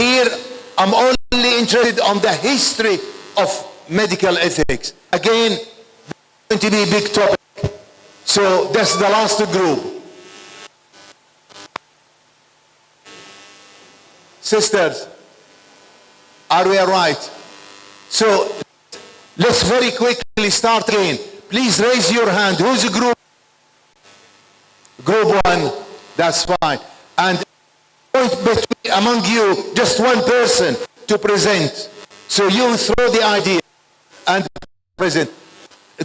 Here, I'm only interested on the history of medical ethics. Again, going to be a big topic. So that's the last group. Sisters, are we all right? So let's very quickly start again. Please raise your hand. Who's group? Group 1. That's fine. And between among you, just one person to present. So you throw the idea and present.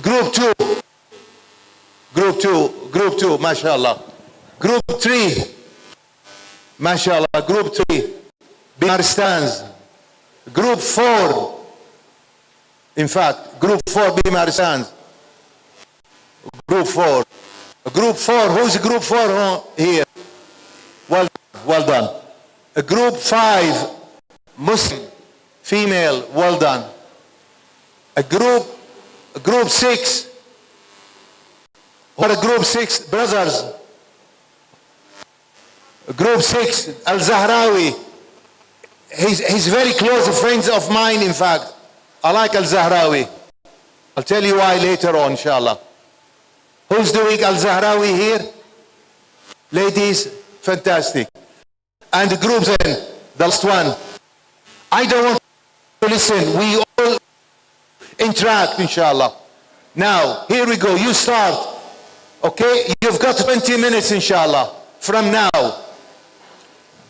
Group 2. Group 2. Group 2, mashallah. Group 3. Mashallah. Group 3. Bimar stands. Group 4. In fact, Group 4 Bimar stands. Group 4. Group 4. Who's Group 4 here? Well done. Group 5 Muslim female. Well done. Group 6. What a Group 6 brothers? Group 6 Al-Zahrawi. He's very close friends of mine, in fact. I like Al-Zahrawi. I'll tell you why later on, inshallah. Who's doing Al-Zahrawi here? Ladies, fantastic. And Group 10, the last one. I don't want to listen. We all interact, inshallah. Now, here we go. You start. Okay? You've got 20 minutes, inshallah, from now.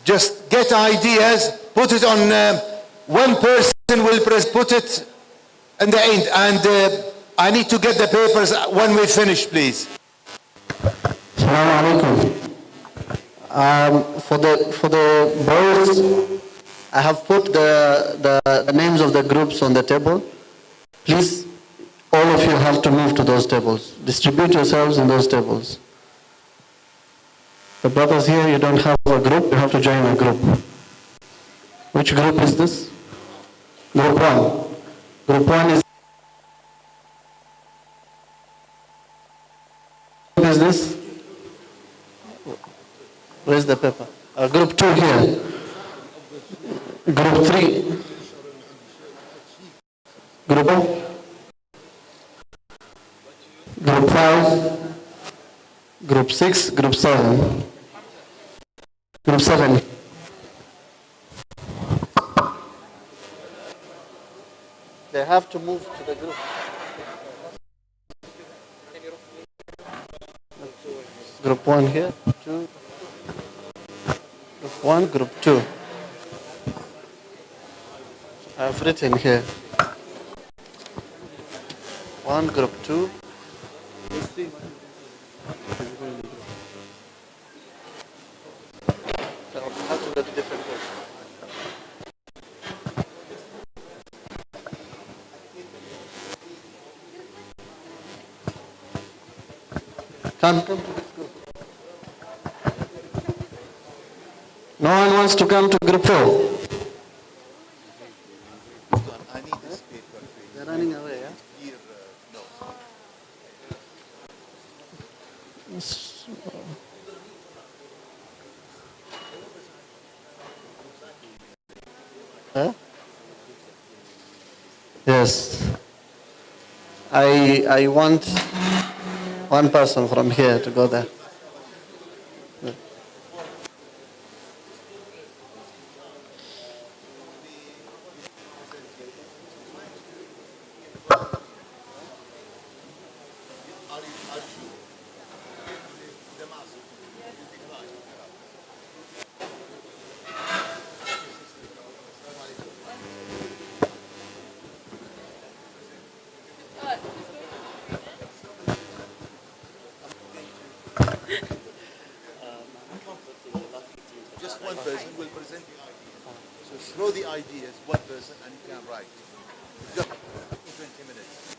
Just get ideas, put it on, one person will put it in the end, and I need to get the papers when we finish, please. Assalamu alaikum. For the boards, I have put the names of the groups on the table. Please, all of you have to move to those tables. Distribute yourselves in those tables. The brothers here, you don't have a group, you have to join a group. Which group is this? Group 1. Group 1 is this? Where's the paper? Group 2 here. Group 3. Group 4. Group 5. Group 6. Group 7. Group 7. They have to move to the group. Group 1 here, 2. Group 1, Group 2. I have written here. 1, Group 2. So I have to go to different groups. Come to this group. No one wants to come to Group 4. I need this paper. They're running away, yeah? Here, no. Huh? Yes. I want one person from here to go there. Just one person will present the idea. So throw the ideas, one person, and you can write. You've got 20 minutes.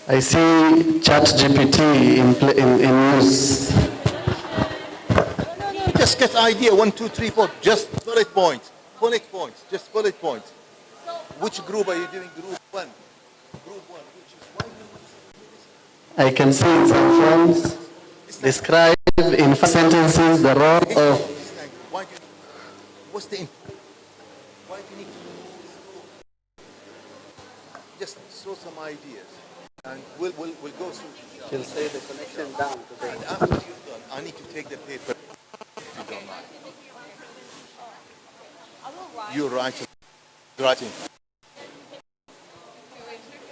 I see ChatGPT in use. Just get idea, 1, 2, 3, 4. Just bullet points. Bullet points. Just bullet points. Which group are you doing? Group 1. Group 1. Which is why I can see in some forms describe in 5 sentences the role of. What's the why do you need to just throw some ideas, and we'll go through. She'll say the connection down to the... And after you're done, I need to take the paper. If you don't mind. You're writing.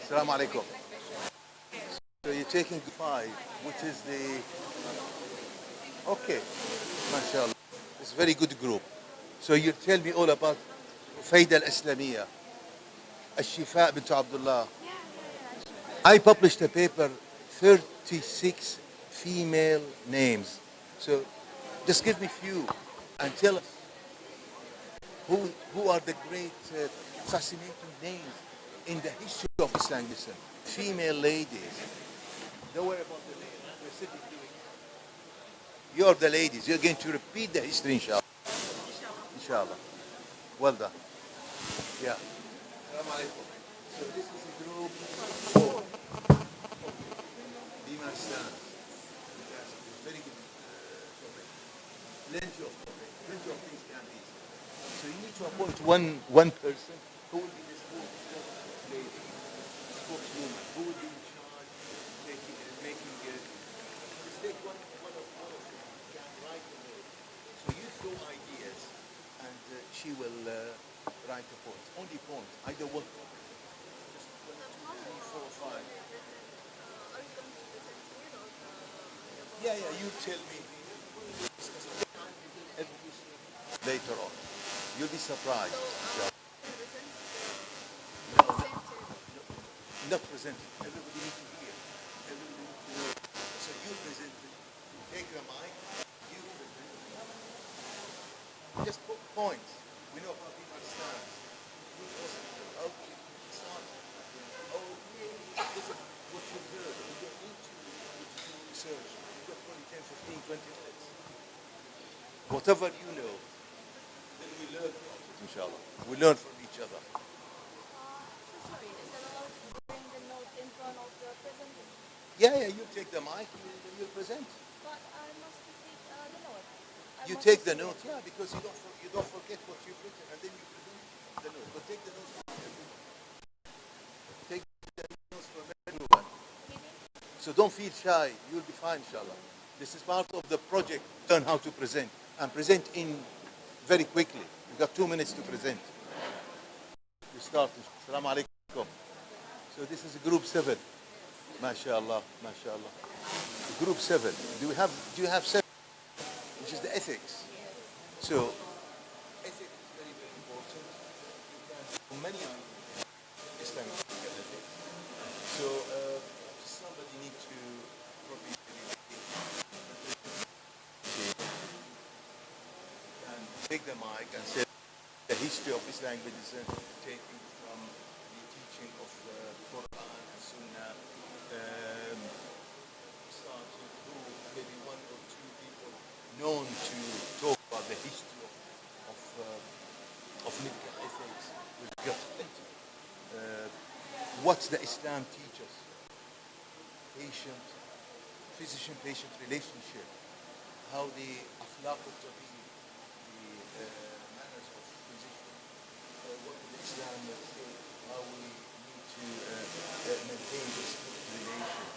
Assalamu alaikum. So you're taking 5, which is the... Okay, mashallah. It's a very good group. So you tell me all about Fayda al-Islamiyya, Al-Shifa bint Abdullah. I published a paper, 36 female names. So just give me few and tell us who are the great fascinating names in the history of Islamism. Female ladies. Don't worry about the names. We're sitting doing it. You're the ladies. You're going to repeat the history, inshallah. Inshallah. Well done. Yeah. Assalamu alaikum. So this is a group 4. IMAKSA. Very good topic. Plenty of things can be. So you need to appoint one person who will be the spokeswoman, who will be in charge of making it. Just take one of them can write the note. So you throw ideas, and she will write the points. Only points. I don't want points. Just 1, 2, 3, 4, 5. Yeah, you tell me. Later on. You'll be surprised. Not presented. Everybody needs to hear. Everybody needs to know. So you present it. Take the mic. You present it. Just put points. We know how people stand. Which hospital? Okay. Start. Oh, this is what you heard. You don't need to research. You've got only 10, 15, 20 minutes. Whatever you know, then we learn from it, inshallah. We learn from each other. Sorry, is it allowed to bring the note in front of the presenter? Yeah, you take the mic, you present. But I must take the note. You take the note, yeah, because you don't forget what you've written, and then you present the note. But take the notes from everyone. Take the notes from everyone. So don't feel shy. You'll be fine, inshallah. This is part of the project. Learn how to present, and present in very quickly. You've got 2 minutes to present. You start. Assalamu alaikum. So this is group 7. MashaAllah, MashaAllah. Group 7. Do you have 7? Which is the ethics. So ethics is very, very important. For many Islamic ethics. So somebody needs to probably and take the mic and say the history of Islamic medicine, taking from the teaching of Quran and Sunnah, starting who maybe 1 or 2 people known to talk about the history of medical ethics. We've got plenty. What the Islam teaches: physician-patient relationship, how the akhlaq al-tabib, the manners of physician, what the Islam say, how we need to maintain this relation,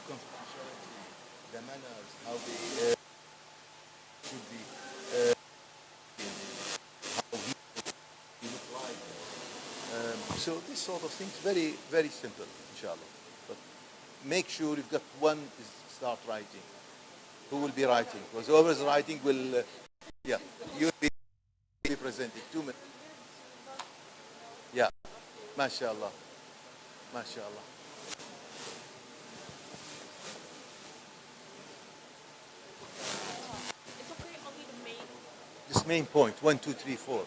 confidentiality, the manners, how they should be, how he look like. So this sort of things, very, very simple, inshallah. But make sure you've got one is start writing. Who will be writing? Because whoever's writing will, you'll be presenting 2 minutes. Yeah, mashallah, mashallah. It's okay, only the main. This main point, 1, 2, 3, 4.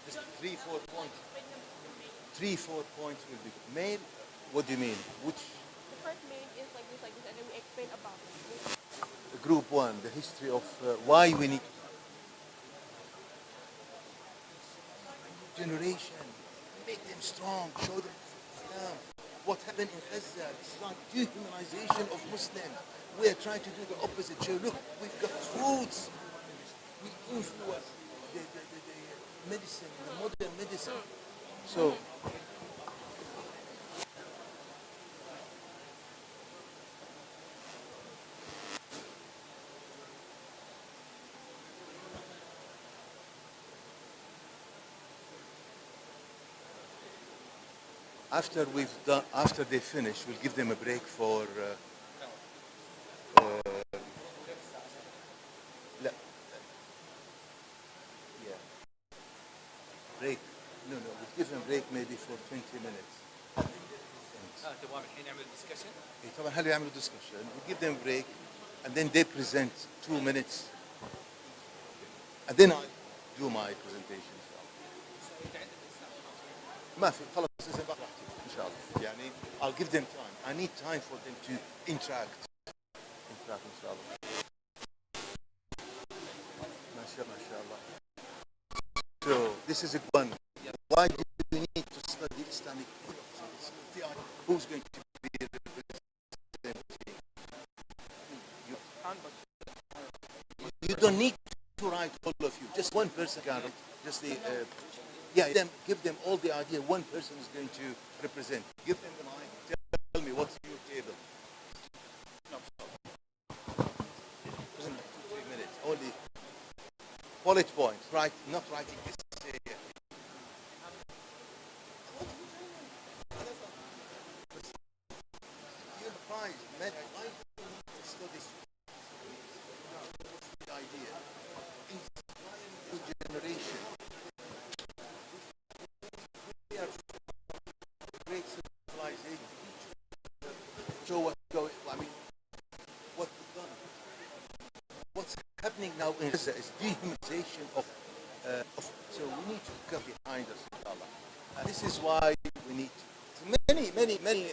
Just 3, 4 points. 3, 4 points will be main. What do you mean? Which? The first main is like this, and then we explain about it. Group 1, the history of why we need generation, make them strong, show them Islam. What happened in Gaza? It's like dehumanization of Muslims. We are trying to do the opposite. So look, we've got roots. We influence the medicine, the modern medicine. So after they finish, we'll give them a break for لا. Yeah. Break. No, we'll give them break maybe for 20 minutes. تبغى الحين نعمل discussion؟ إيه طبعا هل يعملوا discussion. We'll give them a break and then they present 2 minutes and then I do my presentation. ما في خلاص إن شاء الله يعني I'll give them time. I need time for them to interact إن شاء الله. ما شاء الله. So this is a one. Why do we need to study Islamic theology? Who's going to be representing? You don't need to write all of you. Just one person can write. Just the give them all the idea. One person is going to represent. Give them the mic. Tell me what's your table. No, 3 minutes. Only bullet points. Right? Not writing this. Now is dehumanization of so we need to come behind us, inshallah. And this is why we need many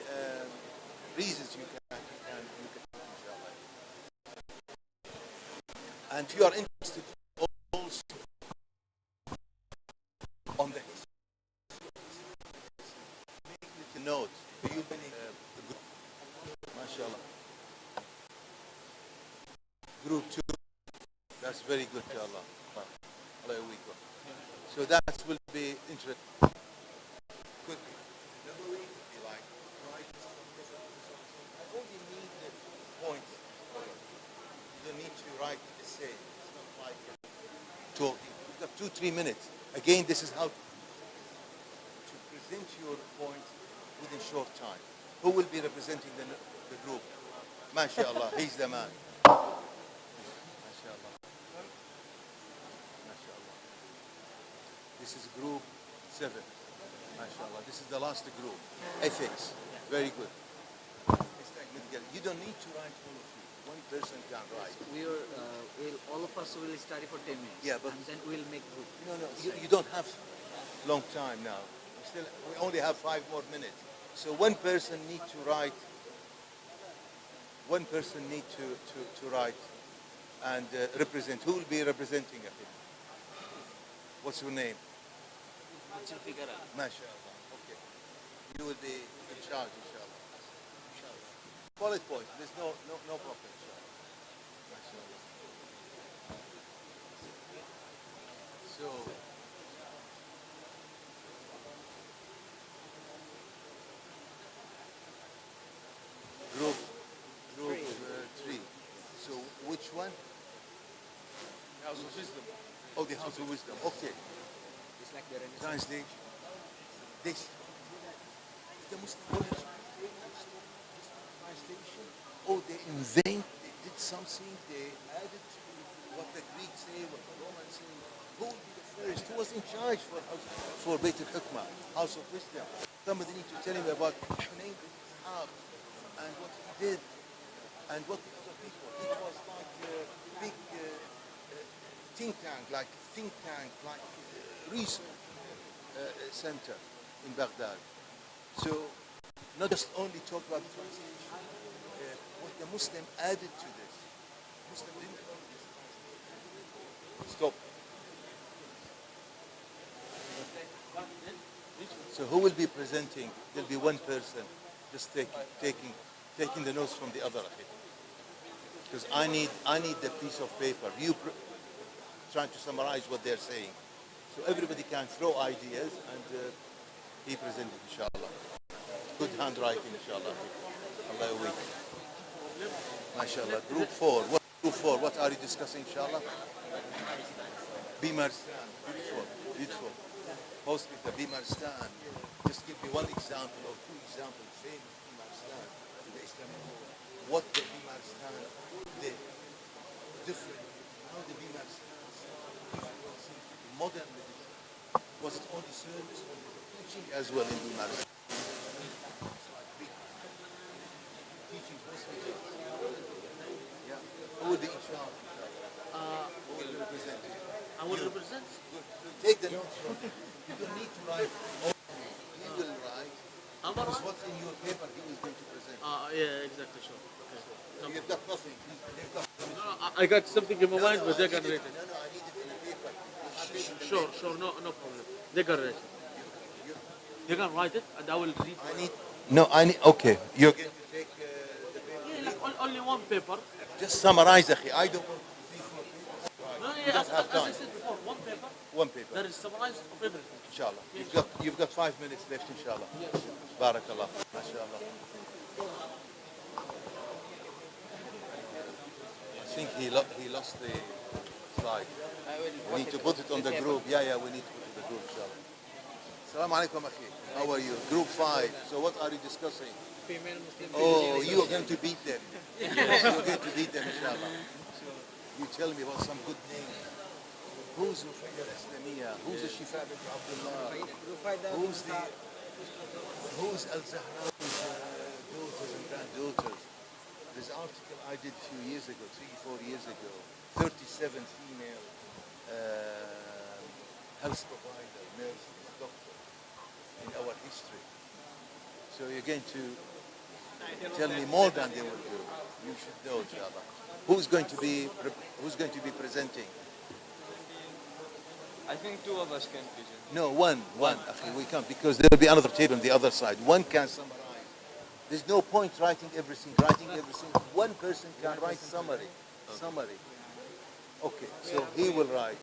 reasons you can inshallah. And if you are interested also on the history, make little notes. You mashallah. Group 2. That's very good, inshallah. So that will be interesting. Quickly. Like, right? I only need the points. You don't need to write the essay. It's not like talking. You've got 2-3 minutes. Again, this is how to present your point within short time. Who will be representing the group? MashaAllah, he's the man. This is group 7. MashaAllah. This is the last group. Ethics. Very good. You don't need to write all of you. One person can write. All of us will study for 10 minutes. Yeah, but and then we'll make group. No. You don't have long time now. We only have 5 more minutes. So one person needs to write. One person needs to write and represent. Who will be representing it? What's your name? MashaAllah. Okay. You will be in charge, inshallah. Bullet point. There's no problem, inshallah. MashaAllah. So, group 3. So, which one? House of Wisdom. Oh, the House of Wisdom. Okay. It's like the Renaissance. Translation. This. The Muslim translation. Oh, they did something. They added to what the Greeks say, what the Romans say. Who will be the first? Who was in charge for Beit al-Hukmah, House of Wisdom? Somebody needs to tell him about Hunayn bin Ishaq and what he did and what the other people. It was like a big think tank, like research center in Baghdad. So, not just only talk about the translation, what the Muslim added to this. Muslim didn't only this. Stop. So who will be presenting? There'll be one person just taking the notes from the other. Because I need the piece of paper. trying to summarize what they're saying. So everybody can throw ideas and he presented, inshallah. Good handwriting, inshallah. Allah week. MashaAllah. Group 4. Group 4? What are you discussing, inshallah? Bimarstan. Beautiful. Beautiful. Hospital, Bimarstan. Just give me one example or two examples, famous Bimarstan in the Islamic world. What the Bimarstan did. Different. How the Bimarstan modern medicine. Was it only service or teaching as well in Bimarstan? Teaching hospital. Yeah. Who will be in charge? Who will represent you? I will represent. Good. Take the notes from him. You don't need to write. He will write. Because what's in your paper, he is going to present. Yeah, exactly, sure. Okay. So you've got nothing. You've got nothing. No, I got something in my mind, but they can read it. No, I need it in the paper. You have it in the Sure, paper. sure, no problem. They can read it. You can write it, and I will read. I need. No, I need. Okay. You're going to take the paper. Yeah, like only one paper. Just summarize, akhi. I don't want 3-4 papers. No, You yeah, don't have as I time. said before, one paper. One paper. That is summarized of everything. Inshallah. You've got 5 minutes left, inshallah. Barakallah. MashaAllah. I think he lost the slide. We need to put it on the group. Yeah, we need to put it on the group, inshallah. Assalamu alaikum, akhi. How are you? Group 5. So what are you discussing? Female Muslim. Oh, you are going to beat them. You're going to beat them, inshallah. So you tell me about some good names. Who's Rufayda al-Islamiyya? Who's the Shifa bint Abdullah? Who's Al-Zahrawi's daughters and granddaughters? There's an article I did a few years ago, 3-4 years ago. 37 female health provider, nurses, doctors in our history. So you're going to tell me more than they will do. You should know, inshallah. Who's going to be presenting? I think 2 of us can present. No, one. Akhi, we can't because there will be another table on the other side. One can summarize. There's no point writing everything. One person can write summary. Okay, so he will write.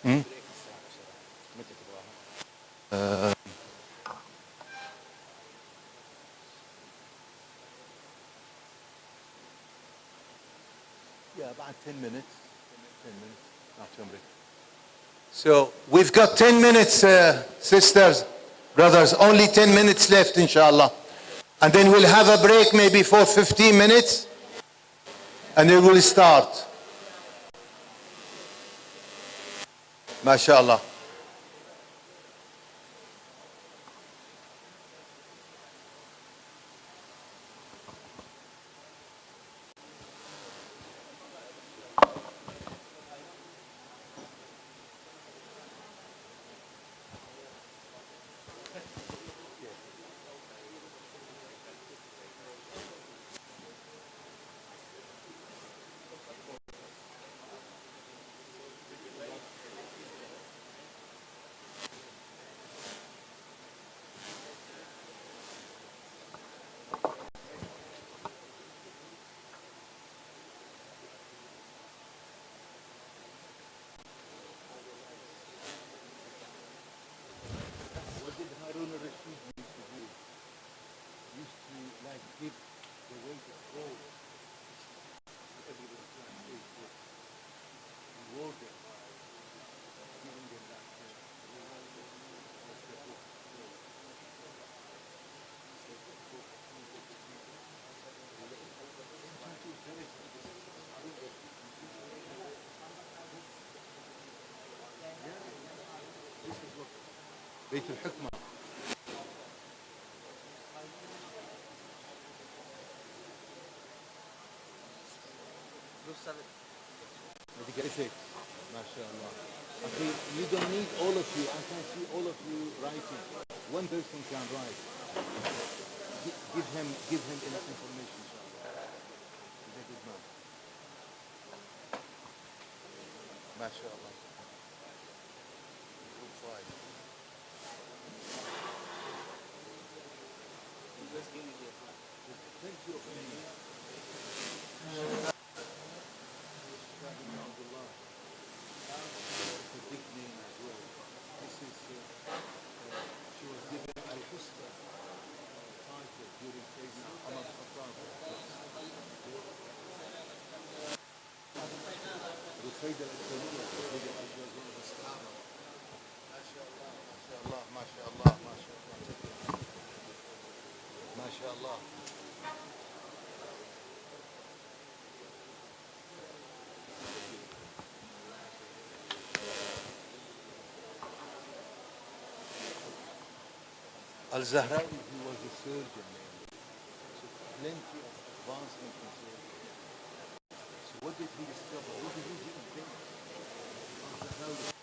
متى تبغاها؟ Yeah, about 10 minutes. 10 minutes. So we've got 10 minutes, sisters, brothers, only 10 minutes left, inshallah. And then we'll have a break maybe for 15 minutes, and then we'll start. MashaAllah. What did Harun al-Rashid used to do? Used to like give the weight of gold to everybody trying to stay fit. He wore them, giving them that بيت الحكمة. Perfect. MashaAllah. Okay, you don't need all of you. I can see all of you writing. One person can write. Give him enough information, inshallah. He's a good man. MashaAllah. Good fight. Plenty of money. It's a big name as well. This is, she was given Al-Husna title during Sayyidina Umar al-Khattab. Rufayda al-Aslamiyya, Rufayda al-Jazwa al-Sahaba. MashaAllah. MashaAllah. MashaAllah. MashaAllah. MashaAllah. Al-Zahrawi, he was a surgeon, man. So plenty of advancement in surgery. So what did he discover? What did he invent? Al-Zahrawi.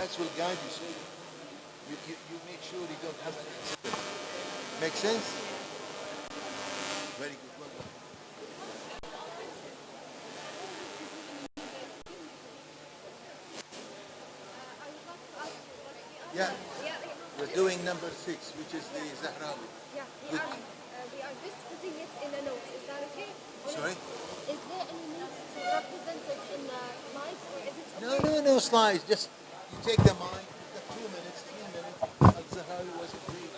guides will guide you. So you make sure you don't have an accident. Make sense? Very good. Well done. Yeah, we're doing number 6, which is the Zahrawi. Yeah, we are just putting it in a note. Is that okay? Sorry? Is there any need to represent it in slides, or is it okay? No slides. Just you take the mic. You've got 2 minutes, 3 minutes. Al-Zahrawi was a great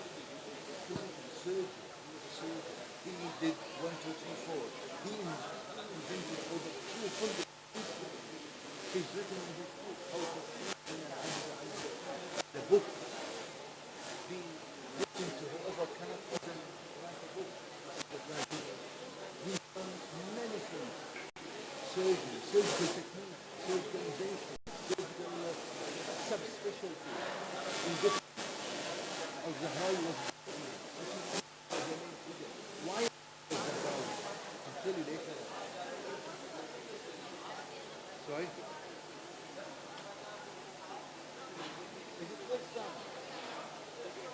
surgeon. He was a surgeon. He did 1, 2, 3, 4. He invented over 200 instruments. He's written in his book how to the book. He listened to whoever cannot even write a book. He found many things. Surgery, surgical technique, surgical invention, surgical subspecialty in different. Al-Zahrawi was the main figure. Why Al-Zahrawi? I'll tell you later. Sorry? Is it first time?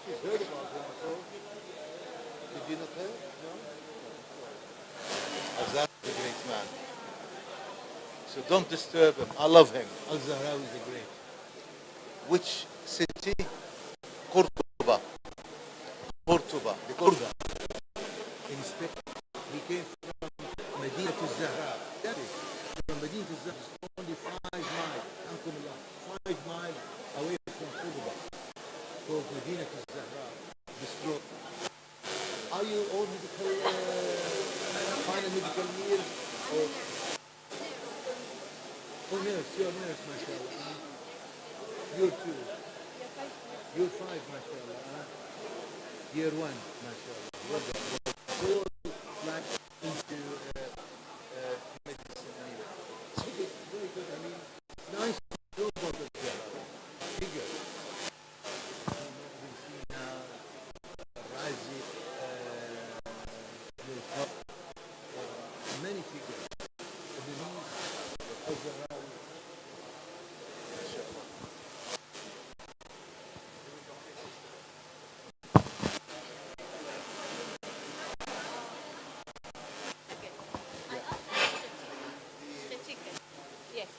She's heard about him before. Did you not hear? No? Al-Zahrawi is a great man. So don't disturb him. I love him. Al-Zahrawi is a great. Which city? Cordoba. Cordoba. The Cordoba. In Spain. He came from Medina to Zahra. That is. From Medina to Zahra. Only 5 miles. 5 miles away from Cordoba. Called Medina to Zahra. This road. Are you all medical, final medical year? Or oh, nurse, you're a nurse, mashallah. You're 2. You're 5, mashallah. Year 1, mashallah. Well done. So, like, into medicine anyway. So, very good. I mean, nice robot as well. Figure. We'll see now, Razi, many figures. The chicken. Yes.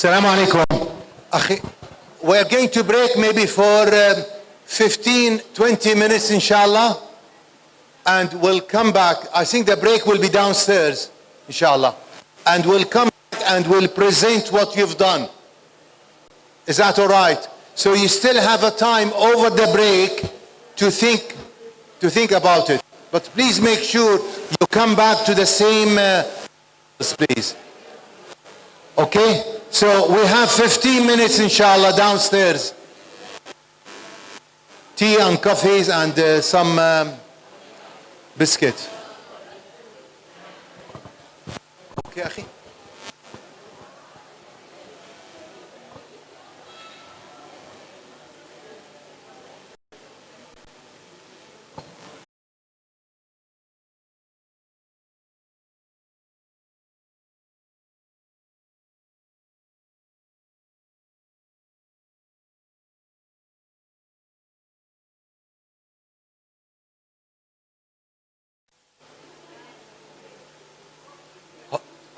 Assalamu alaikum. We're going to break maybe for 15, 20 minutes, inshallah. And we'll come back. I think the break will be downstairs, inshallah. And we'll come back and we'll present what you've done. Is that all right? So you still have a time over the break to think about it. But please make sure you come back to the same, please. Okay? So we have 15 minutes, inshallah, downstairs. Tea and coffees and some biscuit. Okay, akhi?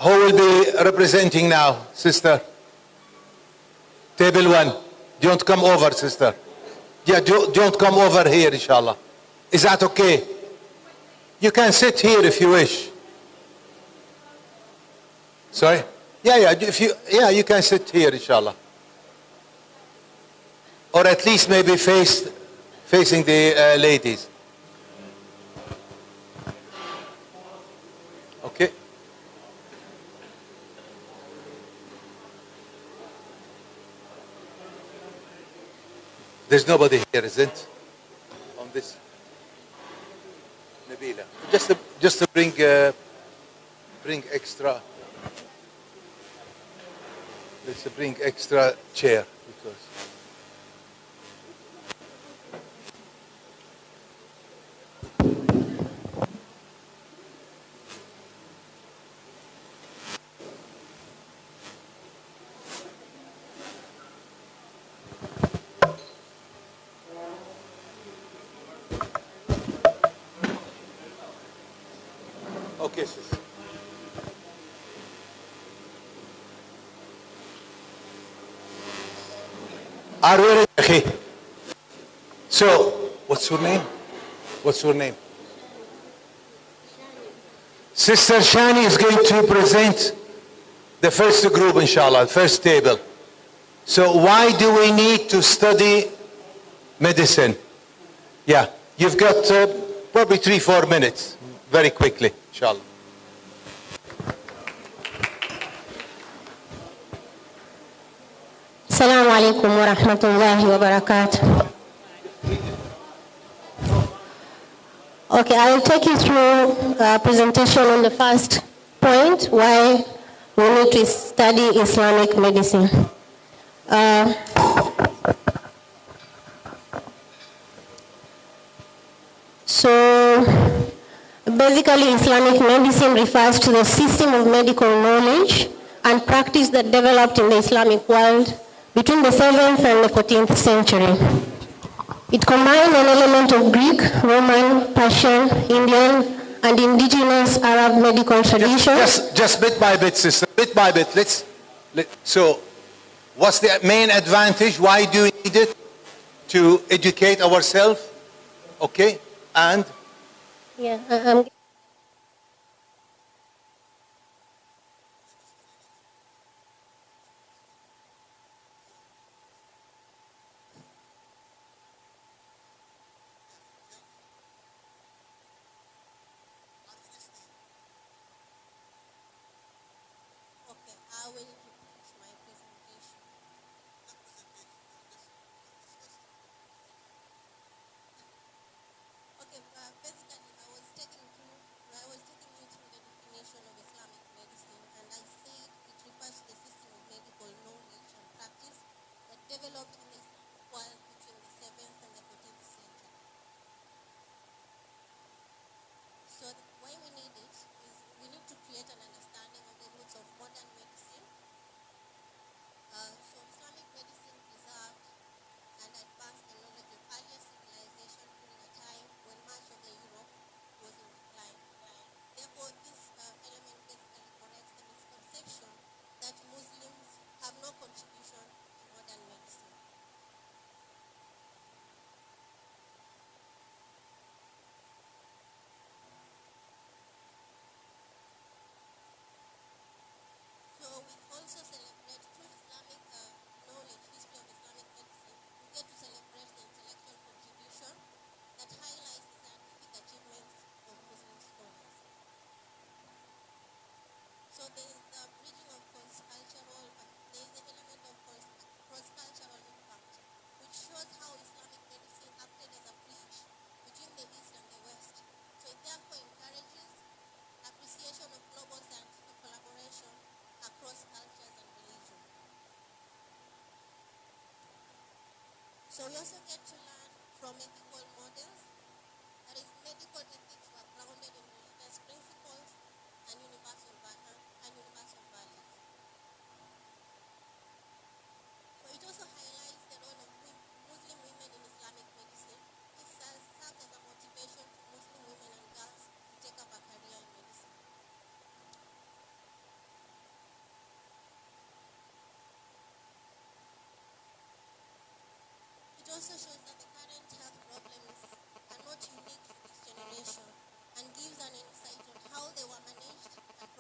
Who will be representing now, sister? Table 1. Don't come over, sister. Yeah, don't come over here, inshallah. Is that okay? You can sit here if you wish. Sorry? Yeah, you can sit here, inshallah. Or at least maybe facing the ladies. Okay? There's nobody here, isn't it? On this. Nabila. Just to bring extra. Let's bring extra chair because. Okay, sis. Are we ready? Okay. So, what's your name? What's your name? Sister Shani is going to present the first group, inshallah, first table. So why do we need to study medicine? Yeah, you've got probably 3-4 minutes, very quickly, inshallah. Assalamu alaikum wa rahmatullahi wa barakatuh. Okay, I will take you through a presentation on the first point, why we need to study Islamic medicine. So basically, Islamic medicine refers to the system of medical knowledge and practice that developed in the Islamic world between the 7th and the 14th century. It combined an element of Greek, Roman, Persian, Indian, and indigenous Arab medical traditions. Just bit by bit, sister, bit by bit. So, what's the main advantage? Why do we need it? To educate ourselves, okay? And? Yeah, I will repeat my presentation. Okay, basically I was taking you through the definition of Islamic medicine, and I said it refers to the system of medical knowledge and practice that developed in the Islamic world between the 7th and the 14th century. So why we need it is we need to create an understanding of the roots of modern medicine. So Islamic medicine preserved and advanced the knowledge of earlier civilization during a time when much of the Europe was in decline. Therefore, this element basically corrects the misconception that Muslims have no So we also get to learn from ethical models. That is, medical ethics were grounded in religious principles and universal values. So it also highlights the role of Muslim women in Islamic medicine. It serves as a motivation for Muslim women and girls to take up a career in medicine. It also shows that the current health problems are not unique to this generation and gives an insight on how they were managed and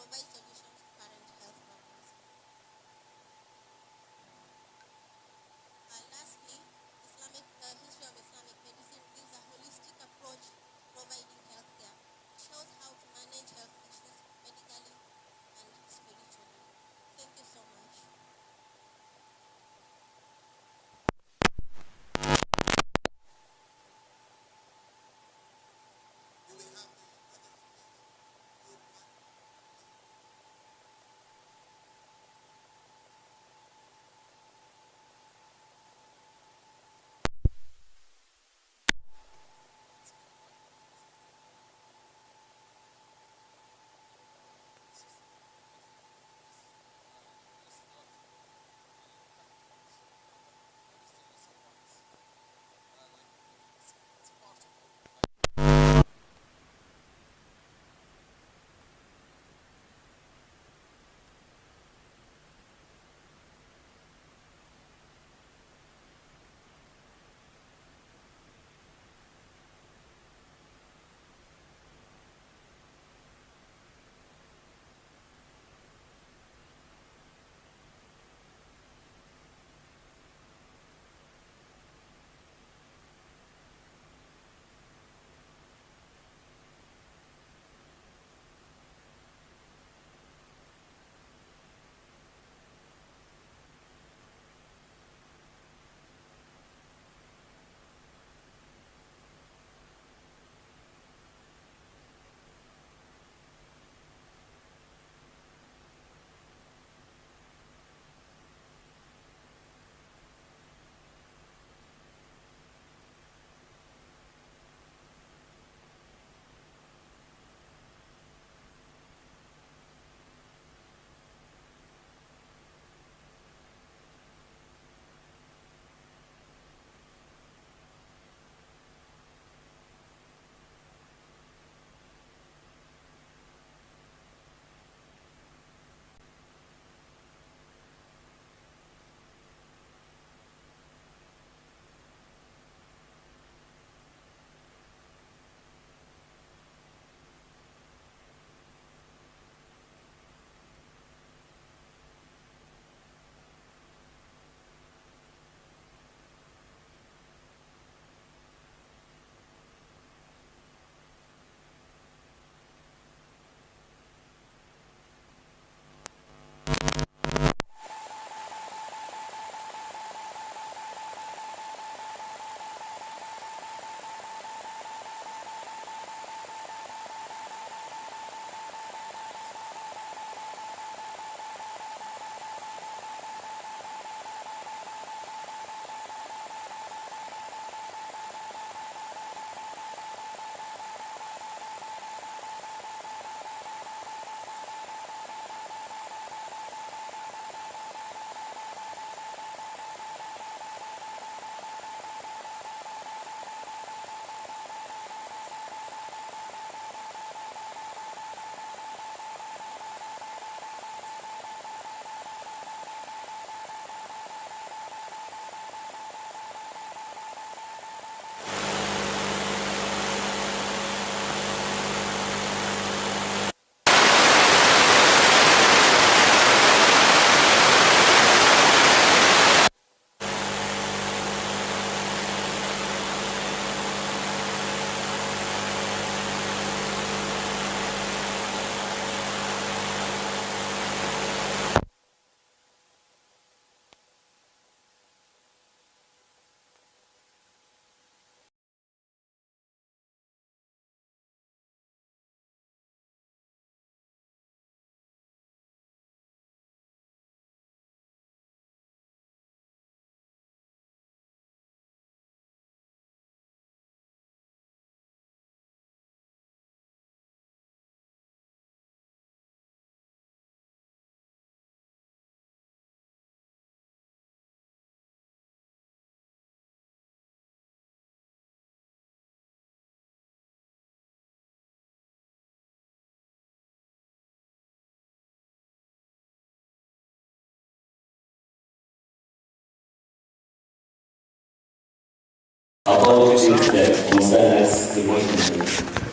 about things that concern us emotionally.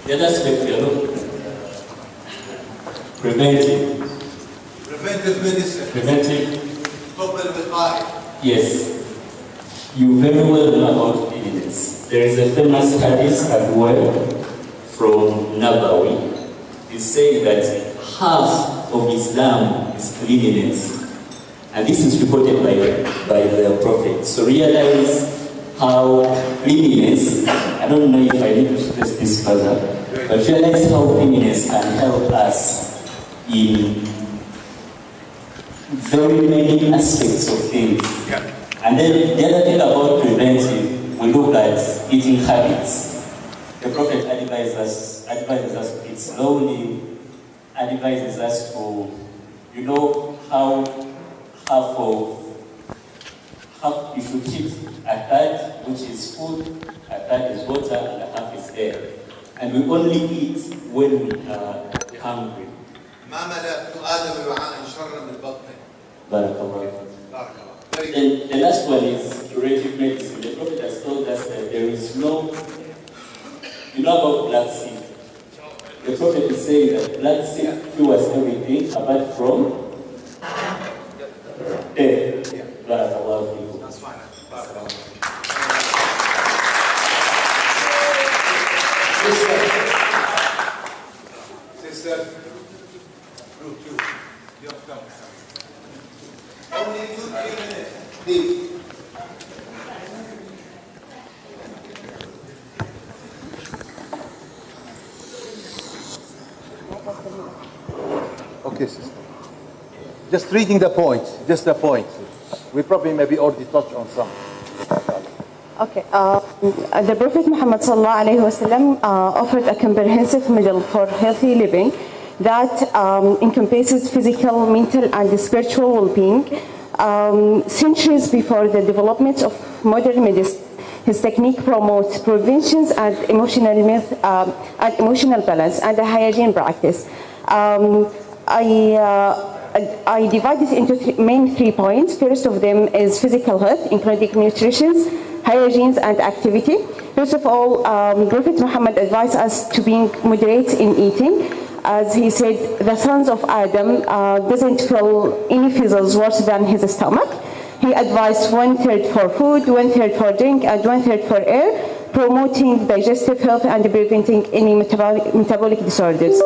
The other aspect we are looking at preventive medicine. Yes. You very well know about cleanliness. There is a famous hadith as well from Nabawi. It's saying that half of Islam is cleanliness. And this is reported by the Prophet. So realize how cleanliness, I don't know if I need to stress this further, but realize how cleanliness can help us in very many aspects of things. And then the other thing about preventive, we look at eating habits. The Prophet advises us to eat slowly, advises us to, you know, how you should keep a third, which is food, a third is water, and a half is air. And we only eat when we are hungry. And the last one is curative medicine. The Prophet has told us that there is no, you know about black seed. The Prophet is saying that black seed cures everything apart from death. That's fine. Sister, group 2, you have come. Only 2-3 minutes, please. Okay, sister. Just reading the points, just the points. We probably maybe already touched on some. Okay. The Prophet Muhammad sallallahu alaihi wasallam offered a comprehensive model for healthy living that encompasses physical, mental, and spiritual well-being. Centuries before the development of modern medicine, his technique promotes preventions and emotional balance and a hygiene practice. I divide it into main 3 points. First of them is physical health, including nutrition, hygiene, and activity. First of all, Prophet Muhammad advised us to be moderate in eating. As he said, the sons of Adam doesn't fill any vessels worse than his stomach. He advised 1/3 for food, 1/3 for drink, and 1/3 for air, promoting digestive health and preventing any metabolic disorders.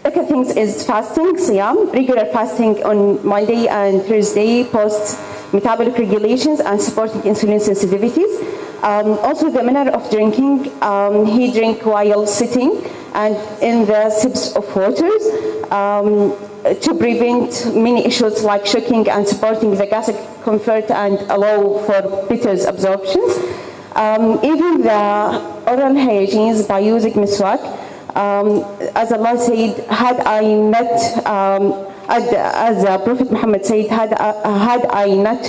Second thing is fasting, siyam, regular fasting on Monday and Thursday, post metabolic regulations and supporting insulin sensitivities. Also the manner of drinking, he drank while sitting and in the sips of waters to prevent many issues like choking and supporting the gastric comfort and allow for better absorptions. Even the oral hygiene by using miswak. As Allah said, had I not, as Prophet Muhammad said, had I not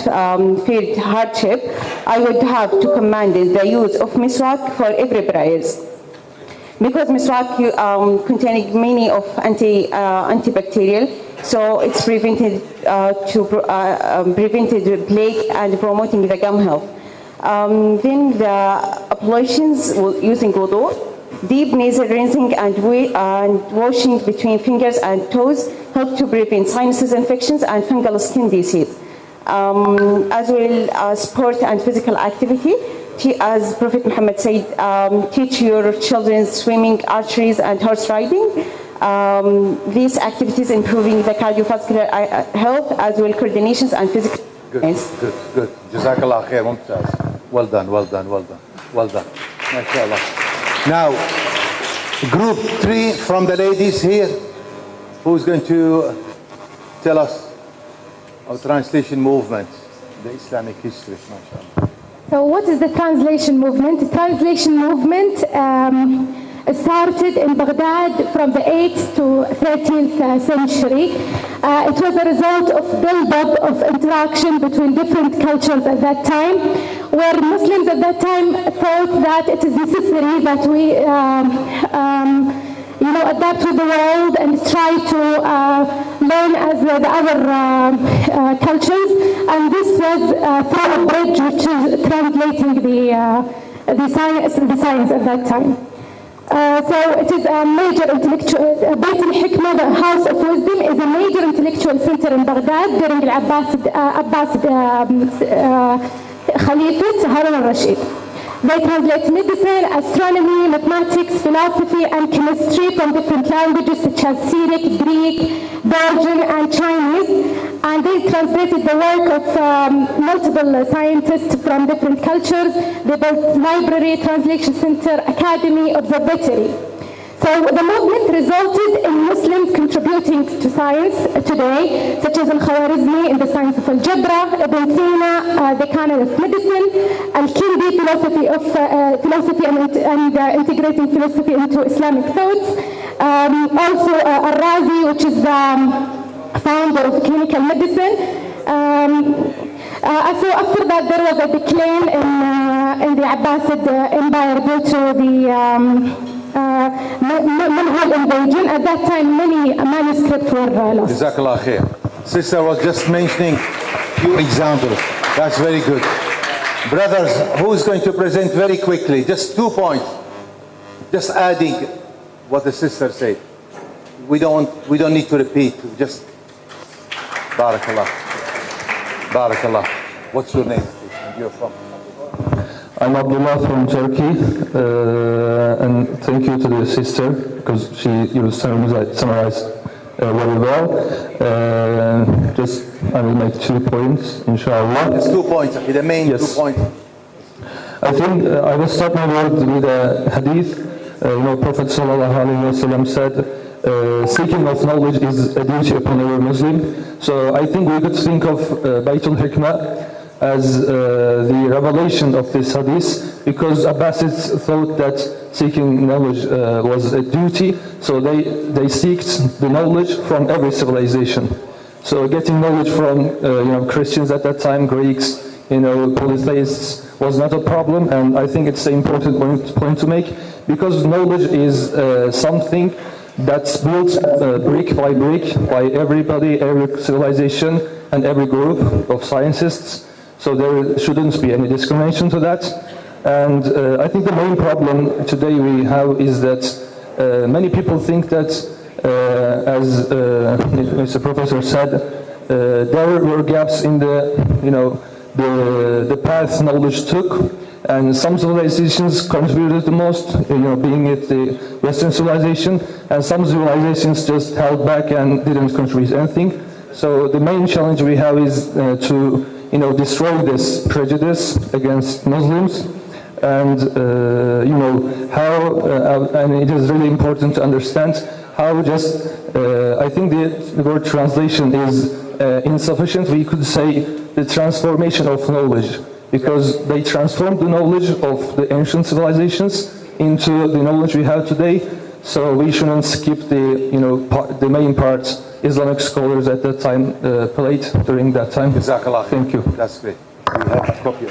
feared hardship, I would have to command the use of miswak for every prayers. Because miswak containing many of antibacterial, so it's prevented plague and promoting the gum health. Then the ablutions using wudu. Deep nasal rinsing and washing between fingers and toes help to prevent sinuses infections and fungal skin disease. As well as sport and physical activity. As Prophet Muhammad said, teach your children swimming, archeries, and horse riding. These activities improving the cardiovascular health as well coordinations and physical. Good. Jazakallah khair, mumtaz. Well done. MashaAllah. Now, group 3 from the ladies here. Who's going to tell us our translation movement, the Islamic history, mashallah. So what is the translation movement? The translation movement started in Baghdad from the 8th to 13th century. It was a result of build-up of interaction between different cultures at that time, where Muslims at that time thought that it is necessary that we adapt to the world and try to learn as the other cultures, and this was through a bridge which is translating the science at that time. So it is a major intellectual, Beit al-Hikmah, the House of Wisdom, is a major intellectual center in Baghdad during the Abbasid Caliphate, Harun al-Rashid. They translate medicine, astronomy, mathematics, philosophy, and chemistry from different languages such as Syriac, Greek, Persian, and Chinese. And they translated the work of multiple scientists from different cultures. They built library, translation center, academy, observatory. So the movement resulted in Muslims contributing to science today, such as Al-Khwarizmi in the science of Al-Jabra, Ibn Sina, the canon of medicine, Al-Kindi, philosophy and integrating philosophy into Islamic thoughts. Also Al-Razi, which is the founder of clinical medicine. So after that, there was a decline in the Abbasid Empire due to the Mughal invasion. At that time, many manuscripts were lost. Jazakallah khair. Sister was just mentioning few examples. That's very good. Brothers, who is going to present very quickly? Just 2 points. Just adding what the sister said. We don't need to repeat. Just Barakallah. Barakallah. What's your name, please? And you're from? I'm Abdullah from Turkey, and thank you to the sister because she summarized very well. I will make 2 points, inshallah. Just 2 points, the main yes. 2 points. I think I will start my word with a hadith. Prophet ﷺ said, seeking of knowledge is a duty upon every Muslim. So I think we could think of Beit al-Hikmah as the revelation of this hadith, because Abbasids thought that seeking knowledge was a duty, so they seeked the knowledge from every civilization. So getting knowledge from Christians at that time, Greeks, polytheists was not a problem, and I think it's an important point to make, because knowledge is something that's built brick by brick by everybody, every civilization, and every group of scientists. So there shouldn't be any discrimination to that. And I think the main problem today we have is that many people think that, as Mr. Professor said, there were gaps in the path knowledge took, and some civilizations contributed the most, being it the Western civilization, and some civilizations just held back and didn't contribute anything. So the main challenge we have is to destroy this prejudice against Muslims, and and it is really important to understand how I think the word translation is insufficient. We could say the transformation of knowledge, because they transformed the knowledge of the ancient civilizations into the knowledge we have today. So we shouldn't skip the main part Islamic scholars at that time played during that time. Jazakallah. Thank you. That's great. We have a copy.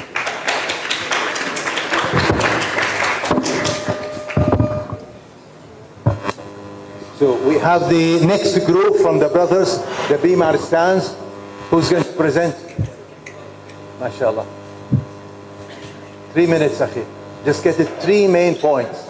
So we have the next group from the brothers, the Bimar stands. Who's going to present? MashaAllah. 3 minutes, Akhi. Just get the 3 main points.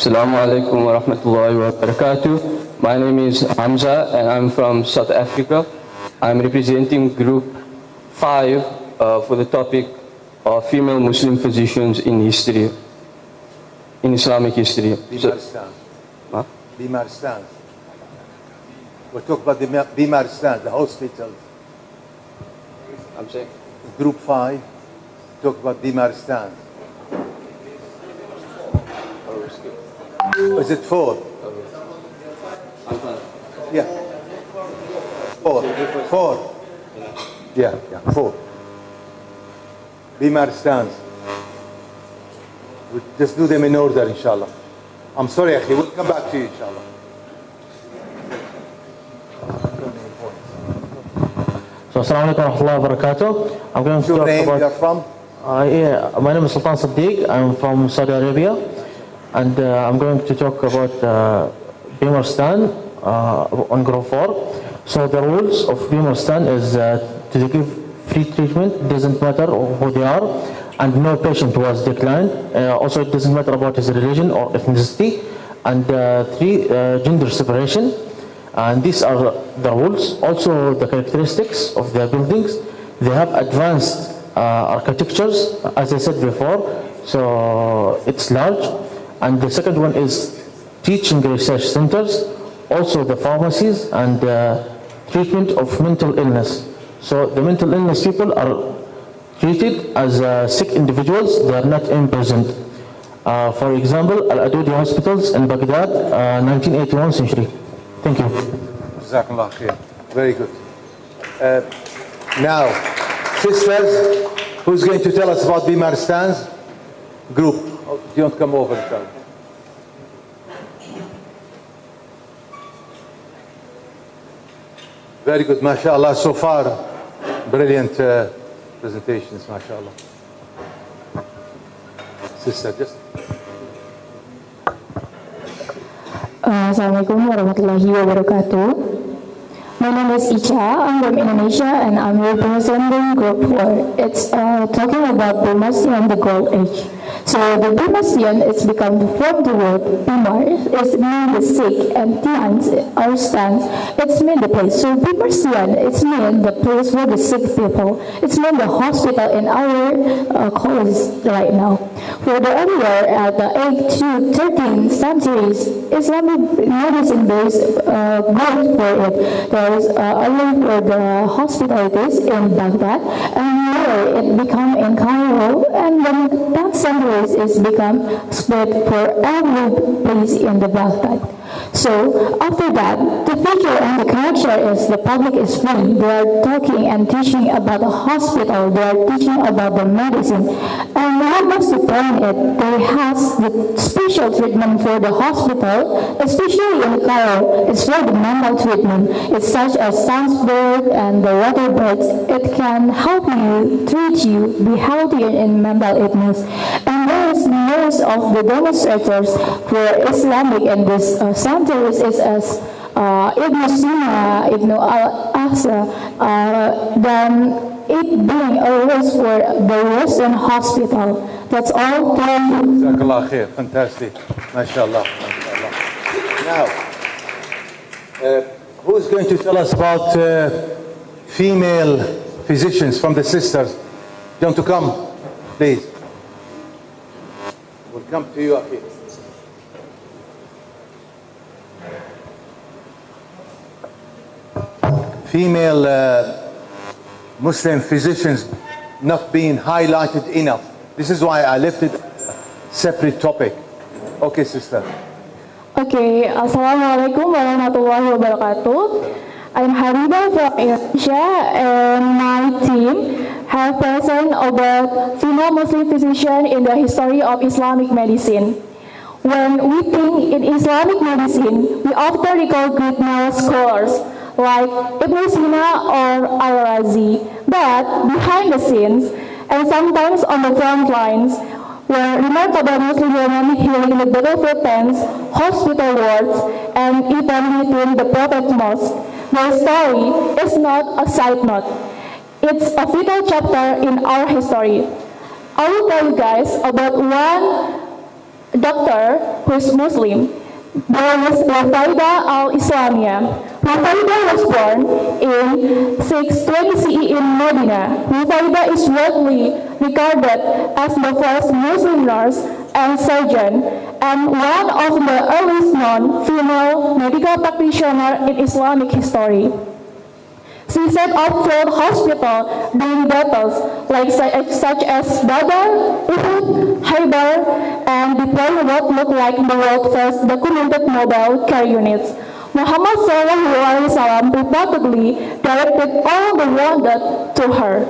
Assalamu alaikum wa rahmatullahi wa barakatuh. My name is Hamza and I'm from South Africa. I'm representing group 5 for the topic of female Muslim physicians in history, in Islamic history. Bimar stands. We'll talk about the Bimar stands, the hospitals. I'm saying? Group 5, talk about Bimar stands. Is it 4? Yeah. 4. Yeah, 4. Bimar stands. We'll just do them in order, inshallah. I'm sorry, Akhi, we'll come back to you, inshallah. So, assalamu alaikum wa rahmatullahi wa barakatuh. I'm going to talk name about... You're from? My name is Sultan Siddiq. I'm from Saudi Arabia. And I'm going to talk about Bimarstan on group 4. So the rules of Bimarstan is to give free treatment, doesn't matter who they are, and no patient was declined. Also, it doesn't matter about his religion or ethnicity. And 3, gender separation. And these are the rules. Also, the characteristics of the buildings. They have advanced architectures, as I said before. So it's large. And the second one is teaching research centers. Also the pharmacies and treatment of mental illness. So the mental illness people are treated as sick individuals. They are not imprisoned. For example, Al-Adudi hospitals in Baghdad, 1981 century. Thank you. Jazakallah khair. Very good. Now, sisters, who's going to tell us about Bimarstan's group? Oh, do you want to come over, Charlie? Very good, mashallah, so far. Brilliant presentations, mashallah. Sister, just. Assalamualaikum warahmatullahi wabarakatuh. My name is Icha. I'm from Indonesia and I'm representing Group 4. It's talking about Bimarstian, the Gold Age. So the Bimarstian is become from the word Bimar, it's mean the sick, and Tians, our stance, it's mean the place. So Bimarstian, it's mean the place for the sick people. It's mean the hospital in our college right now. For the earlier, the 8th to 13th centuries, Islamic medicine based good for it. There is only for the hospitalities in Baghdad, and later it become in Cairo, and then 10th century is become spread for every place in the Baghdad. So after that, the feature and the character is the public is free. They are talking and teaching about the hospital. They are teaching about the medicine. And how much to plan it, they have the special treatment for the hospital, especially in Cairo. It's for the mental treatment. It's such as sunbird and the water birds. It can help you, treat you, be healthier in mental illness. And there is most of the demonstrators for Islamic and this centers is as Ibn Sina, Ibn Al-Aqsa, then it being always for the Western hospital. That's all. Thank you. Jazakallah khair. Fantastic. MashaAllah. MashaAllah. Now, who's going to tell us about female physicians from the sisters? You want to come, please? We'll come to you, Akhi. Female Muslim physicians not being highlighted enough. This is why I left it separate topic. Okay, sister. Okay, Assalamualaikum warahmatullahi wabarakatuh. I'm Hariba from Indonesia, and my team have present about female Muslim physician in the history of Islamic medicine. When we think in Islamic medicine, we often recall great male scholars like Ibn Sina or Al-Razi, but behind the scenes, and sometimes on the front lines, were remarkable Muslim women healing in the battlefield tents, hospital wards, and even within the Prophet Mosque. Their story is not a side note. It's a vital chapter in our history. I will tell you guys about one doctor who is Muslim. There was Rufaida al-Islamiyah. Rufaida was born in 620 CE in Medina. Rufaida is widely regarded as the first Muslim nurse and surgeon, and one of the earliest known female medical practitioners in Islamic history. She set up field hospital during battles such as Badr, Uhud, Khaybar, and deploying what looked like the world's first documented mobile care units. Muhammad SAW reportedly directed all the wounded to her.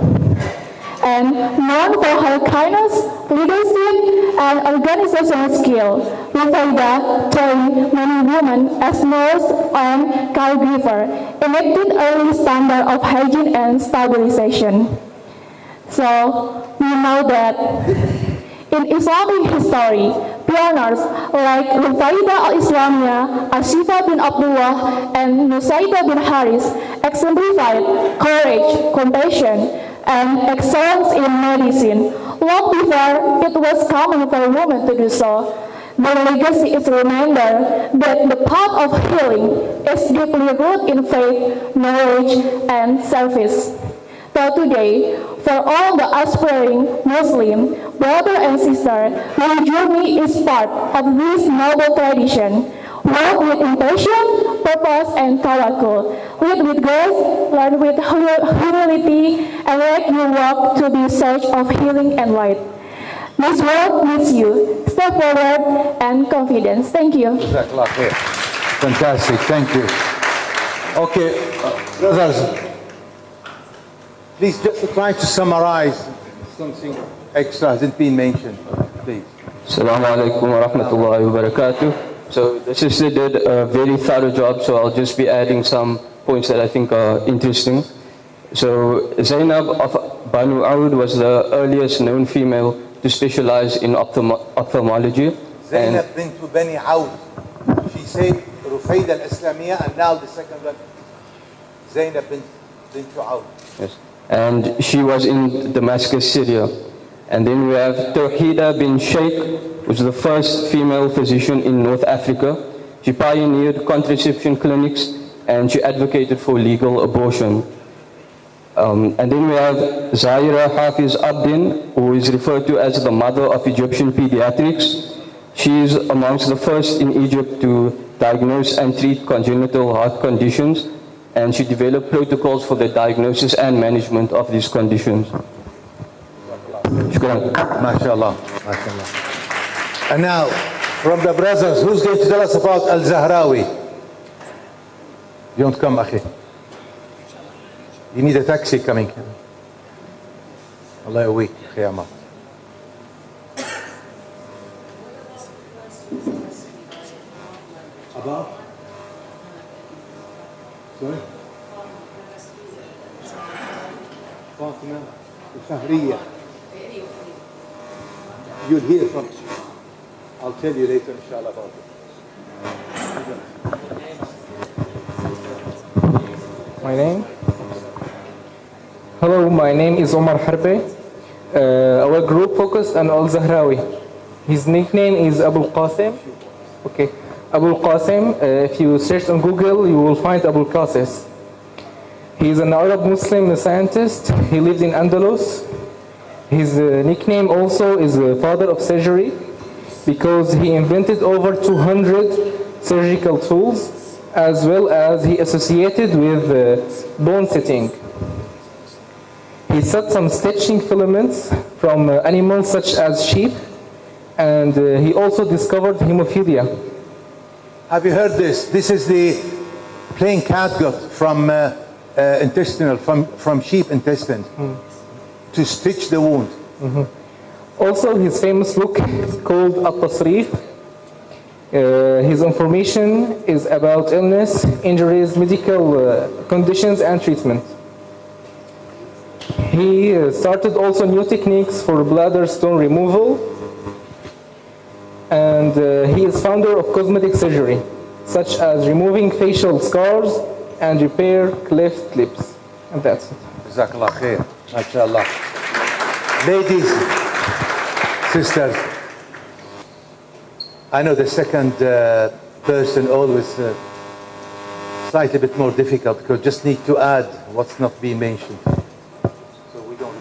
And known for her kindness, leadership, and organizational skill, Rufaida trained many women as nurse and caregiver, enacted early standard of hygiene and stabilization. So we know that in Islamic history, Pioneers like Rufaida al-Islamia, Asifa bin Abdullah, and Nusaida bin Haris exemplified courage, compassion, and excellence in medicine. Long before it was common for a woman to do so, their legacy is a reminder that the path of healing is deeply rooted in faith, knowledge, and service. So today, for all the aspiring Muslim brother and sister, your journey is part of this noble tradition. Walk with intention, purpose, and tawakkul. Lead with grace, learn with humility, and let your walk to the search of healing and light. This world needs you. Step forward and confidence. Thank you. Fantastic, thank you. Okay, brothers, please just try to summarize something extra hasn't been mentioned, please. Assalamu alaikum wa rahmatullahi wa barakatuh. So the sister did a very thorough job, so I'll just be adding some points that I think are interesting. So Zainab of Banu Aud was the earliest known female to specialize in ophthalmology. Zainab bint Bani Aud. She said Rufaida al-Islamiyya, and now the second one, Zainab bint Aud. Yes. And she was in Damascus, Syria. And then we have Tawhida bin Sheikh, which is the first female physician in North Africa. She pioneered contraception clinics and she advocated for legal abortion. And then we have Zahira Hafiz Abdin, who is referred to as the mother of Egyptian pediatrics. She is amongst the first in Egypt to diagnose and treat congenital heart conditions, and she developed protocols for the diagnosis and management of these conditions. MashaAllah, MashaAllah. And now, from the brothers, who's going to tell us about Al-Zahrawi? You don't come, Akhi. You need a taxi coming. Allah yawik, Khiyamah. About? Sorry? Fatima al-Fahriya. You'll hear from me. I'll tell you later, inshallah, about it. My name? Hello, my name is Omar Harbe. Our group focused on Al-Zahrawi. His nickname is Abu Qasim. Okay, Abu Qasim. If you search on Google, you will find Abu Qasim. He is an Arab Muslim scientist. He lived in Andalus. His nickname also is the father of surgery because he invented over 200 surgical tools, as well as he associated with bone setting. He set some stitching filaments from animals such as sheep, and he also discovered hemophilia. Have you heard this? This is the plain catgut from intestinal, from sheep intestine. To stitch the wound. Also, his famous book called At-Tasrif. His information is about illness, injuries, medical conditions, and treatment. He started also new techniques for bladder stone removal, and he is founder of cosmetic surgery, such as removing facial scars and repair cleft lips. And that's it. Jazakallah khair. MashaAllah. Ladies, sisters, I know the second person always slightly bit more difficult because just need to add what's not being mentioned. So we don't.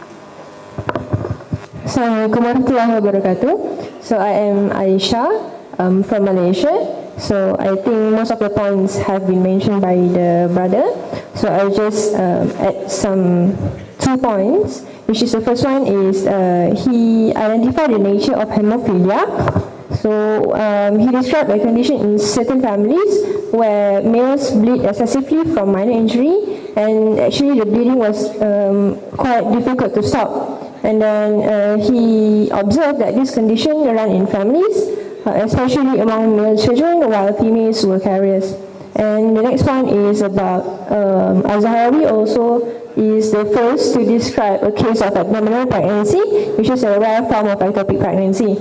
Assalamualaikum warahmatullahi wabarakatuh. So I am Aisha from Malaysia. So I think most of the points have been mentioned by the brother. So I'll just add some 2 points, which is the first one is he identified the nature of hemophilia. So he described a condition in certain families where males bleed excessively from minor injury, and actually the bleeding was quite difficult to stop. And then he observed that this condition ran in families, especially among male children, while females were carriers. And the next one is about Al-Zahrawi also is the first to describe a case of abdominal pregnancy, which is a rare form of ectopic pregnancy.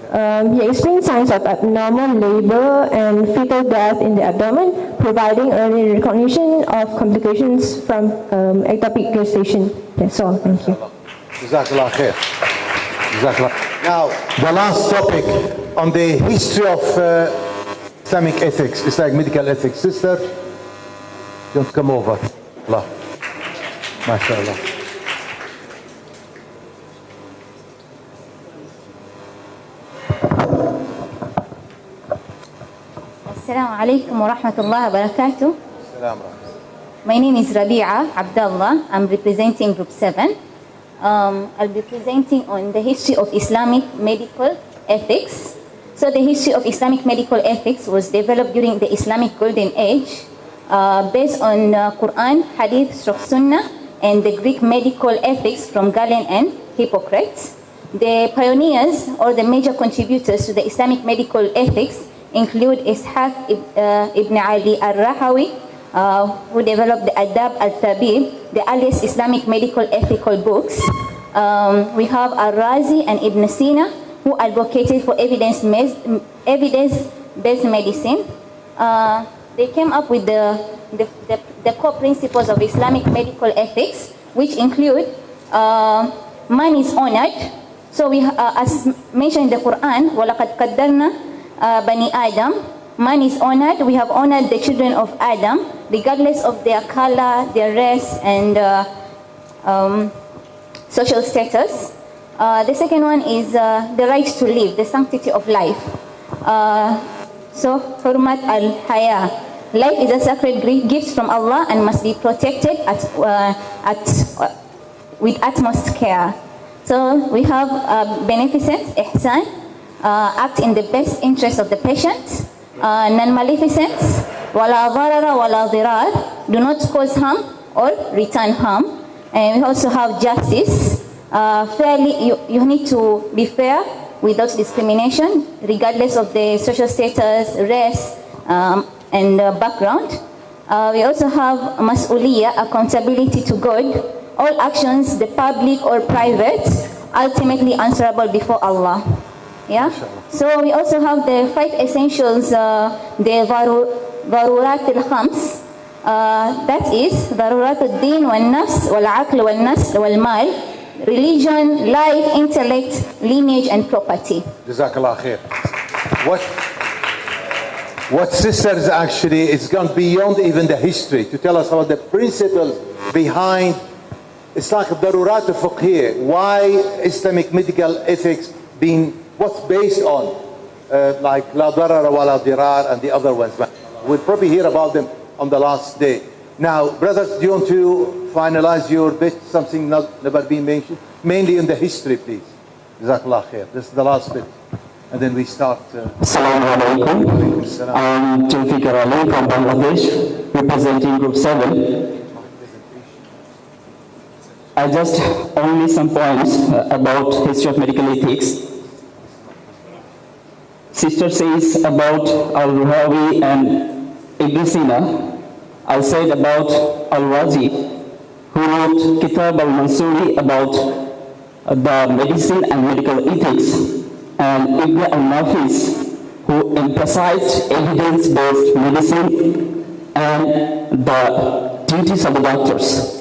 He explained signs of abnormal labor and fetal death in the abdomen, providing early recognition of complications from ectopic gestation. That's all. Thank you. Jazakallah khair. Jazakallah. Now, the last topic on the history of Islamic ethics, Islamic medical ethics. Sister, don't come over. Allah. MashaAllah. Assalamu alaikum wa rahmatullahi wa barakatuh. Salam. My name is Rabi'a Abdullah. I'm representing Group 7. I'll be presenting on the history of Islamic medical ethics. So the history of Islamic medical ethics was developed during the Islamic Golden Age based on Quran, Hadith, Sunnah, and the Greek medical ethics from Galen and Hippocrates. The pioneers or the major contributors to the Islamic medical ethics include Ishaq ibn Ali al-Rahawi, who developed the Adab al-Tabib, the earliest Islamic medical ethical books. We have Al-Razi and Ibn Sina, who advocated for evidence-based medicine. They came up with the core principles of Islamic medical ethics, which include man is honored. So we, as mentioned in the Quran, وَلَقَدْ قَدَّرْنَا Bani Adam, man is honored. We have honored the children of Adam, regardless of their color, their race, and social status. The second one is the right to live, the sanctity of life. So, Hurmat al-Haya. Life is a sacred gift from Allah and must be protected with utmost care. So, we have beneficence, ihsan, act in the best interest of the patient. Non-maleficence, wala dharara wala dhirar, do not cause harm or return harm. And we also have justice. Fairly, you need to be fair without discrimination, regardless of the social status, race, and background. We also have mas'uliyah, accountability to God. All actions, the public or private, ultimately answerable before Allah. Yeah. So we also have the 5 essentials, the ضرورات الخمس. That is ضرورات الدين والنفس والعقل والنسل والمال, religion, life, intellect, lineage, and property. Jazakallah khair. What sisters actually, it's gone beyond even the history to tell us about the principles behind. It's like darurat al-fiqhiyya. Why Islamic medical ethics being, what's based on, like la darara wa la dirar and the other ones. We'll probably hear about them on the last day. Now, brothers, do you want to finalize your bit, something never been mentioned? Mainly in the history, please. Jazakallah khair. This is the last bit. And then we start. Assalamu alaikum. I'm Zulfikar Ali from Bangladesh, representing Group 7. I just only some points about history of medical ethics. Sister says about Al-Rahawi and Ibn Sina. I said about Al-Razi, who wrote Kitab al-Mansuri about the medicine and medical ethics, and Ibn al-Nafis, who emphasized evidence-based medicine and the duties of the doctors.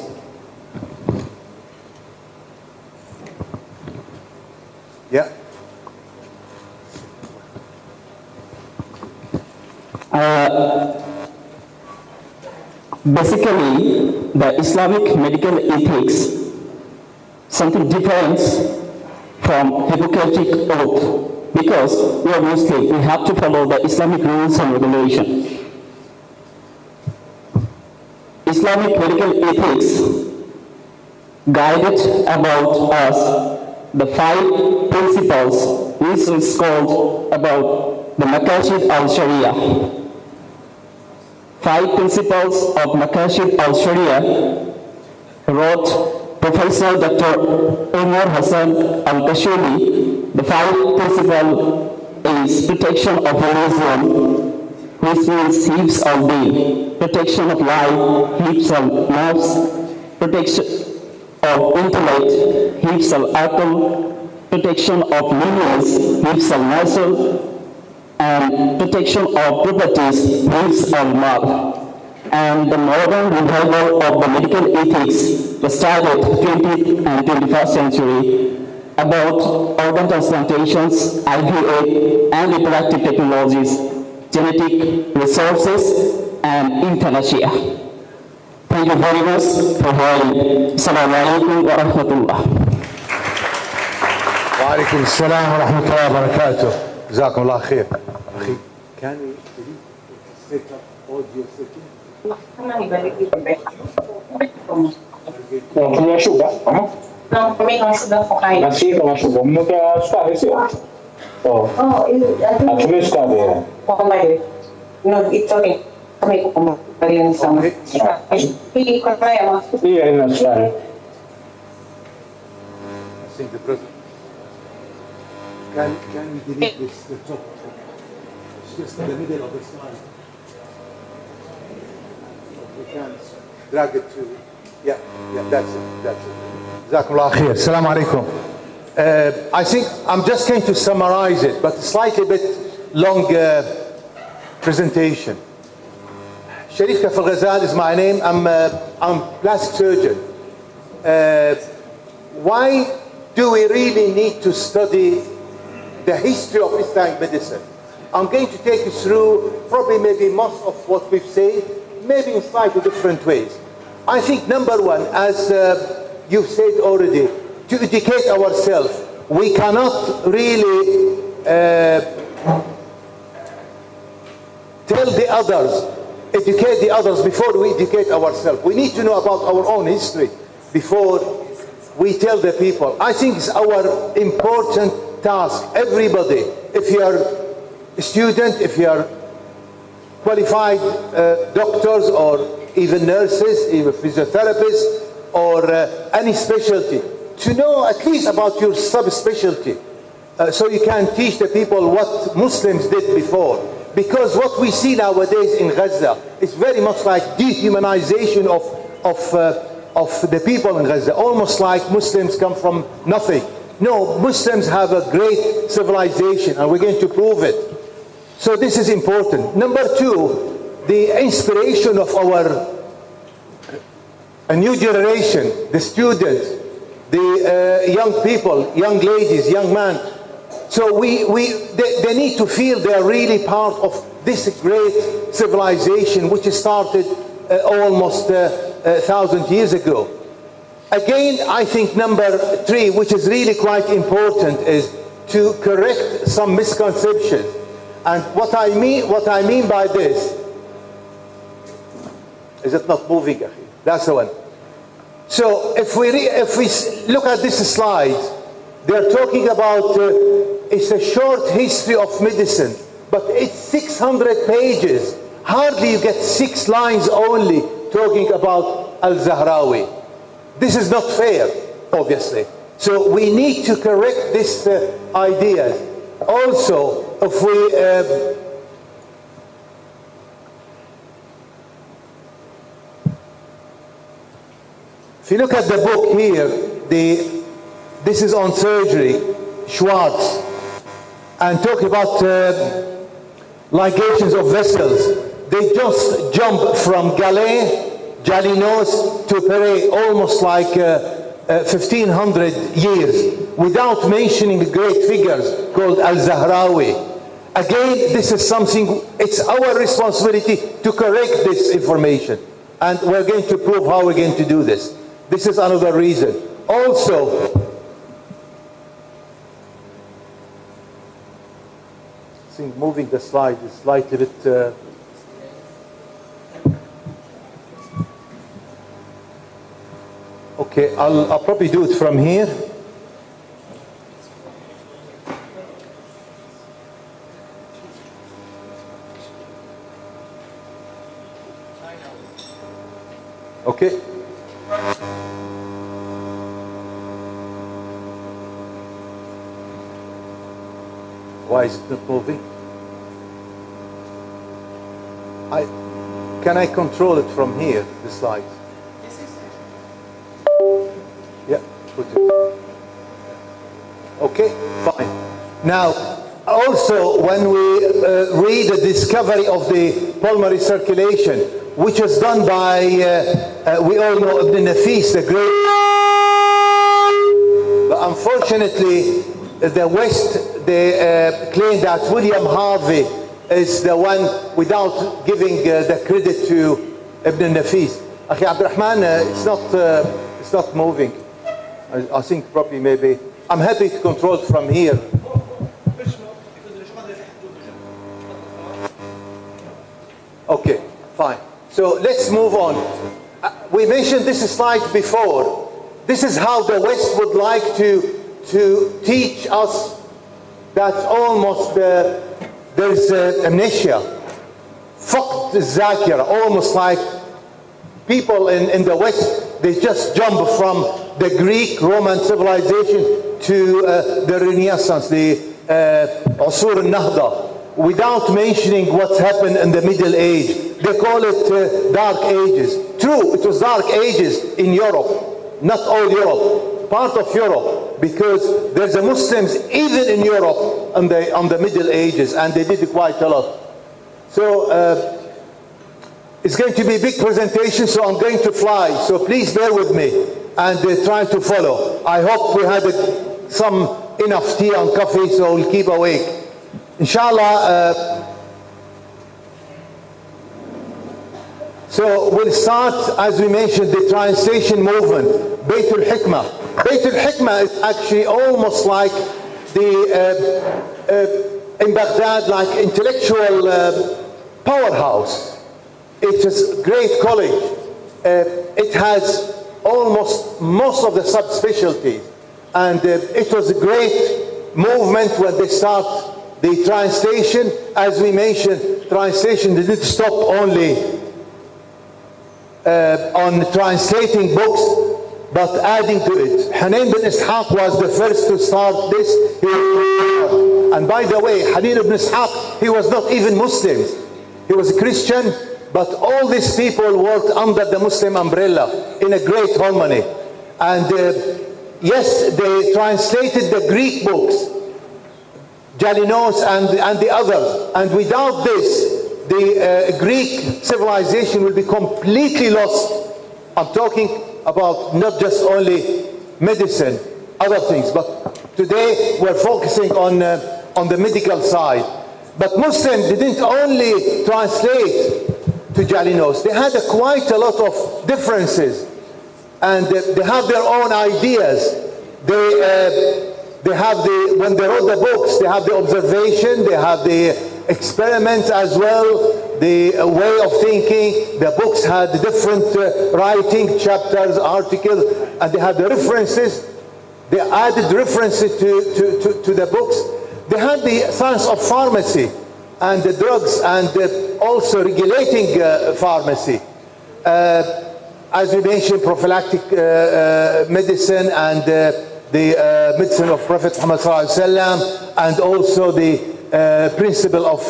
Yeah. Basically, the Islamic medical ethics, something different from Hippocratic oath, because we are Muslim, we have to follow the Islamic rules and regulations. Islamic medical ethics guided about us the 5 principles, which is called about the Makashid al-Sharia. 5 principles of Makashid al-Sharia wrote Professor Dr. Umar Hassan al-Kashuli. The 5 principle is protection of religion, which means hifz al-din, protection of life, hifz al-nafs, protection of intellect, hifz al-aql, protection of minerals, hifz al-nasl, and protection of properties, hifz al-mal. And the modern revival of the medical ethics that started 20th and 21st century about organ transplantations, IVF, and reproductive technologies, genetic resources, and euthanasia. Thank you very much for hearing. Assalamu alaikum wa rahmatullah. Wa alaikum assalam wa rahmatullahi wa barakatuh. Jazakum Allah khair. Can we set up audio setting? Non mi asciuga? No, per me non asciuga ok. Ma sì, non asciuga. Non che stare sì. Oh. Faccio le stare. Come? No, it's okay. Come come parliamo insomma. Sì, come sì, è una stare. I think the president. Can we delete this the top? It's just in the middle of the slide. We can drag it to, yeah, that's it. Jazakumullah khair. Assalamu alaikum. I think I'm just going to summarize it, but slightly bit long presentation. Sharif Kafal Ghazal is my name. I'm plastic surgeon. Why do we really need to study the history of Islamic medicine? I'm going to take you through probably maybe most of what we've said, maybe in slightly different ways. I think number one, as you've said already, to educate ourselves. We cannot really tell the others, educate the others before we educate ourselves. We need to know about our own history before we tell the people. I think it's our important task. Everybody, if you are a student, if you are qualified doctors or even nurses, even physiotherapists, or any specialty, to know at least about your subspecialty, so you can teach the people what Muslims did before. Because what we see nowadays in Gaza is very much like dehumanization of the people in Gaza, almost like Muslims come from nothing. No, Muslims have a great civilization, and we're going to prove it. So this is important. Number two, the inspiration of a new generation, the students, the young people, young ladies, young men. So they need to feel they are really part of this great civilization which started almost 1,000 years ago. Again, I think number three, which is really quite important, is to correct some misconceptions. And what I mean by this, is it not moving? That's the one. So if we look at this slide, they're talking about it's a short history of medicine, but it's 600 pages. Hardly you get 6 lines only talking about Al-Zahrawi. This is not fair, obviously. So we need to correct this idea. Also, if you look at the book here, this is on surgery, Schwartz, and talk about ligations of vessels. They just jump from Galenos to Pere, almost like 1,500 years, without mentioning great figures called Al-Zahrawi. Again, this is something, it's our responsibility to correct this information. And we're going to prove how we're going to do this. This is another reason. Also, I think moving the slide is slightly bit... Okay, I'll probably do it from here. Okay. Why is it not moving? Can I control it from here, the slides? Yeah, put it. Okay, fine. Now, also, when we read the discovery of the pulmonary circulation, which was done by, we all know Ibn Nafis, the great. But unfortunately, the West, they claim that William Harvey is the one without giving the credit to Ibn Nafis. Akhi Abdurrahman, it's not moving. I think probably maybe. I'm happy to control it from here. Okay, fine. So let's move on. We mentioned this slide before. This is how the West would like to teach us that almost there's amnesia, faqd zakira, almost like people in the West, they just jump from the Greek Roman civilization to the Renaissance, the Usur al-Nahda, without mentioning what's happened in the Middle Age. They call it Dark Ages. True, it was Dark Ages in Europe, not all Europe, part of Europe, because there's a Muslims even in Europe on the Middle Ages, and they did quite a lot. So it's going to be a big presentation, so I'm going to fly. So please bear with me and try to follow. I hope we had some enough tea and coffee, so we'll keep awake. Inshallah. So we'll start, as we mentioned, the translation movement, Baytul Hikmah. Baytul Hikmah is actually almost like in Baghdad, like intellectual powerhouse. It is a great college. It has almost most of the subspecialties. And it was a great movement when they start the translation. As we mentioned, translation didn't stop only on translating books, but adding to it. Hanin bin Ishaq was the first to start this. And by the way, Hanin ibn Ishaq, he was not even Muslim. He was a Christian, but all these people worked under the Muslim umbrella in a great harmony. And yes, they translated the Greek books, Jalinos and the others. And without this, the Greek civilization will be completely lost. I'm talking about not just only medicine, other things, but today we're focusing on the medical side. But Muslims didn't only translate to Jalinos, they had quite a lot of differences, and they have their own ideas. They have when they wrote the books, they have the observation, they have the experiments as well, the way of thinking. The books had different writing, chapters, articles, and they had the references. They added references to the books. They had the science of pharmacy and the drugs, and also regulating pharmacy. As we mentioned, prophylactic medicine and the medicine of Prophet Muhammad ﷺ, and also the principle of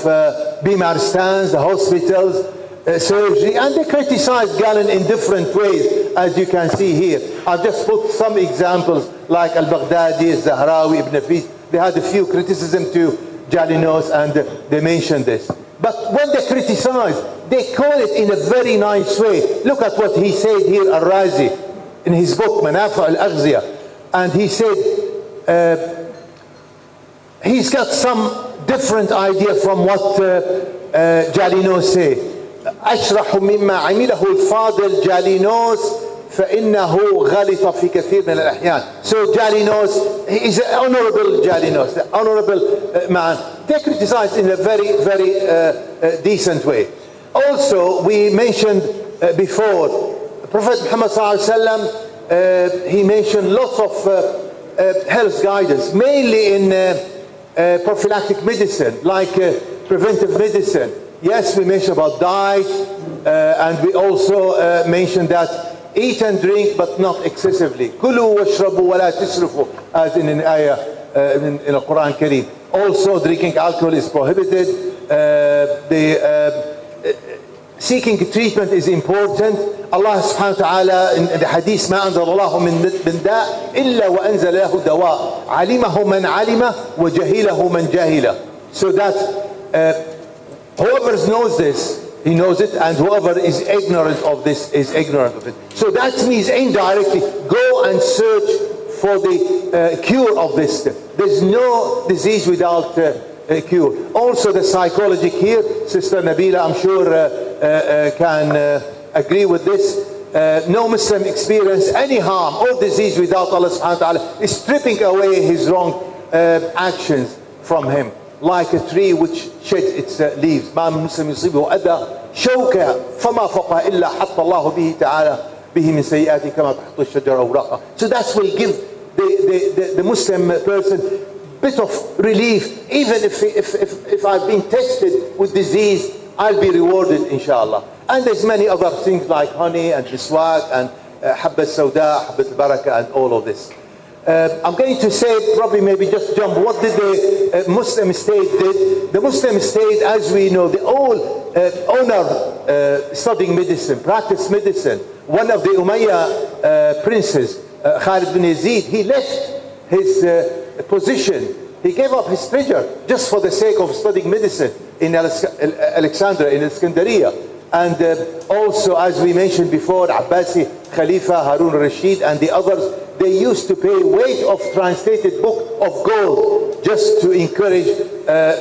Bimar stands, the hospitals, surgery, and they criticized Galen in different ways, as you can see here. I've just put some examples like Al-Baghdadi, Zahrawi, Ibn Nafis. They had a few criticism to Jalinos, and they mentioned this. But when they criticize, they call it in a very nice way. Look at what he said here, Al-Razi, in his book, Manafa al-Aghziya. And he said, he's got some different idea from what Jalinos say. أشرح مما عمله الفاضل جالينوس فإنه غلط في كثير من الأحيان. So Jalinos, he is an honorable Jalinos, the honorable man. They criticize in a very, very decent way. Also, we mentioned before, Prophet Muhammad ﷺ, he mentioned lots of health guidance, mainly in prophylactic medicine, like preventive medicine. Yes, we mentioned about diet, and we also mentioned that eat and drink, but not excessively. Kulu washrabu wa la tisrufu, as in an ayah in the Quran Kareem. Also, drinking alcohol is prohibited. seeking treatment is important. Allah subhanahu wa ta'ala in the hadith, ما أنزل الله من داء إلا وأنزل له دواء علمه من علمه وجهله من جهله. So that whoever knows this, he knows it, and whoever is ignorant of this is ignorant of it. So that means indirectly, go and search for the cure of this. There's no disease without a cure. Also the psychology here, Sister Nabila, I'm sure can agree with this. No Muslim experience any harm or disease without Allah subhanahu wa ta'ala is stripping away his wrong actions from him. Like a tree which sheds its leaves. ما من مسلم يصيبه أذى شوكة فما فوقها إلا حط الله به تعالى به من سيئاته كما تحط الشجرة أوراقها. So that will give the Muslim person bit of relief. Even if I've been tested with disease, I'll be rewarded inshallah. And there's many other things like honey and biswak and habbat sauda, habbat al-baraka, and all of this. I'm going to say, probably maybe just jump, what did the Muslim state did? The Muslim state, as we know, they all honor studying medicine, practice medicine. One of the Umayyad princes, Khalid bin Yazid, he left his position. He gave up his treasure just for the sake of studying medicine in Alexandria, in Iskandariya. And also, as we mentioned before, Abbasi Khalifa, Harun al-Rashid, and the others, they used to pay weight of translated book of gold just to encourage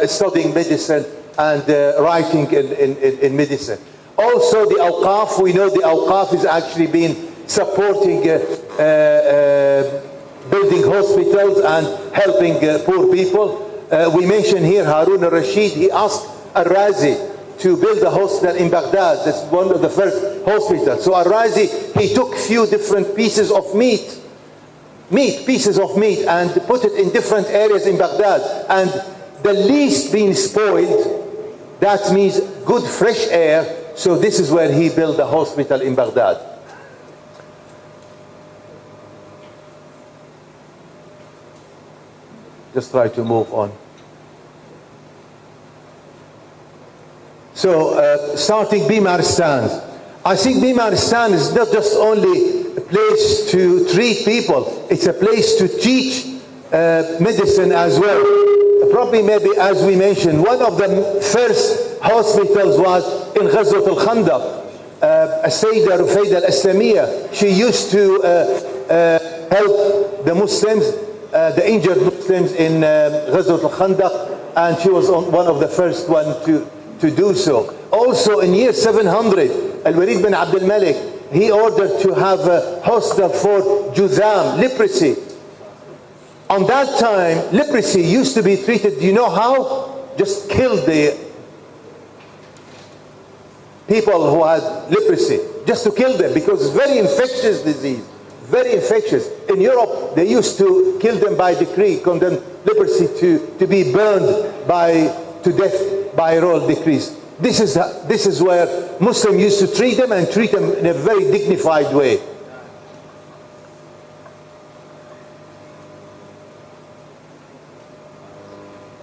studying medicine and writing in medicine. Also the Awqaf, we know the Awqaf is actually been supporting building hospitals and helping poor people. We mentioned here Harun al-Rashid, he asked Al-Razi to build a hospital in Baghdad. That's one of the first hospitals. So Al-Razi, he took few different pieces of pieces of meat and put it in different areas in Baghdad, and the least being spoiled, that means good fresh air. So this is where he built the hospital in Baghdad. Just try to move on. So starting Bimaristan, I think Bimaristan is not just only a place to treat people, it's a place to teach medicine as well. Probably maybe, as we mentioned, one of the first hospitals was in Ghazwat al-Khandaq. Sayyida Rufayda al-Islamiyya, she used to help the Muslims, the injured Muslims in Ghazwat al-Khandaq, and she was one of the first one to do so. Also in year 700, Al-Walid bin Abdul Malik, he ordered to have a hospital for Juzam, leprosy. On that time, leprosy used to be treated, do you know how? Just kill the people who had leprosy, just to kill them, because it's very infectious disease, very infectious. In Europe, they used to kill them by decree, condemn leprosy to be burned to death by royal decrees. This is where Muslims used to treat them, and treat them in a very dignified way.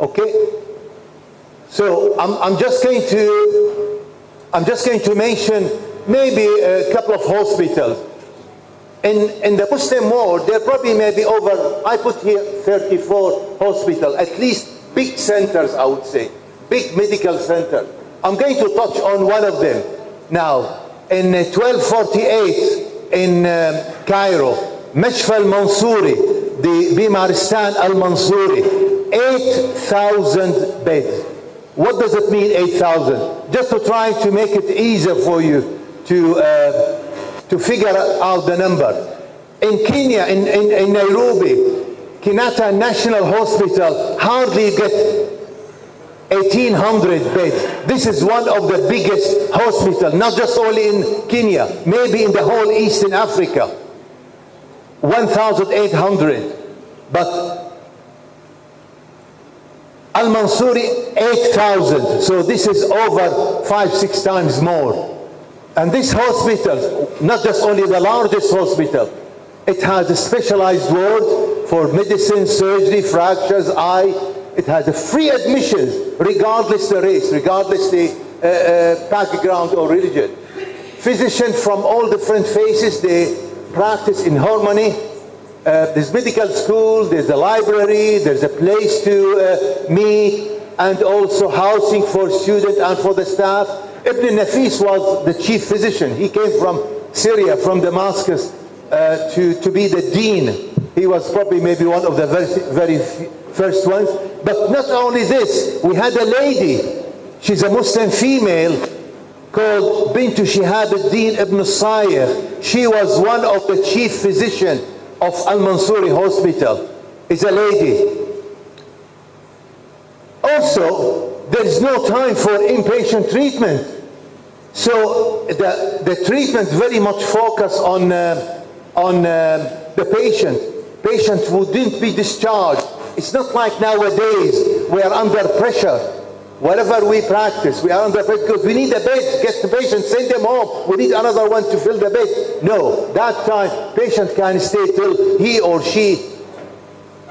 Okay, so I'm just going to mention maybe a couple of hospitals. In the Muslim world, there probably may be over, I put here 34 hospitals, at least big centers, I would say, big medical centers. I'm going to touch on one of them. Now, in 1248 in Cairo, Mashfa al-Mansouri, the Bimaristan al-Mansouri, 8,000 beds. What does it mean, 8,000? Just to try to make it easier for you to figure out the number. In Kenya, in Nairobi, Kenyatta National Hospital hardly get 1,800 beds. This is one of the biggest hospitals, not just only in Kenya, maybe in the whole Eastern Africa. 1,800. But Al-Mansouri, 8,000. So this is over 5-6 times more. And this hospital, not just only the largest hospital, it has a specialized ward for medicine, surgery, fractures, eye. It has a free admission, regardless the race, regardless the background or religion. Physicians from all different faces, they practice in harmony. There's medical school, there's a library, there's a place to meet, and also housing for students and for the staff. Ibn Nafis was the chief physician. He came from Syria, from Damascus, to be the dean. He was probably maybe one of the very first ones. But not only this, we had a lady, she's a Muslim female, called Bintu Shihabuddin ibn Sayyir. She was one of the chief physicians of Al-Mansuri Hospital. Is a lady. Also, there is no time for inpatient treatment. So the treatment very much focus on the patient. Patient wouldn't be discharged. It's not like nowadays we are under pressure. Whatever we practice, we are under pressure because we need a bed. Get the patient, send them home. We need another one to fill the bed. No, that time patient can stay till he or she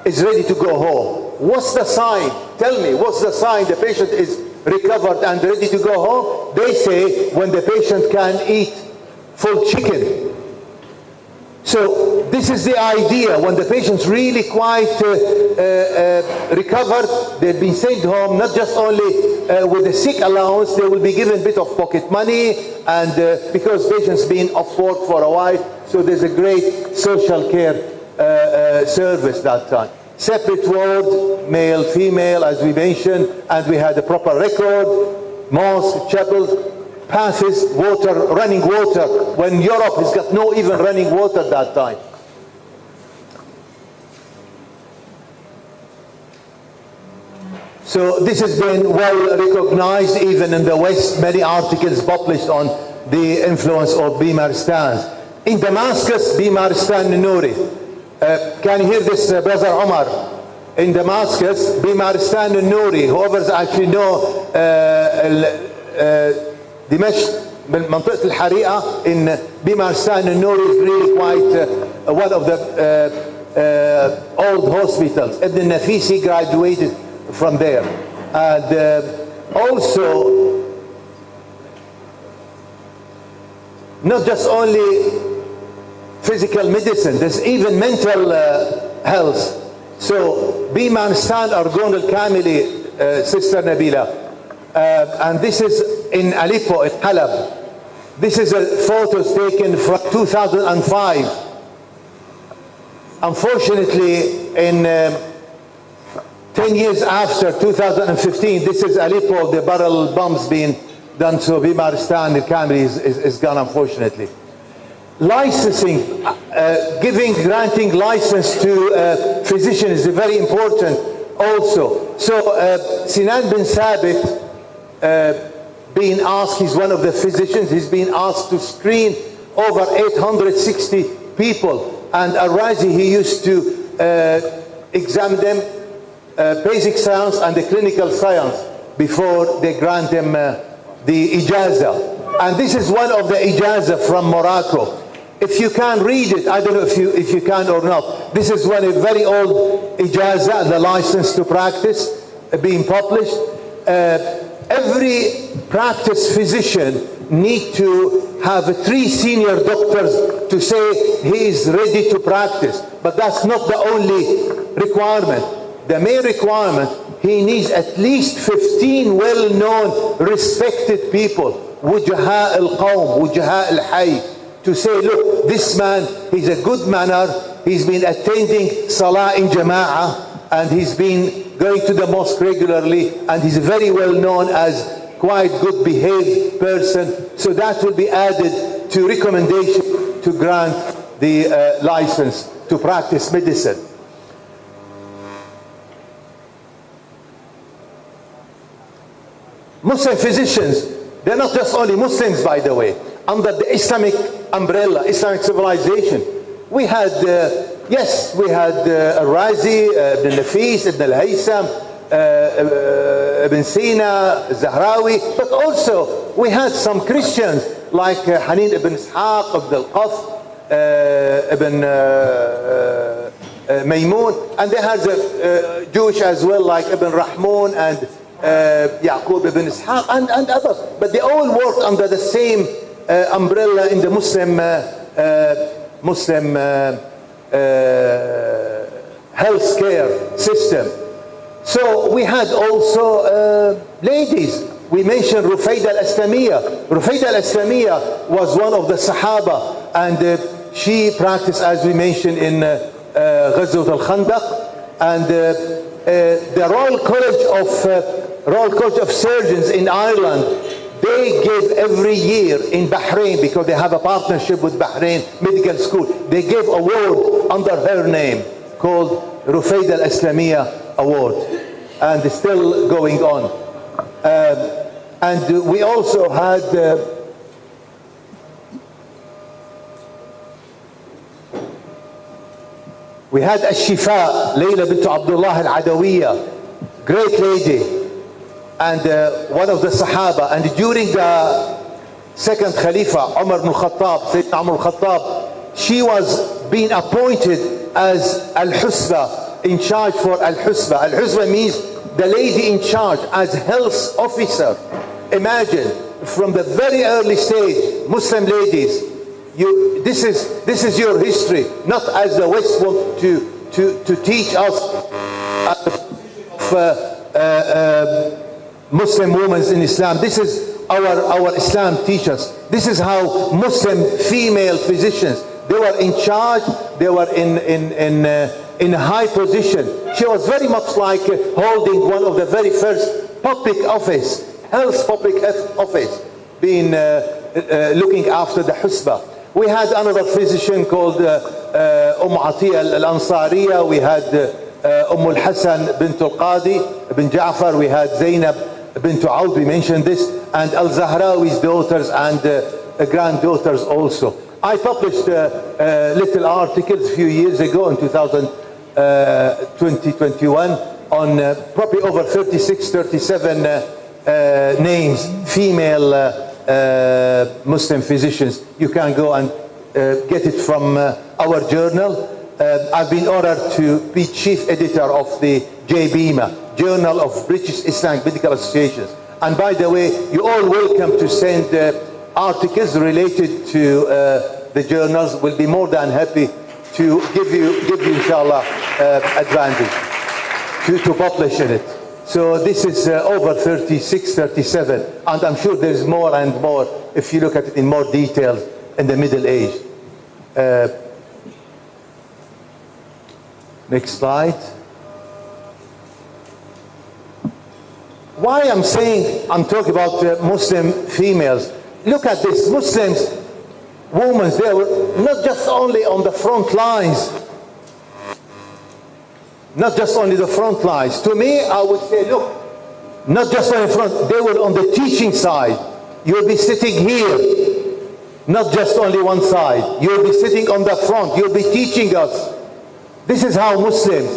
is ready to go home. What's the sign? Tell me, what's the sign the patient is recovered and ready to go home? They say when the patient can eat full chicken. So this is the idea. When the patient's really quite recovered, they've been sent home, not just only with a sick allowance, they will be given a bit of pocket money, and because patients been off work for a while, so there's a great social care service that time. Separate ward, male, female, as we mentioned, and we had a proper record, mosque, chapels, passes, water, running water, when Europe has got no even running water that time. So this has been well recognized even in the West, many articles published on the influence of Bimaristan. In Damascus, Bimaristan Nouri. Can you hear this, Brother Omar? In Damascus, Bimaristan Nouri, whoever's actually know دمشق منطقة الحريقة in Bimaristan Nouri is really quite one of the old hospitals. Ibn Nafisi graduated from there. And also, not just only physical medicine, there's even mental health. So, Bimaristan Argon al-Kamili, Sister Nabila. And this is in Aleppo, in Halab. This is a photos taken from 2005. Unfortunately, in 10 years after 2015, this is Aleppo, the barrel bombs being done, so Bimaristan, the Kamri is gone, unfortunately. Licensing, granting license to physicians is very important also. So Sinan bin Sabit, being asked, he's one of the physicians, he's been asked to screen over 860 people. And Al-Razi, he used to examine them, basic science and the clinical science, before they grant them the ijazah. And this is one of the ijazah from Morocco. If you can read it, I don't know if you can or not. This is one, a very old ijazah, the license to practice, being published. Every practice physician need to have 3 senior doctors to say he is ready to practice. But that's not the only requirement. The main requirement, he needs at least 15 well-known, respected people, wujaha al-qawm, wujaha al-hayy, to say, look, this man, he's a good manner, he's been attending salah in jama'ah, and he's been going to the mosque regularly, and he's very well known as quite good behaved person. So that will be added to recommendation to grant the license to practice medicine. Muslim physicians, they're not just only Muslims, by the way. Under the Islamic umbrella, Islamic civilization, we had, yes, we had Al-Razi, Ibn Nafis, Ibn Al-Haytham, Ibn Sina, Zahrawi, but also we had some Christians like Hanin ibn Ishaq, Abd al-Qaf, Ibn Maymun, and they had Jewish as well, like Ibn Rahmun and Yaqub ibn Ishaq, and others. But they all worked under the same umbrella in the Muslim healthcare system. So we had also ladies. We mentioned Rufayda al-Aslamiyya. Rufayda al-Aslamiyya was one of the Sahaba, and she practiced, as we mentioned, in Ghazwat al-Khandaq. And the Royal College of Surgeons in Ireland, they give every year in Bahrain, because they have a partnership with Bahrain Medical School, they give award under her name called Rufayda al-Aslamiyya Award, and it's still going on. And we also had Al-Shifa, Layla bint Abdullah al-Adawiyya, great lady, and one of the Sahaba. And during the second Khalifa, Umar ibn Khattab, Sayyidina Umar al-Khattab, she was being appointed as Al-Husba, in charge for Al-Husba. Al-Husba means the lady in charge, as health officer. Imagine, from the very early stage, Muslim ladies, this is your history, not as the West want to teach us Muslim women in Islam. This is our Islam teaches. This is how Muslim female physicians, they were in charge, they were in a high position. She was very much like holding one of the very first public office, health public office, being looking after the Husba. We had another physician called Atiyah al-Ansariya. We had al-Hasan bint al-Qadi bin Ja'far. We had Zainab bint Awd, we mentioned this, and Al-Zahrawi's daughters and granddaughters also. I published little articles a few years ago in 2021 on probably over 37 names, female Muslim physicians. You can go and get it from our journal. I've been ordered to be chief editor of the JBIMA, Journal of British Islamic Medical Associations. And by the way, you're all welcome to send articles related to the journals. We'll be more than happy to give you inshallah, advantage to publish in it. So this is over 36, 37, and I'm sure there's more and more if you look at it in more detail in the Middle Age. Next slide. Why I'm talking about Muslim females. Look at this, Muslims, women, they were not just only on the front lines, not just only the front lines. To me, I would say, look, not just on the front, they were on the teaching side. You'll be sitting here, not just only one side. You'll be sitting on the front, you'll be teaching us. This is how Muslims.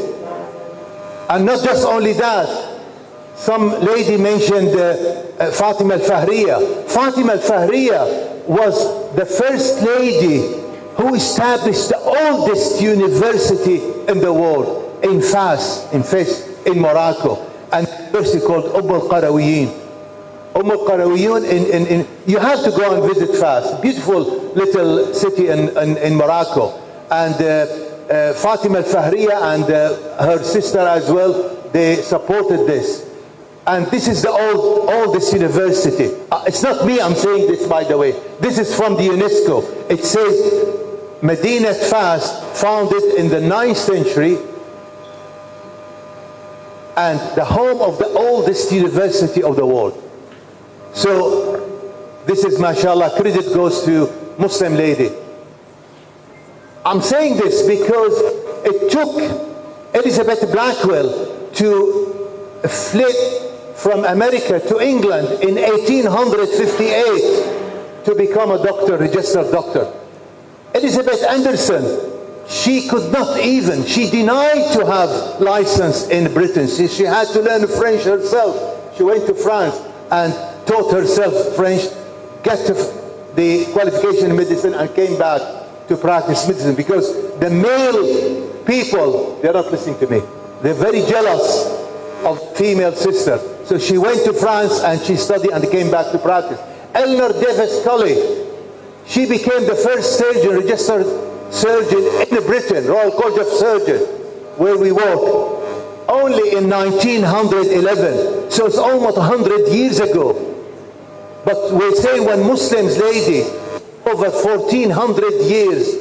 And not just only that, some lady mentioned Fatima al-Fahriya. Fatima al-Fahriya was the first lady who established the oldest university in the world, in Fas, in Morocco, and a university called al-Qarawiyyin. al-Qarawiyyin, you have to go and visit Fas, beautiful little city in Morocco. And Fatima al-Fahriya and her sister as well, they supported this. And this is the oldest university. It's not me, I'm saying this, by the way. This is from the UNESCO. It says Medinat Fas, founded in the 9th century, and the home of the oldest university of the world. So this is, mashallah, credit goes to Muslim lady. I'm saying this because it took Elizabeth Blackwell to flee from America to England in 1858 to become a doctor, registered doctor. Elizabeth Anderson, she could not even, she denied to have license in Britain. She had to learn French herself. She went to France and taught herself French, got the qualification in medicine and came back to practice medicine, because the male people, they're not listening to me. They're very jealous of female sister. So she went to France and she studied and came back to practice. Eleanor Davis Colley, she became the first surgeon, registered surgeon in Britain, Royal College of Surgeons, where we work, only in 1911. So it's almost 100 years ago. But we're saying when Muslims, lady, over 1400 years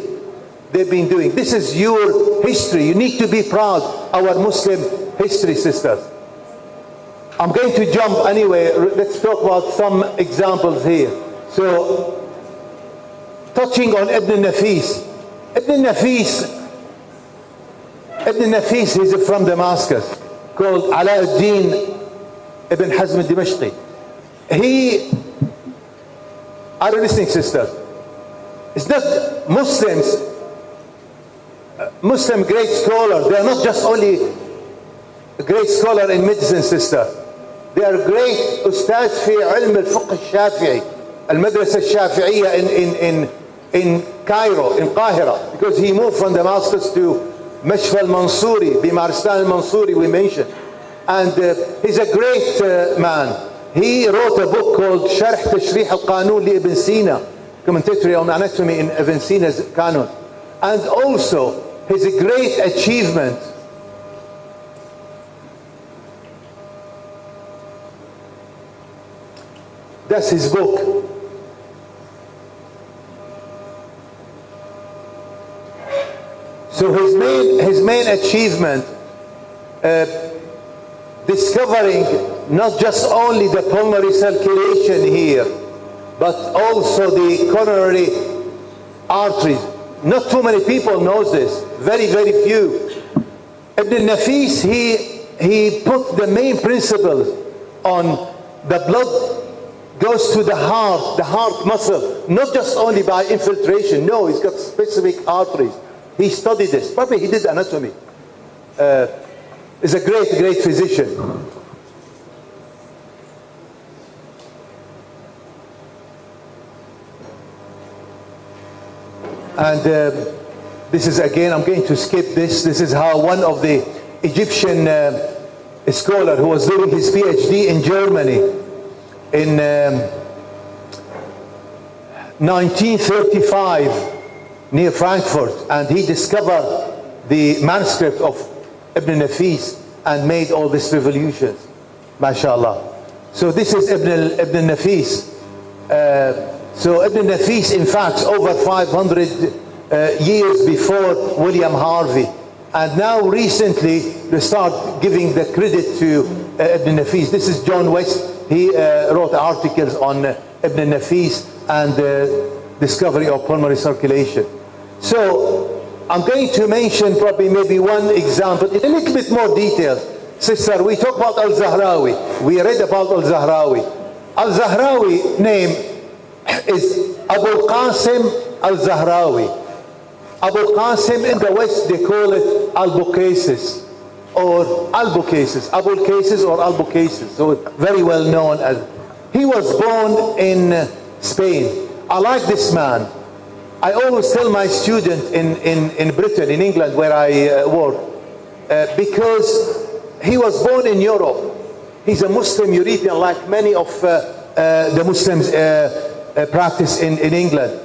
they've been doing. This is your history. You need to be proud, our Muslim history, sisters. I'm going to jump anyway. Let's talk about some examples here. So, touching on Ibn Nafis. Ibn Nafis is from Damascus, called Alauddin Ibn Hazm al-Dimashqi. Are you listening, sisters? It's not Muslims, Muslim great scholars. They are not just only a great scholar in medicine, sister. They are great ustaz في علم الفقه الشافعي, المدرسة الشافعية in Cairo, in Qahira, because he moved from Damascus to Mashfa al-Mansuri, Bimaristan al-Mansuri we mentioned. And he's a great man. He wrote a book called Sharh Tashrih al-Qanun li Ibn Sina, commentary on anatomy in Ibn Sina's Qanun. And also, his great achievement that's his book. So his main achievement, discovering not just only the pulmonary circulation here, but also the coronary arteries. Not too many people knows this. Very, very few. Ibn Nafis, he put the main principles on the blood goes to the heart muscle, not just only by infiltration. No, he's got specific arteries. He studied this. Probably he did anatomy. He's a great, great physician. And this is, again, I'm going to skip this. This is how one of the Egyptian scholar who was doing his PhD in Germany in 1935 near Frankfurt, and he discovered the manuscript of Ibn Nafis and made all these revolutions, mashallah. So this is Ibn Nafis. So Ibn Nafis, in fact, over 500 years before William Harvey. And now recently they start giving the credit to Ibn Nafis. This is John West. He wrote articles on Ibn Nafis and discovery of pulmonary circulation. So I'm going to mention probably maybe one example in a little bit more detail. Sister, we talk about Al-Zahrawi. We read about Al-Zahrawi. Al-Zahrawi name is Abu Qasim Al-Zahrawi. Abu Qasim in the West, they call it Al-Bukasis or Al-Bukasis, Abul Qasis or Al-Bukasis. So very well known as. He was born in Spain. I like this man. I always tell my students in Britain, in England, where I work, because he was born in Europe. He's a Muslim European, like many of the Muslims practice in England.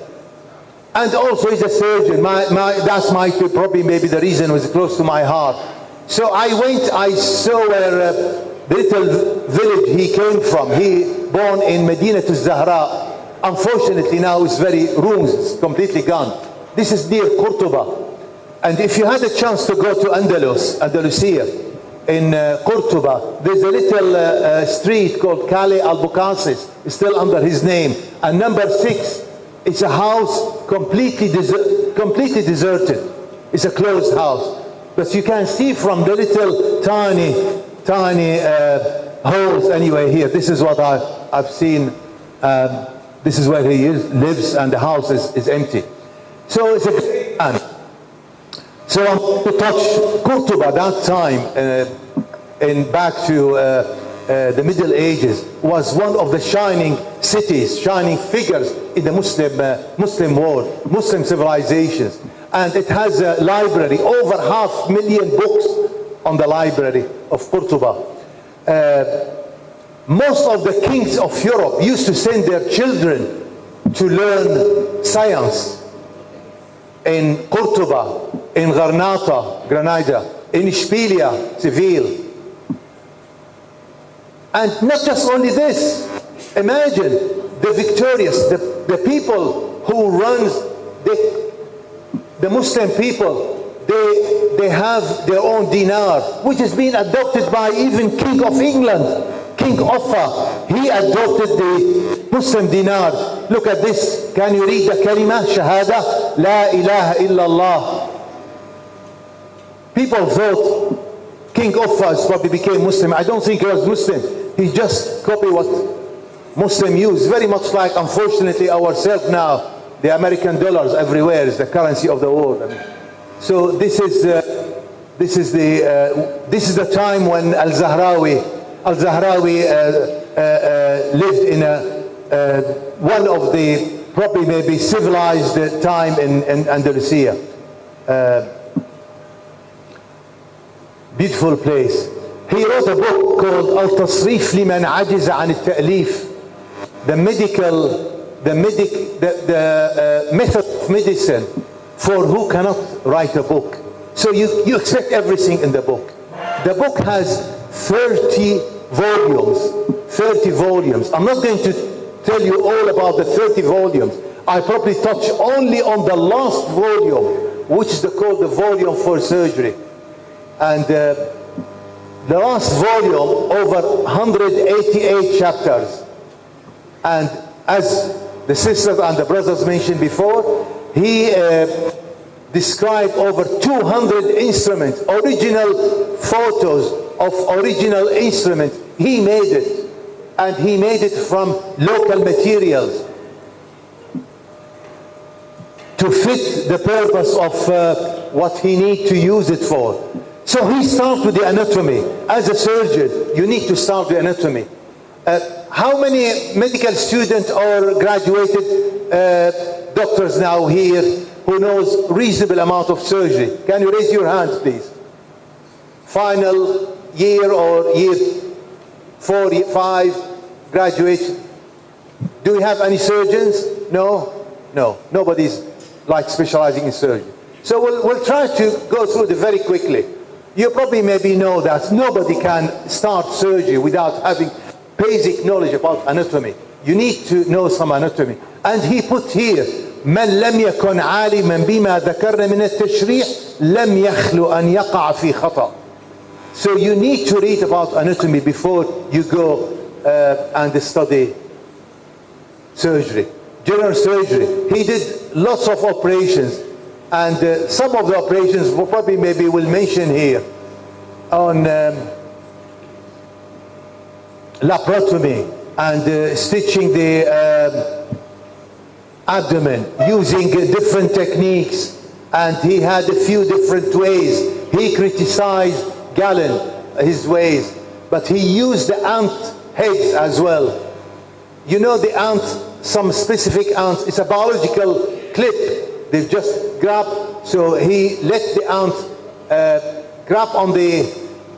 And also he's a surgeon. That's probably maybe the reason was close to my heart. So I saw where the little village he came from. He born in Medina to Zahra. Unfortunately now it's it's completely gone. This is near Cordoba. And if you had a chance to go to Andalusia, in Cordoba, there's a little street called Calle Albucasis. It's still under his name. And number 6, it's a house completely deserted. It's a closed house. But you can see from the little tiny holes anyway here. This is what I've seen. This is where he lives, and the house is empty. So it's a great man. So I'm going to touch Cordoba that time, back to the Middle Ages, was one of the shining cities, shining figures in the Muslim world, Muslim civilizations. And it has a library, over 500,000 books on the library of Cordoba. most of the kings of Europe used to send their children to learn science in Cordoba, in Granada, in Ishbilia, Seville. And not just only this, imagine the victorious, the people who runs the Muslim people, they have their own dinar, which has been adopted by even King of England, King Offa. He adopted the Muslim dinar. Look at this. Can you read the kalima? Shahada, La ilaha illallah. People thought King Offa probably became Muslim. I don't think he was Muslim. He just copied what Muslim use. Very much like, unfortunately, ourselves now. The American dollars everywhere is the currency of the world. I mean, so this is the time when Al-Zahrawi lived in one of the probably maybe civilized time in Andalusia. Beautiful place. He wrote a book called Al-Tasrif Liman Ajiz An Al-Ta'lif. The method of medicine for who cannot write a book. So you expect everything in the book. The book has 30 volumes. 30 volumes. I'm not going to tell you all about the 30 volumes. I probably touch only on the last volume, which is called the volume for surgery. And the last volume, over 188 chapters. And as the sisters and the brothers mentioned before, he described over 200 instruments, original photos of original instruments. He made it, and he made it from local materials to fit the purpose of what he needs to use it for. So he starts with the anatomy. As a surgeon, you need to start with anatomy. How many medical students or graduated doctors now here who knows reasonable amount of surgery? Can you raise your hands, please? Final year or year 4, 5, graduate. Do we have any surgeons? No? No. Nobody's like specializing in surgery. So we'll try to go through it very quickly. You probably maybe know that nobody can start surgery without having basic knowledge about anatomy. You need to know some anatomy. And he put here, من لم يكن عالما بما ذكرنا من التشريح لم يخلو أن يقع في خطأ. So you need to read about anatomy before you go and study surgery. General surgery. He did lots of operations, and some of the operations we'll probably maybe will mention here on laparotomy and stitching the abdomen using different techniques, and he had a few different ways. He criticized Galen, his ways, but he used the ant heads as well. You know the ant, some specific ants, it's a biological clip. They've just grabbed, so he let the ant grab on the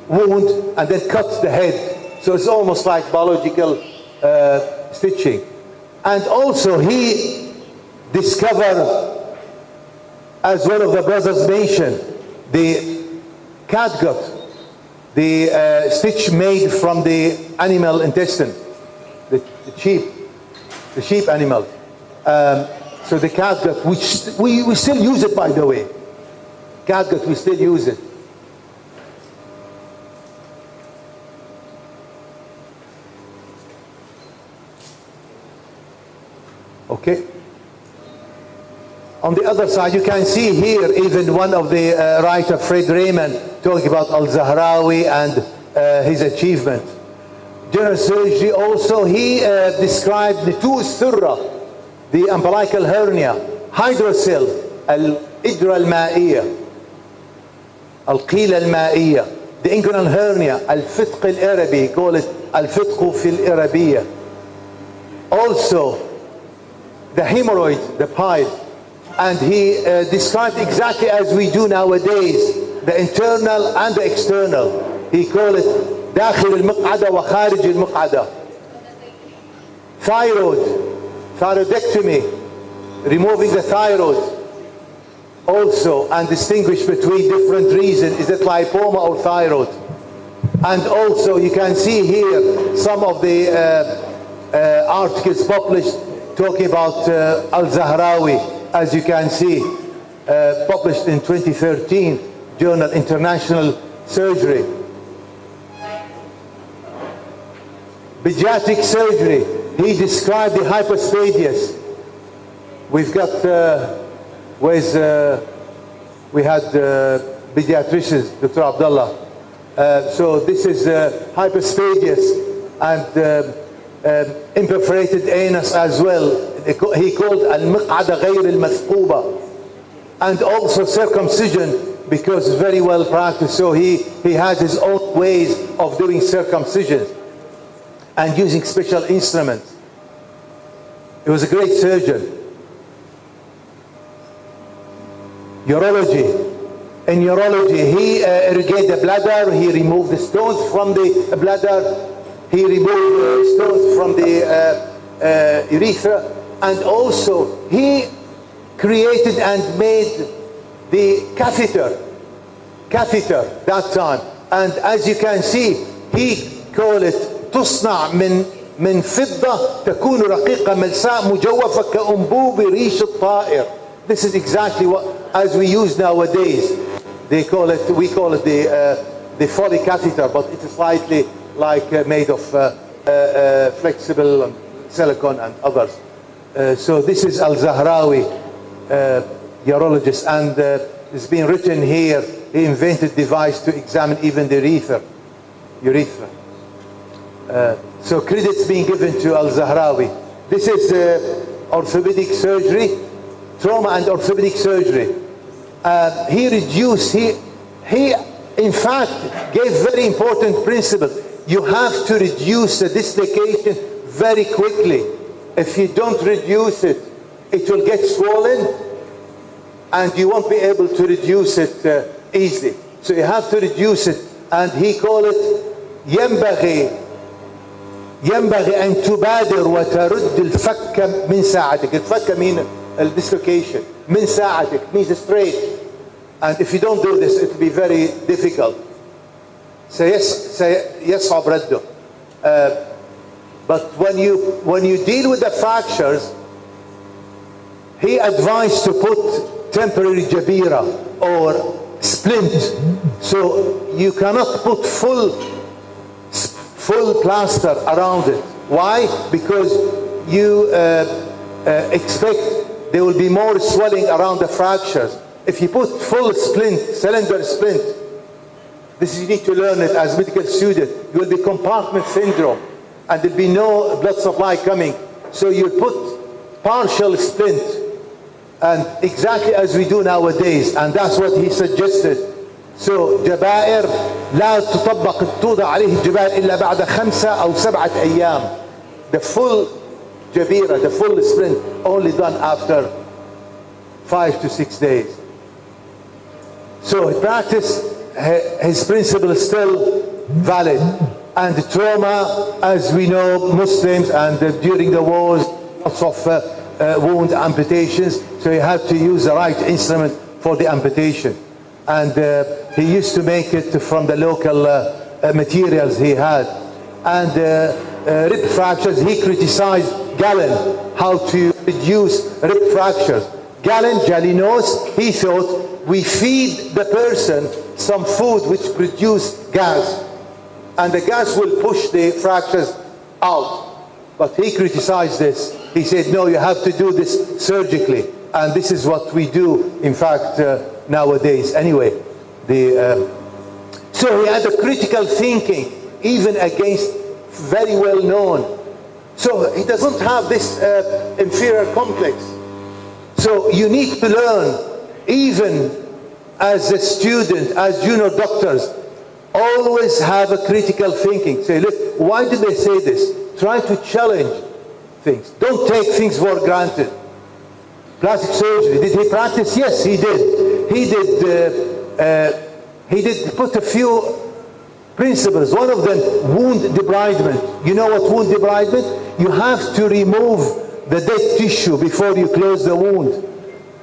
wound and then cut the head. So it's almost like biological stitching. And also he discovered, as one of the brothers mentioned, the catgut, the stitch made from the animal intestine, the sheep animal. So the catgut, which we still use it, by the way. Catgut, we still use it. Okay. On the other side, you can see here even one of the writer, Fred Raymond, talking about Al-Zahrawi and his achievement. General surgery also, he described the two surra, the umbilical hernia, hydrocele, al-idra al-ma'iyya, al-qila al-ma'iyya, the inguinal hernia, al-fitq al-arabi, call it al-fitq fil-arabiyya. Also, the hemorrhoid, the pile, and he described exactly as we do nowadays, the internal and the external. He called it داخل المقعدة وخارج المقعدة. Thyroidectomy, removing the thyroid also, and distinguish between different reasons. Is it lipoma or thyroid? And also you can see here some of the articles published talking about Al-Zahrawi, as you can see, published in 2013, Journal International Surgery. Pediatric surgery, he described the hypospadias. We've got, we had pediatricians, Dr. Abdullah. So this is hypospadias and imperforated anus as well. He called al-miq'ada ghayr al-mathquba. And also circumcision, because very well practiced. So he has his own ways of doing circumcision and using special instruments. He was a great surgeon. Urology. In urology, he irrigated the bladder, he removed the stones from the bladder, he removed stones from the urethra, and also he created and made the catheter that time. And as you can see, he called it تصنع من فضة تكون رقيقة ملساء مجوفة كأنبوب ريش الطائر. This is exactly what, as we use nowadays. We call it the Foley catheter, but it's slightly like made of flexible silicone and others. So this is Al-Zahrawi, urologist, and it's been written here. He invented a device to examine even the urethra. So credit's being given to Al-Zahrawi. This is orthopedic surgery, trauma and orthopedic surgery. He reduced, he in fact gave very important principle. You have to reduce the dislocation very quickly. If you don't reduce it, it will get swollen and you won't be able to reduce it easily. So you have to reduce it, and he called it ينبغي أن تبادر وترد الفك من ساعتك. الفك means dislocation. من ساعتك means straight. And if you don't do this, it will be very difficult. سيصعب رده. But when you deal with the fractures, he advised to put temporary jabira or splint. So you cannot put full plaster around it. Why? Because you expect there will be more swelling around the fractures. If you put full splint, cylinder splint, this you need to learn it as medical student. You will be compartment syndrome, and there'll be no blood supply coming. So you put partial splint, and exactly as we do nowadays, and that's what he suggested. So جبائر لا توضع عليه الجبائر إلا بعد 5 أو 7 أيام. The full jabira, the full splint, only done after 5 to 6 days. So he practiced, his principle is still valid. And the trauma, as we know, Muslims, and during the wars, lots of wound amputations. So he had to use the right instrument for the amputation. And he used to make it from the local materials he had. And rib fractures, he criticized Galen, how to reduce rib fractures. Galinos, he thought, we feed the person some food which produce gas, and the gas will push the fractures out. But he criticized this. He said, no, you have to do this surgically. And this is what we do, in fact, nowadays. Anyway, so he had a critical thinking, even against very well known. So he doesn't have this inferior complex. So you need to learn, even as a student, as junior doctors, always have a critical thinking. Say, look, why do they say this? Try to challenge things. Don't take things for granted. Plastic surgery, did he practice? Yes, he did. He did put a few principles. One of them, wound debridement. You know what wound debridement? You have to remove the dead tissue before you close the wound.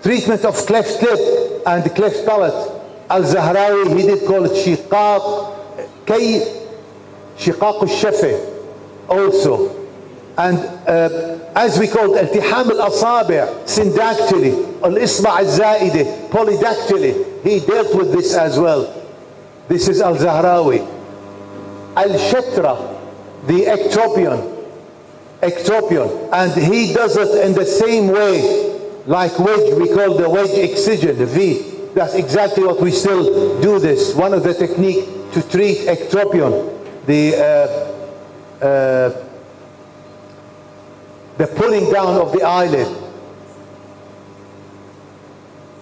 Treatment of cleft lip and cleft palate. Al-Zahrawi, he did call it shiqaq al-shafa also. And as we call it, التحام الأصابع, syndactyly, الإصبع الزائدة, polydactyly. He dealt with this as well. This is Al-Zahrawi. Al-Shatra, the ectropion, and he does it in the same way, like wedge, we call the wedge excision, the V. That's exactly what we still do this. One of the technique to treat ectropion, the pulling down of the eyelid.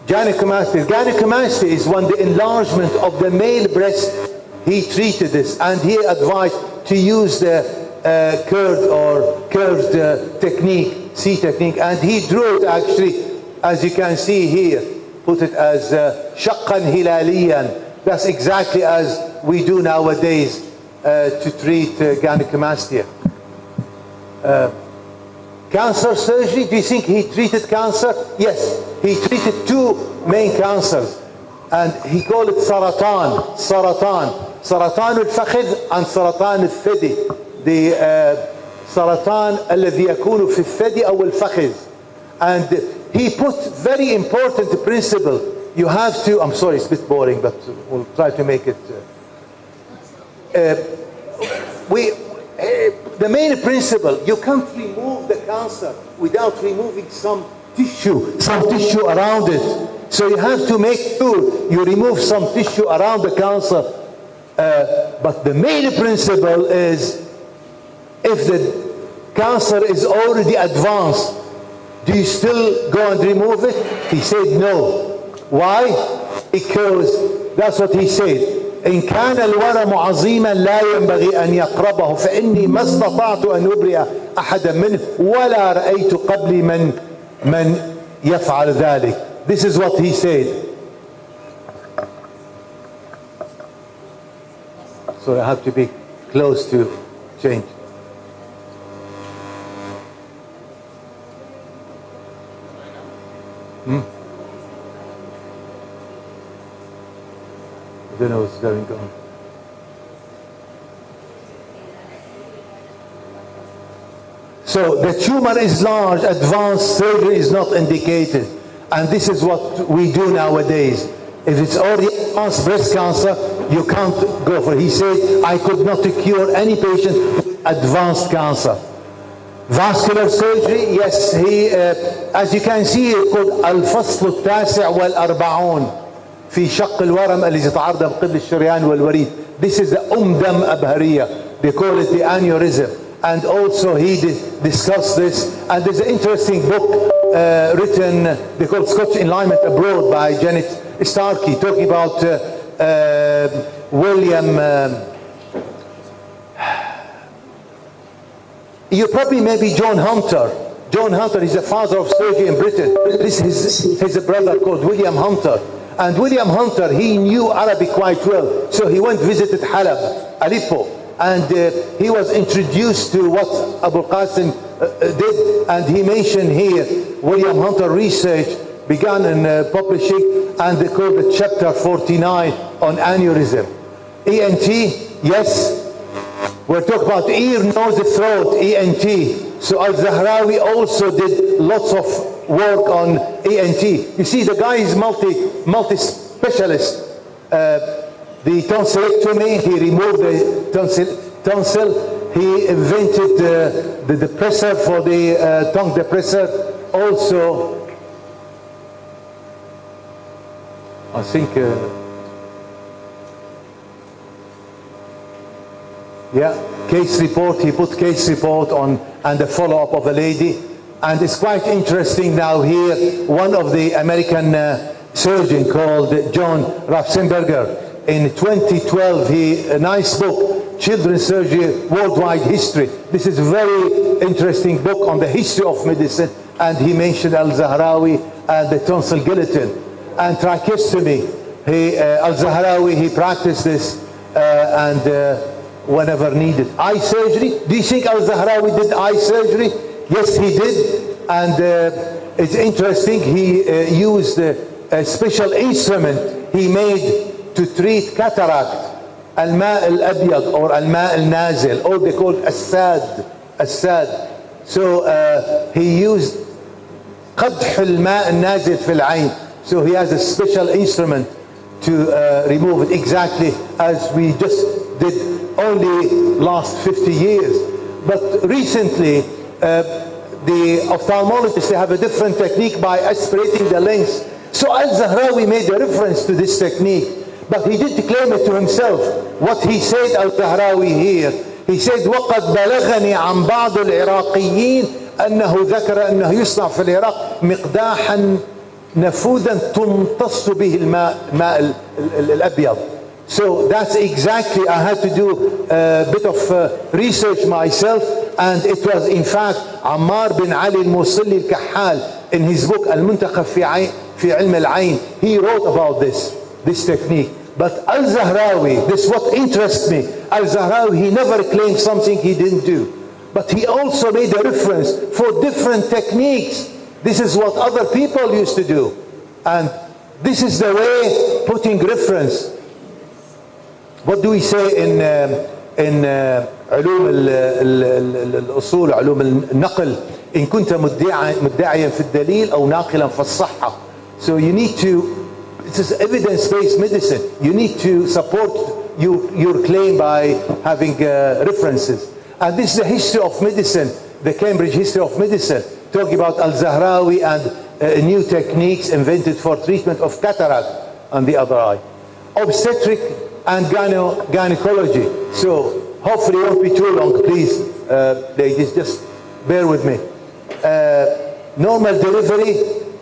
Gynecomastia. Gynecomastia is when the enlargement of the male breast, he treated this, and he advised to use the curved technique, C technique, and he drew it actually, as you can see here, put it as shaqqan hilaliyan. That's exactly as we do nowadays to treat gynecomastia. Cancer surgery, do you think he treated cancer? Yes, he treated two main cancers, and he called it saratan, saratan al-fakhidh and saratan al-thadi. The saratan الذي يكون في الثدي أو الفخذ. And he put very important principle. You have to, I'm sorry, it's a bit boring, but we'll try to make it. The main principle, you can't remove the cancer without removing some tissue around it. So you have to make sure you remove some tissue around the cancer. But the main principle is, if the cancer is already advanced, do you still go and remove it? He said no. Why? Because that's what he said. إن كان الورم عظيما لا ينبغي أن يقربه فإني ما استطعت أن أبرئ أحدا منه ولا رأيت قبلي من يفعل ذلك. This is what he said. So I have to be close to change. I don't know what's going on. So the tumor is large, advanced surgery is not indicated. And this is what we do nowadays. If it's already advanced breast cancer, you can't go for it. He said, I could not cure any patient with advanced cancer. Vascular surgery, yes, he, as you can see, it's called الفصل التاسع والأربعون. في شق الورم الذي يتعرض قبل الشريان والوريد. This is the دم أبهرية. They call it the aneurysm. And also he discussed this. And there's an interesting book written, they call it Scotch Enlightenment Abroad by Janet Starkey, talking about William. You probably maybe John Hunter. John Hunter is the father of surgery in Britain. This is his brother called William Hunter. And William Hunter, he knew Arabic quite well. So he went visited Halab, Aleppo. And he was introduced to what Abu Qasim did. And he mentioned here, William Hunter research began in publishing, and they called it chapter 49 on aneurysm. ENT, yes. We're talking about ear, nose, throat, ENT. So Al-Zahrawi also did lots of work on ENT. You see, the guy is multi-specialist. The tonsillectomy, he removed the tonsil. He invented the depressor for the tongue depressor. Also, I think, case report, he put case report on, and the follow-up of a lady. And it's quite interesting now here, one of the American surgeon called John Ratzenberger, in 2012, a nice book, Children's Surgery Worldwide History. This is a very interesting book on the history of medicine, and he mentioned Al-Zahrawi and the tonsil guillotine and tracheostomy. Al-Zahrawi, he practiced this and whenever needed. Eye surgery. Do you think Al-Zahrawi did eye surgery? Yes, he did. And it's interesting, he used a special instrument he made to treat cataract. Al-Ma' al-Abyad or Al-Ma' al-Nazil, or they call it As-Sad. So he used قدح الماء النازل في العين. So he has a special instrument to remove it, exactly as we just did only last 50 years. But recently, the ophthalmologists, they have a different technique by aspirating the lens. So Al-Zahrawi made a reference to this technique, but he did claim it to himself. What he said, Al-Zahrawi here, he said, وَقَدْ بَلَغَنِي عَنْ بَعْضِ الْعِرَاقِيِّينَ أنه ذكر أنه يصنع في العراق مقداحا نفوذا تمتص به الماء الأبيض. So that's exactly, I had to do a bit of research myself, and it was in fact Ammar bin Ali al-Musalli al-Kahhal in his book Al-Muntakhab fi Ilm al-Ayn, he wrote about this technique. But Al-Zahrawi, this is what interests me, Al-Zahrawi, he never claimed something he didn't do. But he also made a reference for different techniques. This is what other people used to do. And this is the way putting reference. What do we say in علوم الأصول علوم النقل إن كنت مدعيا في الدليل أو ناقلا في الصحة. So you need to, this is evidence-based medicine. You need to support your claim by having references. And this is the history of medicine, the Cambridge history of medicine, talking about Al-Zahrawi and new techniques invented for treatment of cataract on the other eye. Obstetric and gynecology. So hopefully it won't be too long, please, ladies, just bear with me. Normal delivery,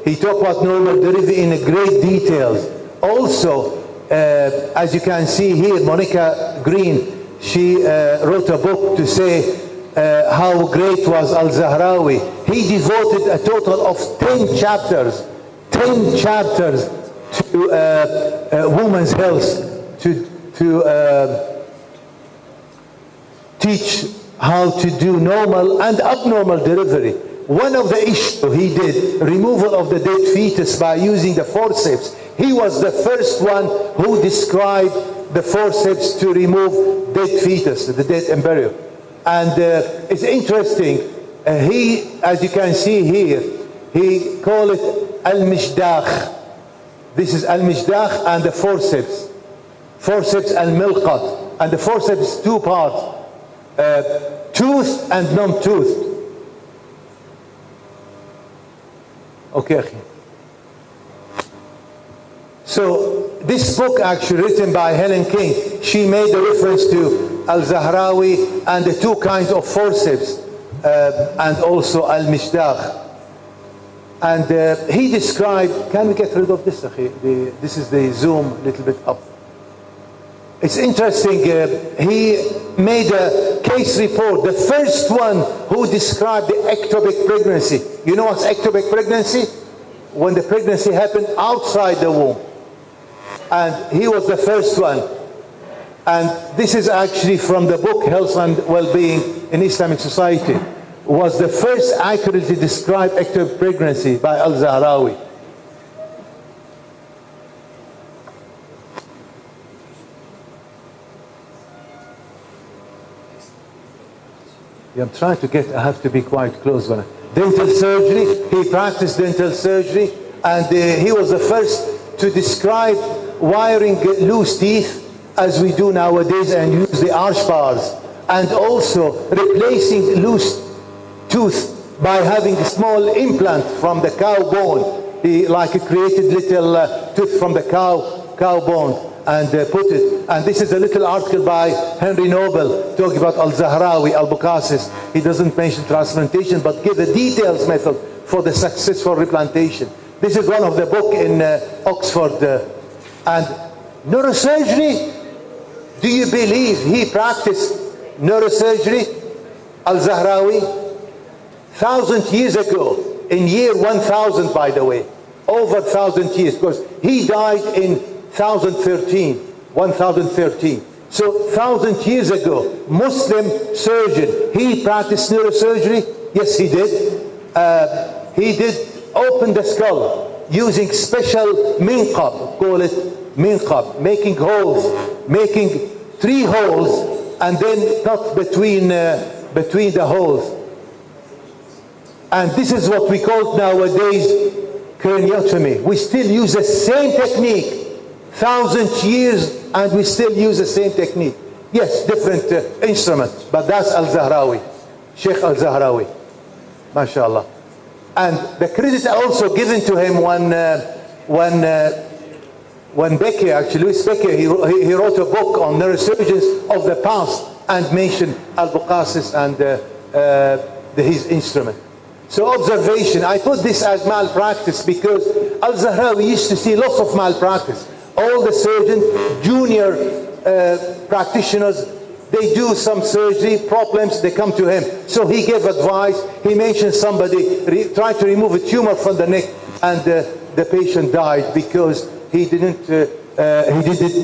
he talked about normal delivery in great details. Also, as you can see here, Monica Green, she wrote a book to say how great was Al-Zahrawi. He devoted a total of 10 chapters to women's health, to teach how to do normal and abnormal delivery. One of the issues he did, removal of the dead fetus by using the forceps. He was the first one who described the forceps to remove dead fetus, the dead embryo. And it's interesting, he, as you can see here, he called it Al-Mishdakh. This is Al-Mishdakh and the forceps. Forceps al-Milqat. And the forceps is two parts, toothed and non-toothed. Okay. So this book actually written by Helen King, she made a reference to Al-Zahrawi and the two kinds of forceps and also Al-Mishdakh. And he described, can we get rid of this? This is the zoom a little bit up. It's interesting, he made a case report, the first one who described the ectopic pregnancy. You know what's ectopic pregnancy? When the pregnancy happened outside the womb. And he was the first one. And this is actually from the book Health and Well-Being in Islamic Society. Was the first accurately described ectopic pregnancy by Al-Zahrawi. I'm trying to get, I have to be quite close. Dental surgery, he practiced dental surgery, and he was the first to describe wiring loose teeth as we do nowadays and use the arch bars, and also replacing loose tooth by having a small implant from the cow bone. He like created little tooth from the cow bone and put it. And this is a little article by Henry Noble talking about Al-Zahrawi, Al-Bukasis. He doesn't mention transplantation, but give a details method for the successful replantation. This is one of the book in Oxford. And neurosurgery, do you believe he practiced neurosurgery, Al-Zahrawi? 1,000 years ago, in year 1000, by the way, over 1,000 years, because he died in 1013. So 1,000 years ago, Muslim surgeon, he practiced neurosurgery? Yes, he did. He did open the skull using special minqab, call it minqab, making holes, making 3 holes, and then cut between the holes. And this is what we call nowadays craniotomy. We still use the same technique, 1,000 years, and we still use the same technique. Yes, different instrument, but that's Al-Zahrawi, Sheikh Al-Zahrawi, mashallah. And the credit also given to him when Becker, actually, Louis Becker, he wrote a book on neurosurgeons of the past and mentioned Al-Buqasis and his instrument. So observation, I put this as malpractice because Al-Zahrawi used to see lots of malpractice. All the surgeons, junior practitioners, they do some surgery, problems, they come to him. So he gave advice, he mentioned somebody tried to remove a tumor from the neck and the patient died because he didn't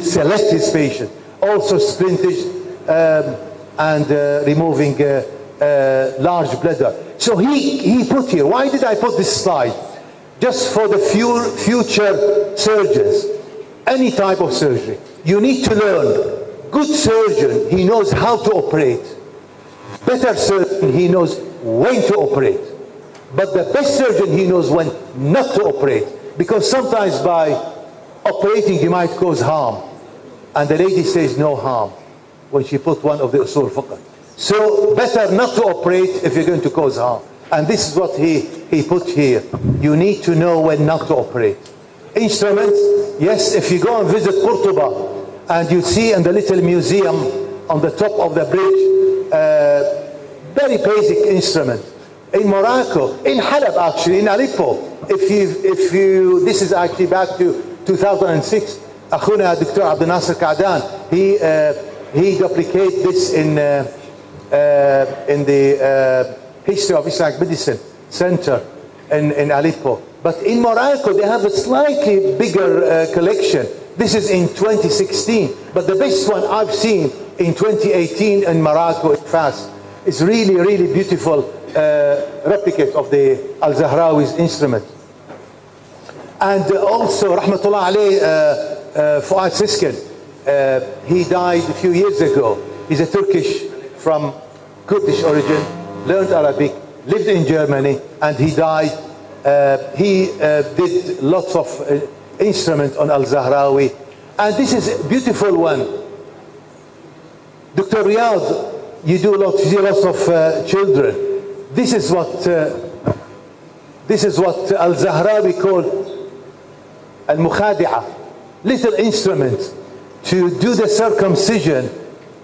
select his patient. Also splintage and removing large bladder. So he put here, why did I put this slide? Just for the future surgeons, any type of surgery, you need to learn. Good surgeon, he knows how to operate. Better surgeon, he knows when to operate. But the best surgeon, he knows when not to operate. Because sometimes by operating, you might cause harm. And the lady says no harm when she put one of the usul fiqh. So better not to operate if you're going to cause harm. And this is what he put here. You need to know when not to operate. Instruments, yes, if you go and visit Qurtuba, and you see in the little museum on the top of the bridge, very basic instrument. In Morocco, in Halab actually, in Aleppo, if you, this is actually back to 2006, Akhuna Dr. Abdel Nasser Ka'dan, he duplicated this in the History of Islamic Medicine Center in Aleppo. But in Morocco, they have a slightly bigger collection. This is in 2016, but the best one I've seen in 2018 in Morocco, in Fas, is really, really beautiful replicate of the Al-Zahrawi's instrument. And also, Rahmatullah alayh, Fuad Siskin, he died a few years ago. He's a Turkish from Kurdish origin, learned Arabic, lived in Germany, and he died. He did lots of instrument on Al-Zahrawi, and this is a beautiful one. Dr. Riyad, you see lots of children. This is what Al-Zahrawi called Al-Mukhadi'a, little instrument to do the circumcision.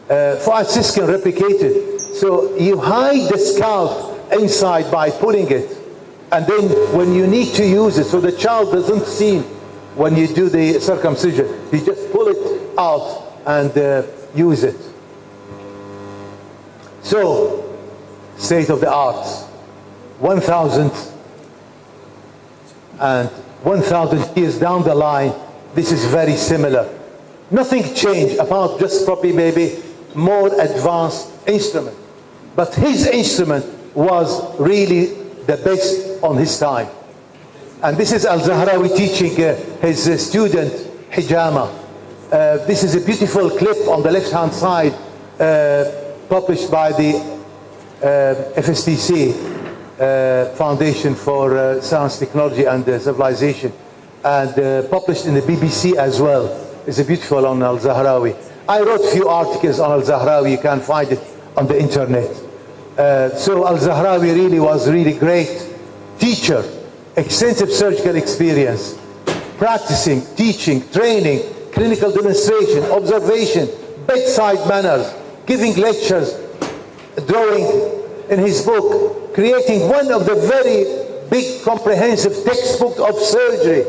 Fuad Siskin replicated. So you hide the scalp inside by pulling it, and then when you need to use it, so the child doesn't see when you do the circumcision, you just pull it out and use it. So, state of the art, 1,000 years down the line, this is very similar. Nothing changed apart just probably maybe more advanced instrument. But his instrument was really the best on his time. And this is Al-Zahrawi teaching his student Hijama. This is a beautiful clip on the left-hand side, published by the FSTC, Foundation for Science, Technology and Civilization, and published in the BBC as well. It's a beautiful on Al-Zahrawi. I wrote a few articles on Al-Zahrawi, you can find it on the internet. So Al-Zahrawi really was really great teacher, extensive surgical experience, practicing, teaching, training, clinical demonstration, observation, bedside manners, giving lectures, drawing in his book, creating one of the very big comprehensive textbooks of surgery,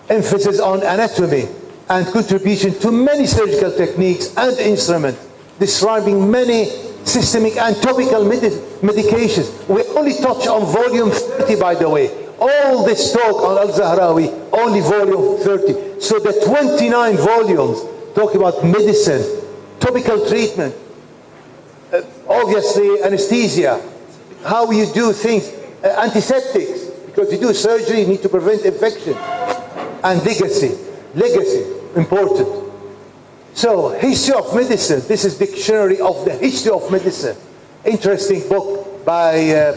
emphasis on anatomy and contribution to many surgical techniques and instruments, describing many systemic and topical medications. We only touch on volume 30, by the way. All this talk on Al-Zahrawi, only volume 30. So the 29 volumes talking about medicine, topical treatment, obviously anesthesia, how you do things, antiseptics, because you do surgery, you need to prevent infection, and legacy, important. So, history of medicine, this is dictionary of the history of medicine. Interesting book by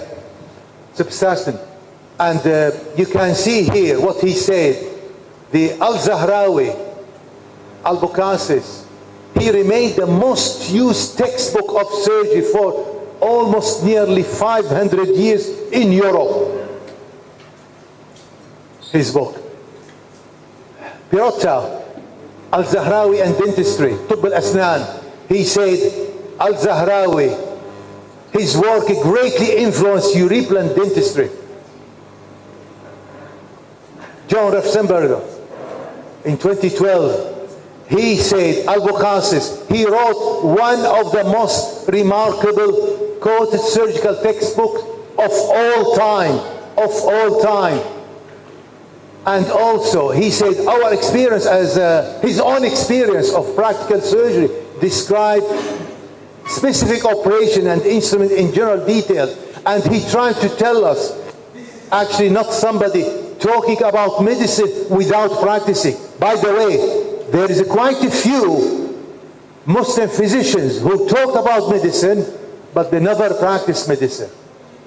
Subsaston. And you can see here what he said. The Al-Zahrawi, Al-Bukasis, he remained the most used textbook of surgery for almost nearly 500 years in Europe. His book. Pirotta, Al-Zahrawi and Dentistry, Tubb al-Asnan. He said, Al-Zahrawi, his work greatly influenced European dentistry. John Refsenberger, in 2012, he said, Al-Bukasis, he wrote one of the most remarkable quoted surgical textbooks of all time, And also, he said, our experience as, his own experience of practical surgery described specific operation and instrument in general detail. And he tried to tell us, actually not somebody talking about medicine without practicing. By the way, there is quite a few Muslim physicians who talk about medicine, but they never practice medicine.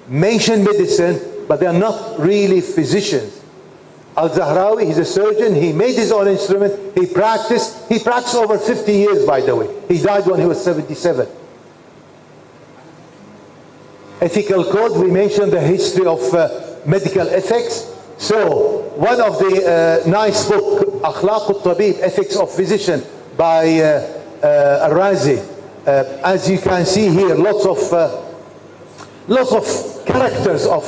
Mention medicine, but they are not really physicians. Al-Zahrawi, he's a surgeon, he made his own instrument, he practiced over 50 years, by the way. He died when he was 77. Ethical code, we mentioned the history of medical ethics. So, one of the nice book, Akhlaq al-Tabib, Ethics of Physician, by Al-Razi. As you can see here, lots of characters of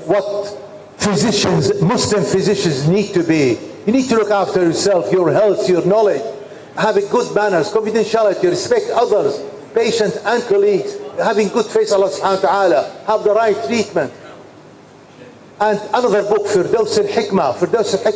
what physicians, Muslim physicians need to be. You need to look after yourself, your health, your knowledge, having good manners, confidentiality, respect others, patients and colleagues, having good faith, Allah subhanahu wa ta'ala, have the right treatment. And another book, Firdaus al-Hikmah,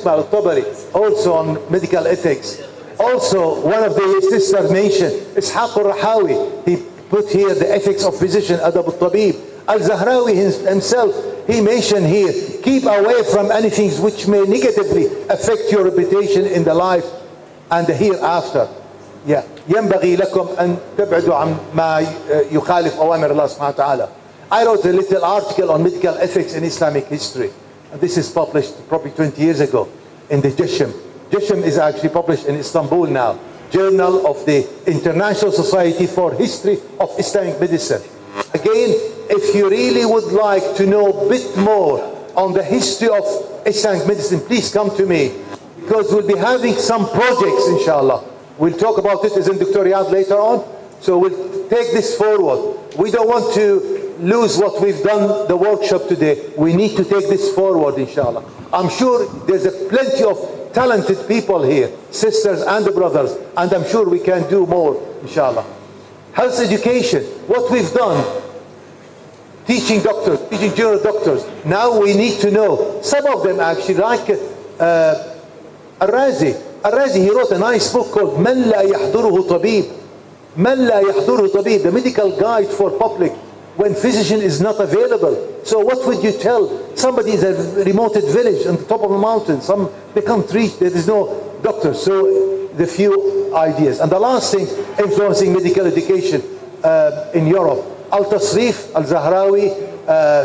al-Tabari, also on medical ethics. Also, one of the sisters mentioned, Ishaq al-Rahawi, he put here the ethics of physician, Adab al-Tabib. Al-Zahrawi himself, he mentioned here, keep away from anything which may negatively affect your reputation in the life and the hereafter. Yeah. ينبغي لكم أن تبعدوا عن ما يخالف أوامر الله سبحانه وتعالى. I wrote a little article on medical ethics in Islamic history. And this is published probably 20 years ago in the Jishm. Jishm is actually published in Istanbul now. Journal of the International Society for History of Islamic Medicine. Again, if you really would like to know a bit more on the history of Islamic medicine, please come to me. Because we'll be having some projects, inshallah. We'll talk about it as in Dr. Riyadh later on. So we'll take this forward. We don't want to lose what we've done, the workshop today. We need to take this forward, inshallah. I'm sure there's plenty of talented people here, sisters and brothers, and I'm sure we can do more, inshallah. Health education, what we've done, teaching doctors, teaching general doctors. Now we need to know, some of them actually, like Al-Razi, he wrote a nice book called من لا يحضره طبيب. من لا يحضره طبيب, the medical guide for public when physician is not available. So what would you tell? Somebody is a remote village on the top of a mountain. They can't reach, there is no doctor. So the few ideas. And the last thing, influencing medical education in Europe. Al-Tasrif, Al-Zahrawi,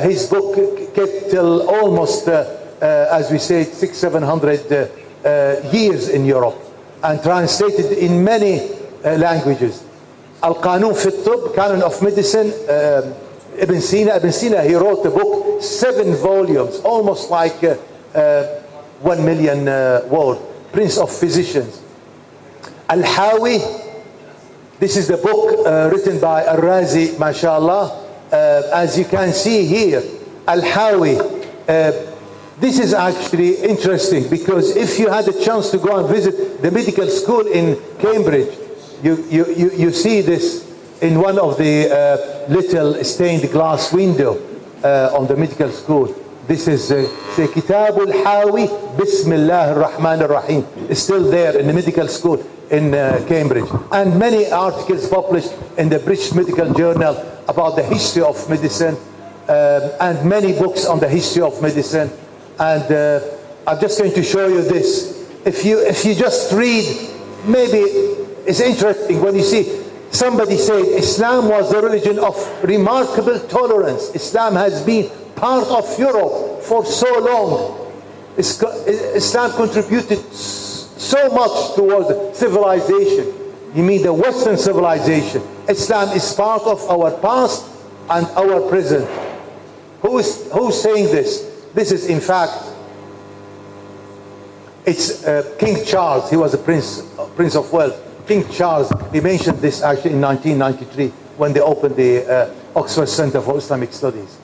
his book kept till almost, as we say, 600-700 years in Europe. And translated in many languages. Al-Qanun fi al-Tibb, Canon of Medicine, Ibn Sina, he wrote a book, 7 volumes, almost like 1 million word, Prince of Physicians. Al-Hawi, this is the book written by Al-Razi, mashallah. As you can see here, Al-Hawi, this is actually interesting because if you had a chance to go and visit the medical school in Cambridge, you see this in one of the little stained glass window on the medical school. This is say Kitab al-Hawi Bismillah ar-Rahman ar-Rahim. It's still there in the medical school in Cambridge. And many articles published in the British Medical Journal about the history of medicine, and many books on the history of medicine. And I'm just going to show you this. If you just read, maybe it's interesting when you see somebody say Islam was the religion of remarkable tolerance. Islam has been part of Europe for so long. Islam contributed so much towards civilization. You mean the Western civilization. Islam is part of our past and our present. Who's saying this? This is in fact, it's King Charles. He was a prince of Wales. King Charles, he mentioned this actually in 1993 when they opened the Oxford Center for Islamic Studies.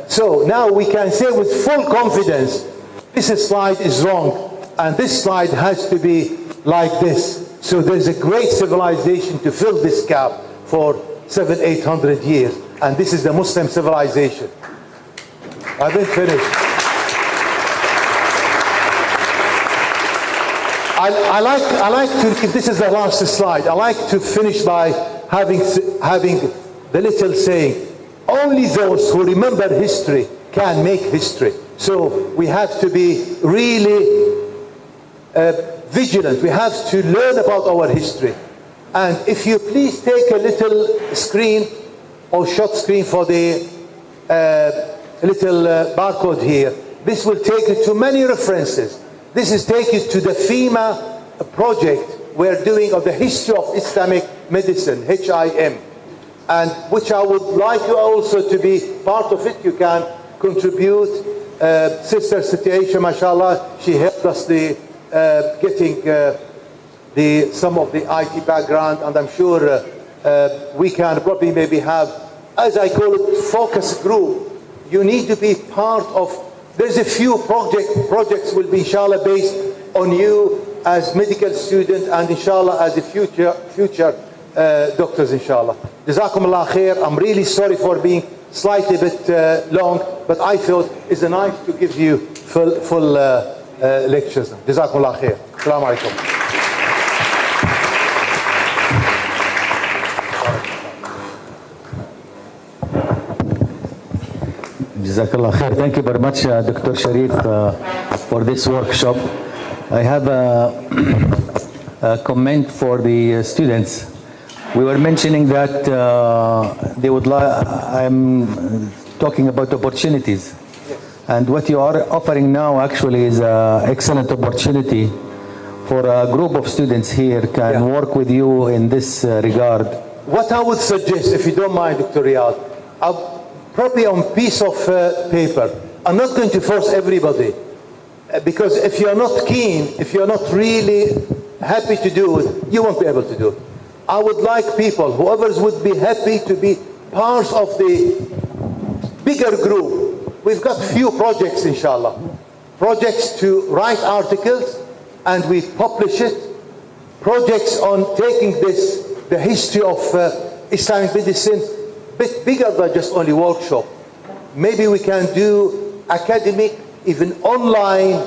So now we can say with full confidence, this slide is wrong, and this slide has to be like this. So there's a great civilization to fill this gap for 700-800 years, and this is the Muslim civilization. I haven't finished. I like to, if this is the last slide, I like to finish by having the little saying, only those who remember history can make history. So we have to be really vigilant. We have to learn about our history. And if you please take a little screen or short screen for the little barcode here, this will take you to many references. This is take you to the FIMA project we're doing of the history of Islamic medicine, HIM, and which I would like you also to be part of it. You can contribute. Sister Siti Aisha, mashallah, she helped us getting some of the IT background, and I'm sure we can probably maybe have, as I call it, focus group. You need to be part of. There's a few projects will be inshallah based on you as medical student and inshallah as a future doctors inshallah. Jazakumullah khair. I'm really sorry for being slightly bit long, but I thought it's nice to give you full lectures. Jazakumullah khair. Assalamu alaikum. Jazakallah khair. Thank you very much, Dr. Sharif, for this workshop. I have a comment for the students. We were mentioning that they would I'm talking about opportunities. And what you are offering now actually is an excellent opportunity for a group of students here can work with you in this regard. What I would suggest, if you don't mind, Dr. Riyad, probably on piece of paper. I'm not going to force everybody, because if you're not keen, if you're not really happy to do it, you won't be able to do it. I would like people, whoever would be happy to be part of the bigger group. We've got few projects, inshallah. Projects to write articles and we publish it. Projects on taking the history of Islamic medicine, bit bigger than just only workshop. Maybe we can do academic online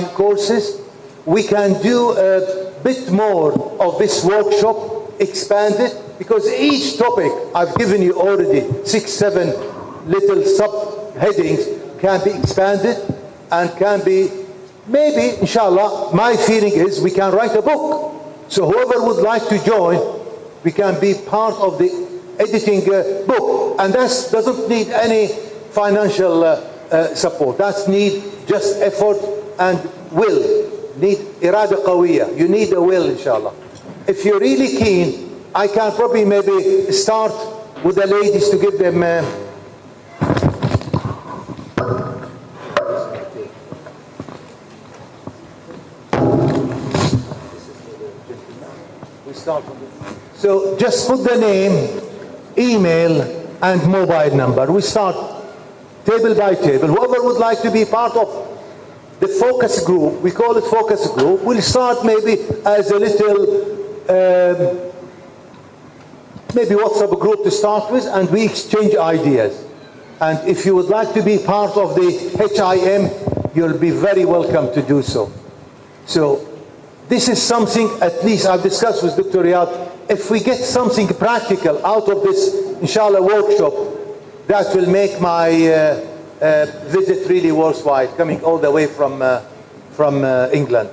courses. We can do a bit more of this workshop, expand it, because each topic I've given you already 6-7 little subheadings can be expanded and can be, maybe inshallah, my feeling is we can write a book. So whoever would like to join, we can be part of the editing book, and that doesn't need any financial support. That need just effort and will. Need irada qawiya. You need a will, inshallah. If you're really keen, I can probably maybe start with the ladies to give them we start from this. So just put the name, email and mobile number. We start table by table. Whoever would like to be part of the focus group, we call it focus group, we'll start maybe as a little maybe WhatsApp group to start with, and we exchange ideas. And if you would like to be part of the HIM, you'll be very welcome to do so. So this is something, at least I've discussed with Dr. Riyad, if we get something practical out of this, inshallah, workshop, that will make my visit really worthwhile, coming all the way from England.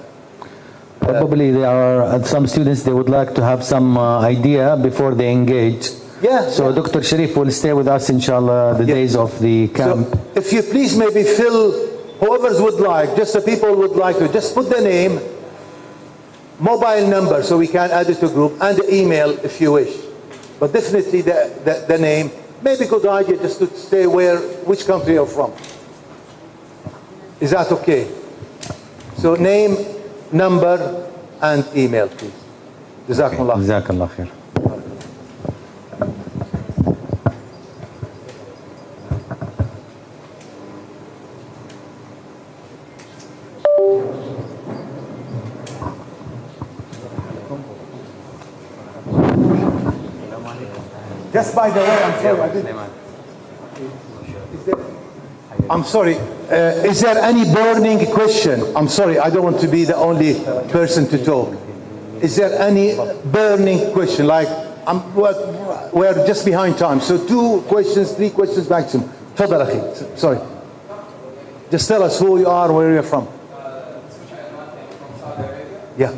Probably there are some students, they would like to have some idea before they engage. Yeah. So Dr. Sharif will stay with us, inshallah, the days of the camp. So if you please maybe fill, whoever would like, just the people would like to, just put the name, mobile number so we can add it to group, and the email if you wish. But definitely the name. Maybe good idea just to stay which country you're from. Is that okay? So name, number, and email, please. Jazakumullah. Jazakallah khair. Just by the way, I'm sorry, I didn't. I'm sorry. Is there any burning question? I'm sorry, I don't want to be the only person to talk. Is there any burning question? Like, we're just behind time, so 2 questions, 3 questions maximum. Tafadhal akhi. Sorry. Just tell us who you are, where you're from. Yeah.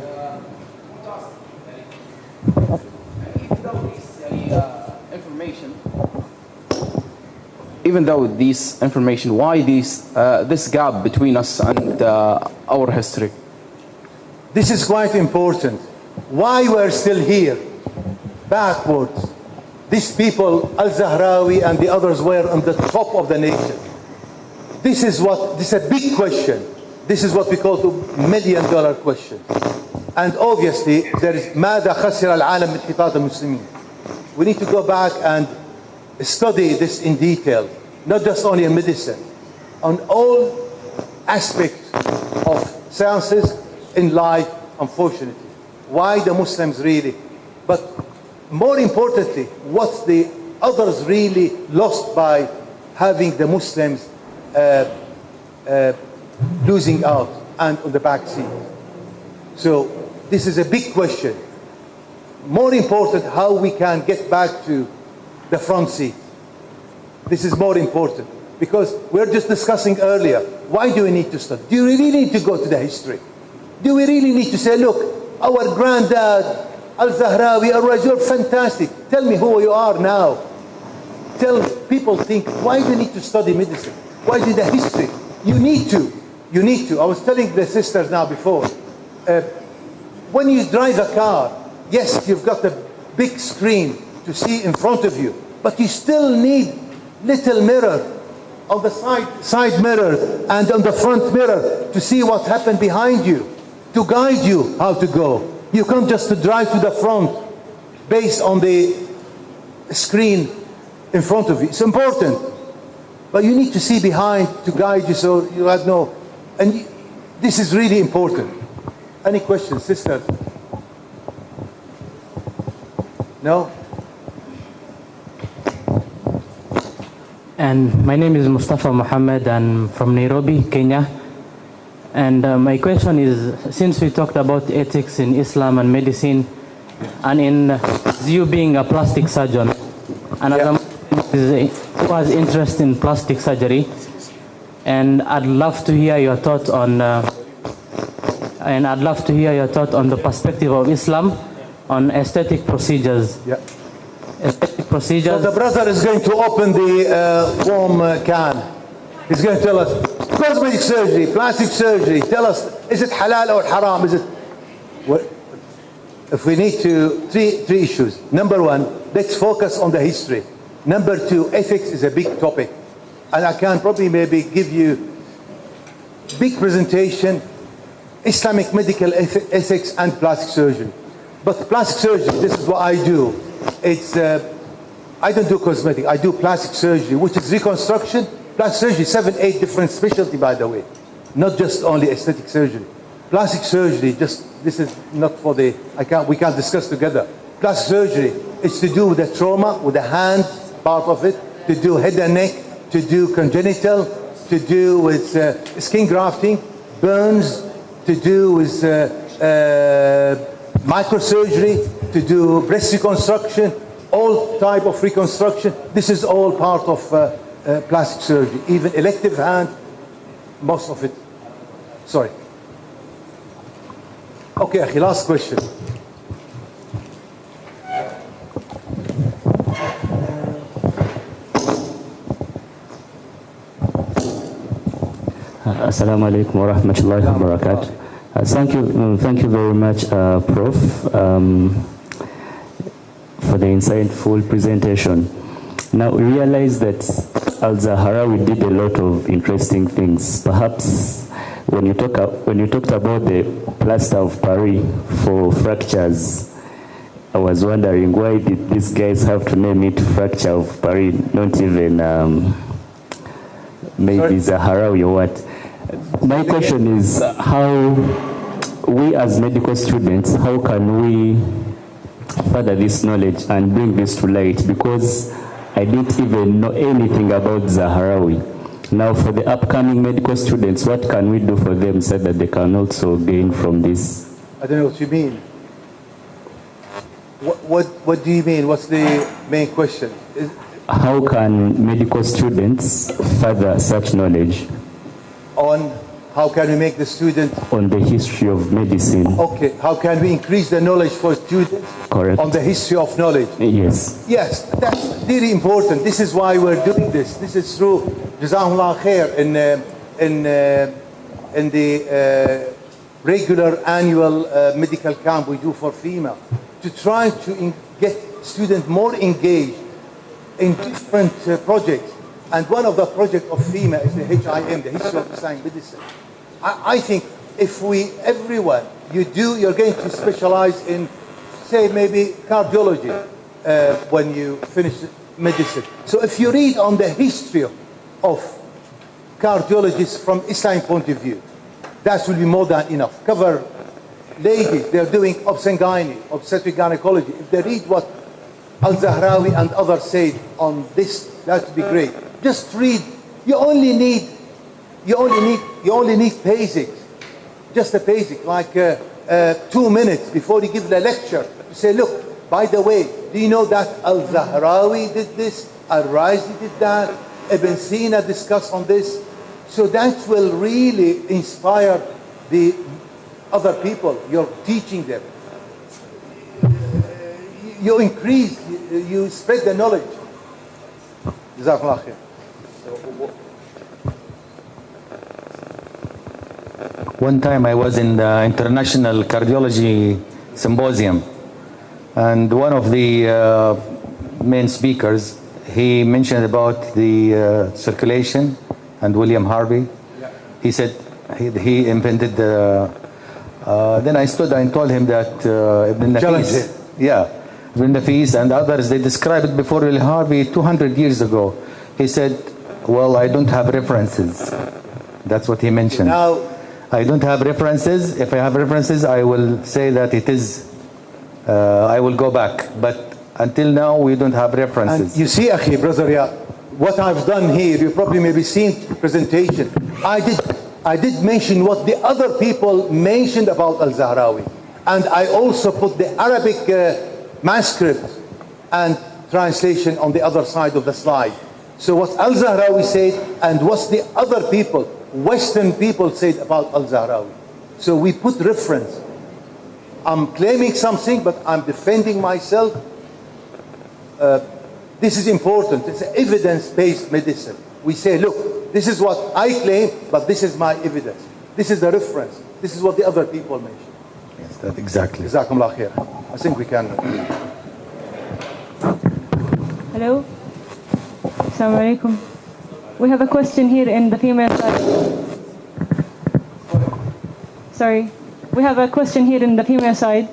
Even though this information, why this gap between us and our history? This is quite important. Why we're still here, backwards. These people, Al-Zahrawi and the others, were on the top of the nation. This is a big question. This is what we call the $1 million question. And obviously, there is ماذا خسر العالم من انحطاط المسلمين. We need to go back and study this in detail, not just only in medicine, on all aspects of sciences in life, unfortunately. Why the Muslims really, but more importantly, what the others really lost by having the Muslims losing out and on the back seat. So this is a big question. More important, how we can get back to the front seat. This is more important, because we're just discussing earlier, why do we need to study? Do you really need to go to the history? Do we really need to say, look, our granddad, Al-Zahrawi, you're fantastic. Tell me who you are now. Tell people, think, why do you need to study medicine? Why do the history? You need to. You need to. I was telling the sisters now before, when you drive a car, yes, you've got a big screen to see in front of you, but you still need little mirror on the side mirror and on the front mirror to see what happened behind you, to guide you how to go. You can't just drive to the front based on the screen in front of you. It's important, but you need to see behind to guide you, so you have no. And this is really important. Any questions, sisters? No? And my name is Mustafa Muhammad. I'm from Nairobi, Kenya. And my question is, since we talked about ethics in Islam and medicine, and in you being a plastic surgeon, and as a Muslim who has interest in plastic surgery, and I'd love to hear your thought on, the perspective of Islam on aesthetic procedures. Yeah. Aesthetic procedures. So the brother is going to open the warm can. He's going to tell us cosmetic surgery, plastic surgery. Tell us, is it halal or haram? Is it? Well, if we need to, three issues. Number one, let's focus on the history. Number two, ethics is a big topic, and I can probably maybe give you big presentation, Islamic medical ethics and plastic surgery. But plastic surgery, this is what I do. It's I don't do cosmetic. I do plastic surgery, which is reconstruction. Plastic surgery, 7, 8 different specialty, by the way, not just only aesthetic surgery. Plastic surgery, this is not for the, we can't discuss together. Plastic surgery is to do with the trauma, with the hand part of it, to do head and neck, to do congenital, to do with skin grafting, burns, to do with microsurgery, to do breast reconstruction, all type of reconstruction. This is all part of plastic surgery, even elective hand, most of it. Sorry. Okay, Akhi, last question. Assalamu alaikum wa rahmatullahi wa barakatuh. Thank you very much, Prof, for the insightful presentation. Now, we realize that Al-Zahrawi did a lot of interesting things. Perhaps when you talked about the plaster of Paris for fractures, I was wondering why did these guys have to name it fracture of Paris, not even maybe Zahrawi or what? My question is how we as medical students, how can we further this knowledge and bring this to light? Because I didn't even know anything about Zahrawi. Now for the upcoming medical students, what can we do for them so that they can also gain from this? I don't know what you mean. What do you mean? What's the main question? How can medical students further such knowledge? On how can we make the student? On the history of medicine. Okay, how can we increase the knowledge for students? Correct. On the history of knowledge? Yes. Yes, that's really important. This is why we're doing this. This is through Jazakumullah Khair in the regular annual medical camp we do for FIMA, to try to get students more engaged in different projects. And one of the projects of FIMA is the HIM, the History of Islamic Medicine. I think if everyone, you're going to specialize in, say, maybe cardiology when you finish medicine. So if you read on the history of cardiologists from Islamic point of view, that will be more than enough. Cover ladies, they're doing obstetric gynecology. If they read what Al-Zahrawi and others say on this, that would be great. Just read. You only need basics. Just a basic, like 2 minutes before you give the lecture. You say, look, by the way, do you know that Al-Zahrawi did this? Al-Razi did that? Ibn Sina discussed on this. So that will really inspire the other people. You're teaching them. You increase, you spread the knowledge. Jazakallah khair. One time I was in the International Cardiology Symposium, and one of the main speakers, he mentioned about the circulation and William Harvey. He said he invented the... then I stood and told him that Ibn Nafis, Ibn Nafis and others, they described it before William Harvey 200 years ago. He said, well, I don't have references. That's what he mentioned. Now, I don't have references. If I have references, I will say that it is, I will go back. But until now, we don't have references. And you see, Akhi, brother, what I've done here, you probably maybe seen the presentation. I did mention what the other people mentioned about Al-Zahrawi. And I also put the Arabic manuscript and translation on the other side of the slide. So what Al-Zahrawi said and what the other people, Western people, said about Al-Zahrawi. So we put reference. I'm claiming something, but I'm defending myself. This is important. It's evidence-based medicine. We say, look, this is what I claim, but this is my evidence. This is the reference. This is what the other people mentioned. Yes, that exactly. Jazakumullah khair. I think we can. Hello. Assalamu alaikum. We have a question here in the female side. Sorry. We have a question here in the female side.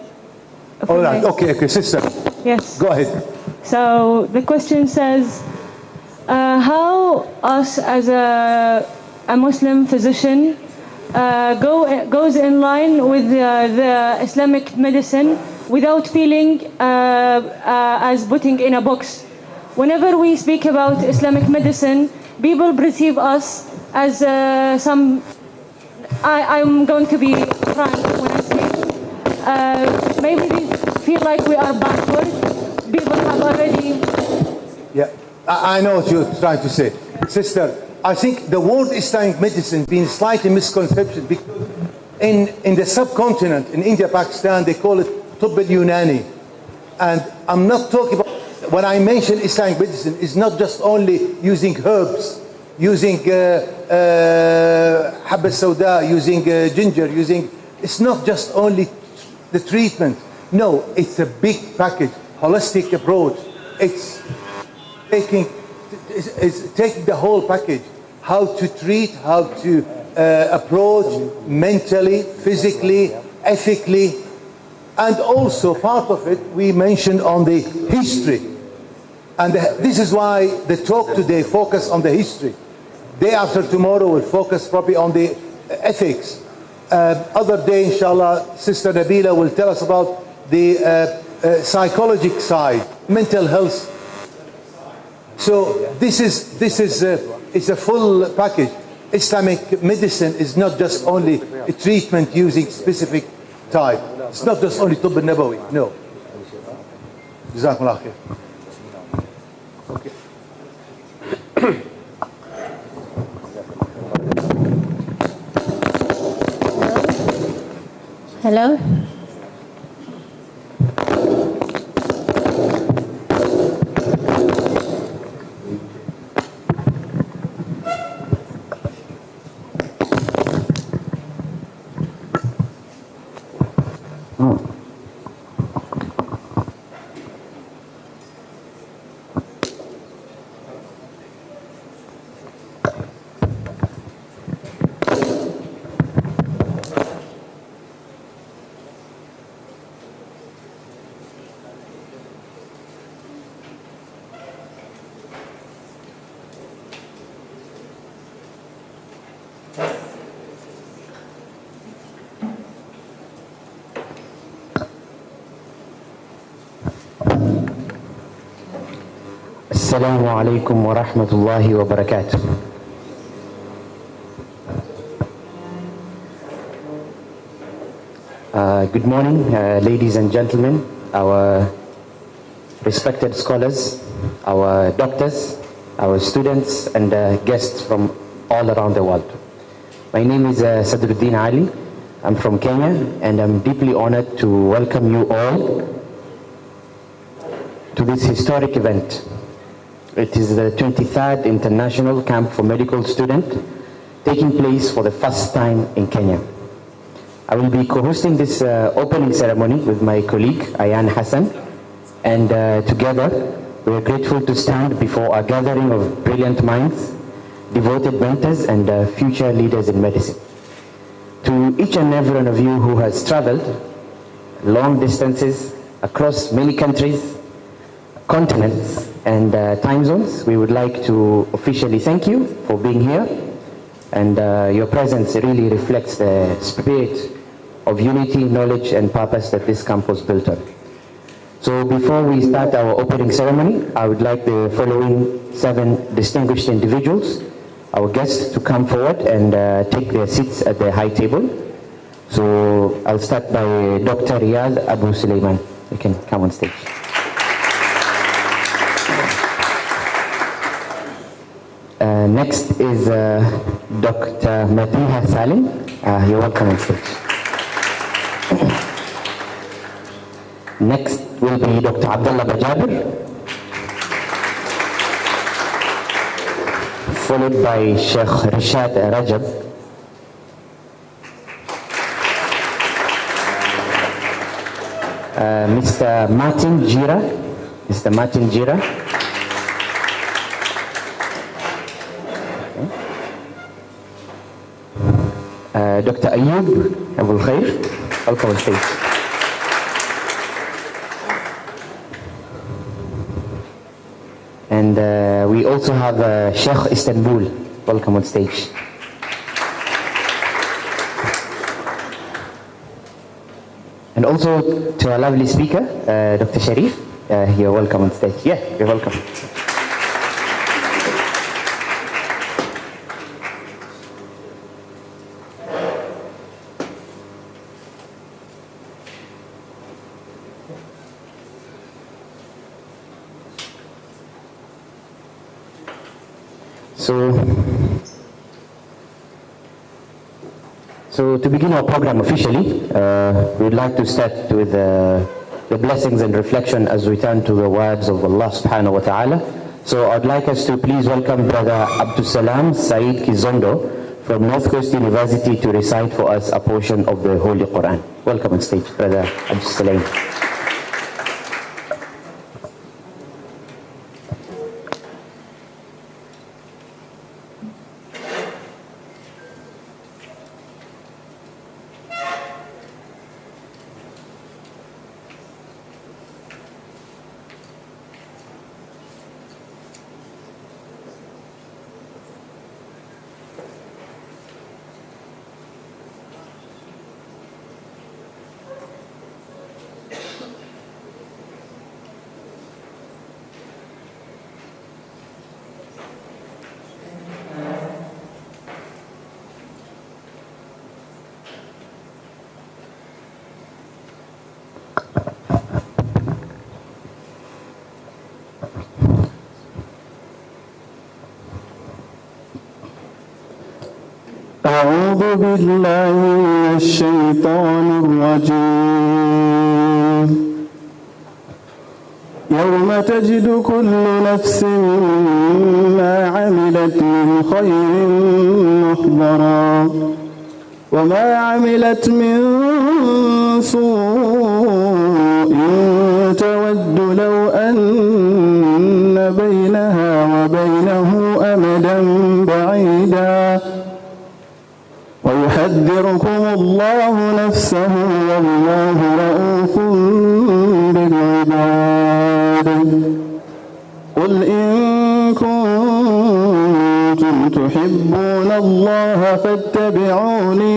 All right. Okay, sister. Yes. Go ahead. So the question says, how us as a Muslim physician goes in line with the Islamic medicine without feeling as putting in a box. Whenever we speak about Islamic medicine, people perceive us as some. I'm going to be frank when I say maybe they feel like we are backward. People have already. Yeah, I know what you're trying to say, sister. I think the word Islamic medicine being slightly misconception because in the subcontinent, in India, Pakistan, they call it Tubb al-Yunani. And I'm not talking about, when I mention Islamic medicine, it's not just only using herbs, using habba sauda, using ginger, it's not just only the treatment. No, it's a big package, holistic approach. It's taking the whole package, how to treat, how to approach mentally, physically, ethically, and also part of it we mentioned on the history. And this is why the talk today focus on the history. Day after tomorrow will focus probably on the ethics. Other day, inshallah, Sister Nabila will tell us about the psychological side, mental health. So this is it's a full package. Islamic medicine is not just only a treatment using specific type. It's not just only Tubb al-Nabawi. No. Jazakumullah khair. Okay. Hello. Assalamu alaikum wa rahmatullahi wa barakatuh. Good morning, ladies and gentlemen, our respected scholars, our doctors, our students, and guests from all around the world. My name is Sadruddin Ali. I'm from Kenya, and I'm deeply honored to welcome you all to this historic event. It is the 23rd International Camp for Medical Students taking place for the first time in Kenya. I will be co-hosting this opening ceremony with my colleague, Ayan Hassan, and together we are grateful to stand before a gathering of brilliant minds, devoted mentors, and future leaders in medicine. To each and every one of you who has traveled long distances across many countries, continents, and time zones, we would like to officially thank you for being here, and your presence really reflects the spirit of unity, knowledge, and purpose that this camp was built on. So before we start our opening ceremony, I would like the following 7 distinguished individuals, our guests, to come forward and take their seats at the high table. So I'll start by Dr. Riyad Abu Sulaiman. You can come on stage. Next is Dr. Matiha Salim. You're welcome on stage. Next will be Dr. Abdullah Bajabir, followed by Sheikh Rishad Rajab. Mr. Martin Jira. Mr. Martin Jira. Dr. Ayub Abul Khair, welcome on stage. And we also have Sheikh Istanbul, welcome on stage. And also to our lovely speaker, Dr. Sharif, you're welcome on stage. Yeah, you're welcome. So to begin our program officially, we'd like to start with the blessings and reflection as we turn to the words of Allah subhanahu wa ta'ala. So I'd like us to please welcome Brother Abdul Salam Said Kizondo from North Coast University to recite for us a portion of the Holy Quran. Welcome on stage, Brother Abdul Salam. أعوذ بالله من الشيطان الرجيم يوم تجد كل نفس ما عملت من خير محضرا وما عملت من سوء تود لو أن بينها وبينه أمدا بعيدا ويحذركم الله نفسه والله رؤوف بالعباد قل إن كنتم تحبون الله فاتبعوني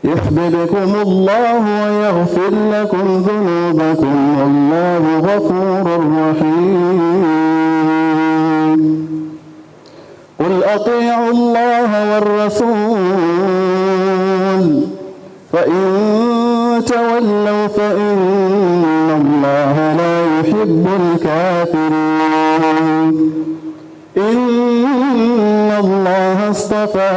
يحببكم الله ويغفر لكم ذنوبكم والله غفور رحيم قل أطيعوا الله والرسول فإن تولوا فإن الله لا يحب الكافرين إن الله اصطفى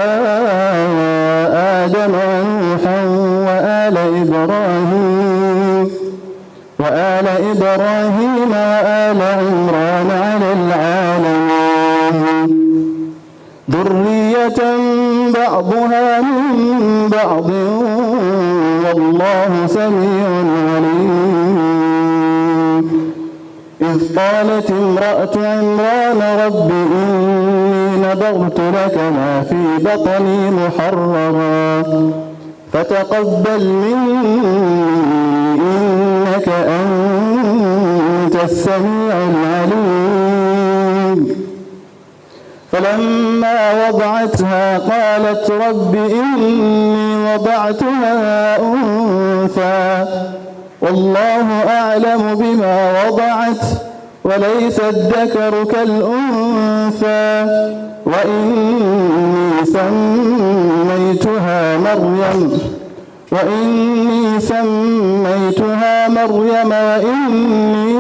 آدم ونوحا وآل إبراهيم وآل عمران على العالمين ذرية بعضها من بعض والله سميع عليم إذ قالت امرأة عمران رب إني نذرت لك ما في بطني محررا فتقبل مني إنك أنت السميع العليم فلما وضعتها قالت رب إني وضعتها أنثى والله أعلم بما وضعت وليس الذكر كالأنثى وإني سميتها مريم وإني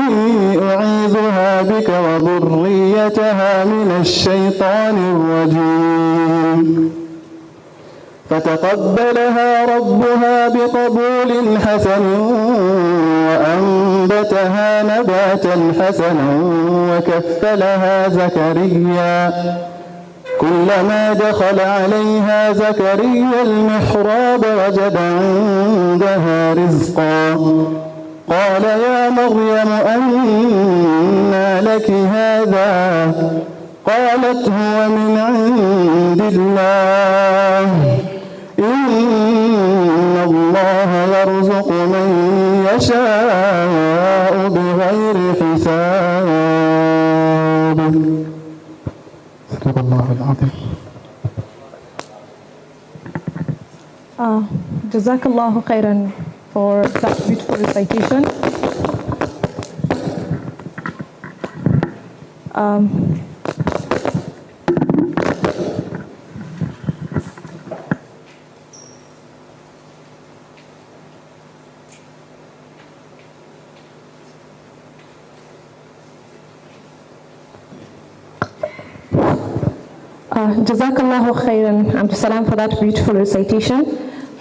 أعيذها بك وذريتها من الشيطان الرجيم فتقبلها ربها بقبول حسن وأنبتها نباتا حسنا وكفلها زكريا كلما دخل عليها زكريا المحراب وجد عندها رزقا قال يا مريم أنى لك هذا قالت هو من عند الله إن الله يرزق من يشاء بغير حساب صدق الله العظيم. Jazakallahu khairan for that beautiful recitation. Jazakallahu khairan, Abdusalam, for that beautiful recitation.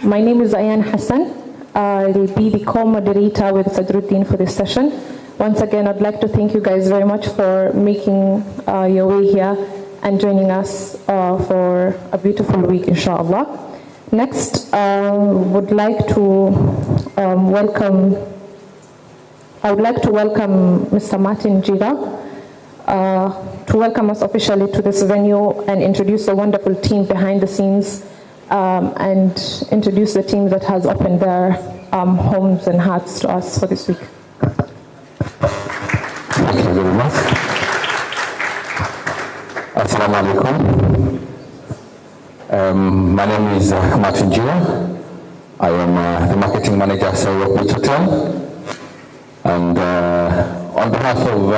My name is Ayan Hassan. I'll be the co-moderator with Sadruddin for this session. Once again, I'd like to thank you guys very much for making your way here and joining us for a beautiful week, inshallah. Next, I would like to welcome Mr. Martin Jira to welcome us officially to this venue and introduce the wonderful team behind the scenes and introduce the team that has opened their homes and hearts to us for this week. Thank you very much. Assalamu alaikum. My name is Martin Jira. I am the marketing manager at Rockwood Hotel. And on behalf of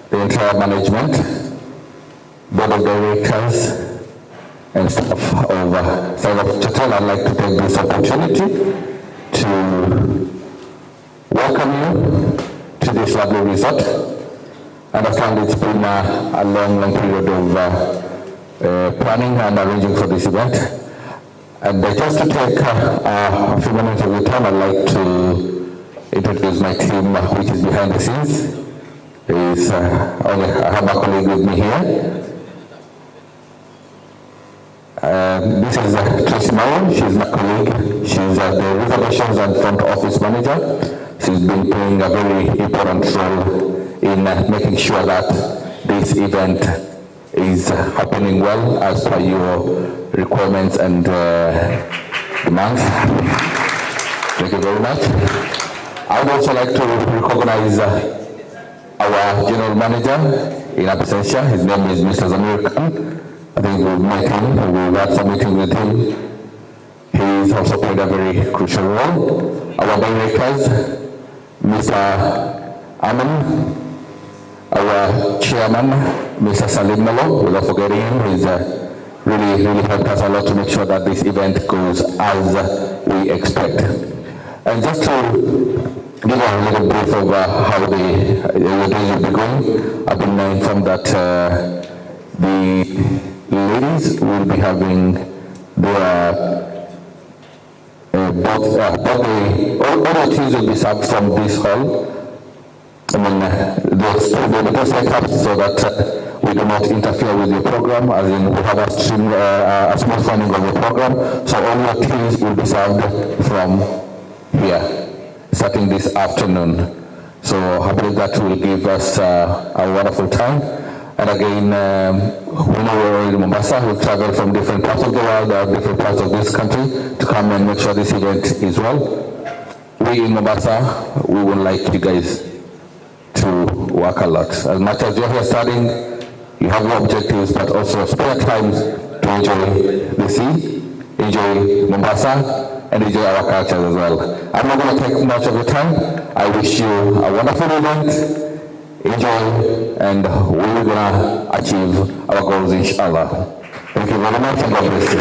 the entire management, board of directors, and staff of Rockwood Hotel, I'd like to take this opportunity to welcome you to this lovely resort. I understand it's been a long period of planning and arranging for this event. And just to take a few minutes of your time, I'd like to introduce my team, which is behind the scenes. I have my colleague with me here. This is Tracy Mao. She's my colleague. She's the reservations and front office manager. She's been playing a very important role in making sure that this event is happening well as per your requirements and demands. Thank you very much. I would also like to recognize our general manager in absentia. His name is Mr. Zamir Khan. I think we've met him, we've had some meeting with him. He's also played a very crucial role. Our directors, Mr. Aman, our chairman, Mr. Salim Melo, without forgetting him, he's really helped us a lot to make sure that this event goes as we expect. And just to give a little brief of how the days will be going, I've been informed that the ladies will be having their all the teas will be served from this hall. I mean, they'll be set up so that we do not interfere with the program, as in we have a smooth running of the program. So all your teas will be served from here, starting this afternoon. So I believe that will give us a wonderful time. And again, we know we're in Mombasa. We've traveled from different parts of the world, different parts of this country, to come and make sure this event is well. We in Mombasa, we would like you guys to work a lot. As much as you're here studying, you have your objectives, but also spare time to enjoy the sea, enjoy Mombasa, and enjoy our culture as well. I'm not going to take much of your time. I wish you a wonderful event. Enjoy, and we're going to achieve our goals, inshallah. Thank you very much, and God bless you.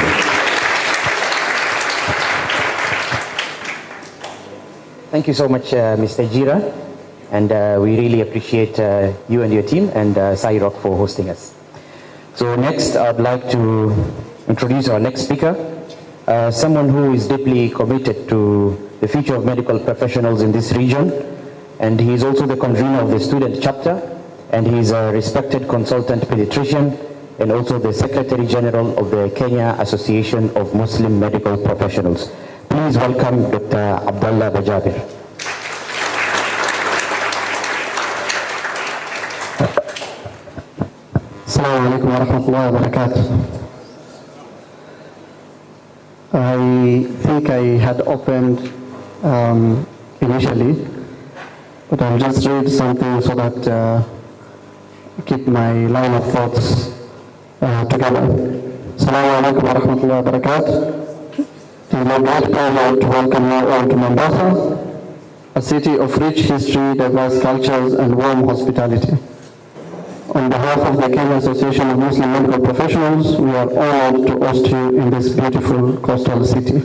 Thank you so much, Mr. Jira, and we really appreciate you and your team and Sairok for hosting us. So next, I'd like to introduce our next speaker, someone who is deeply committed to the future of medical professionals in this region, and he is also the convener of the student chapter, and he is a respected consultant pediatrician and also the Secretary General of the Kenya Association of Muslim Medical Professionals. Please welcome Dr. Abdullah Bajabir. Assalamu alaikum wa rahmatullahi wa barakatuh. I think I had opened initially, but I'll just read something so that keep my line of thoughts together. Assalamu alaikum wa rahmatullahi wa barakatuh. It is my great pleasure to welcome you all to Mombasa, a city of rich history, diverse cultures, and warm hospitality. On behalf of the Kenya Association of Muslim Medical Professionals, we are honored to host you in this beautiful coastal city.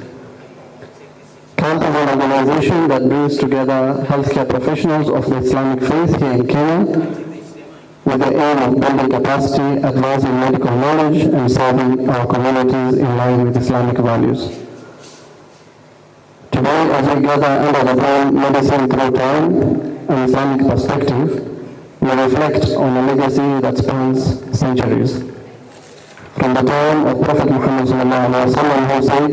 KAMMP is an organization that brings together healthcare professionals of the Islamic faith here in Kenya. We with the aim of building capacity, advancing medical knowledge, and serving our communities in line with Islamic values. Today, as we gather under the brand Medicine Through Time, an Islamic perspective, we reflect on a legacy that spans centuries. From the time of Prophet Muhammad ﷺ, who said,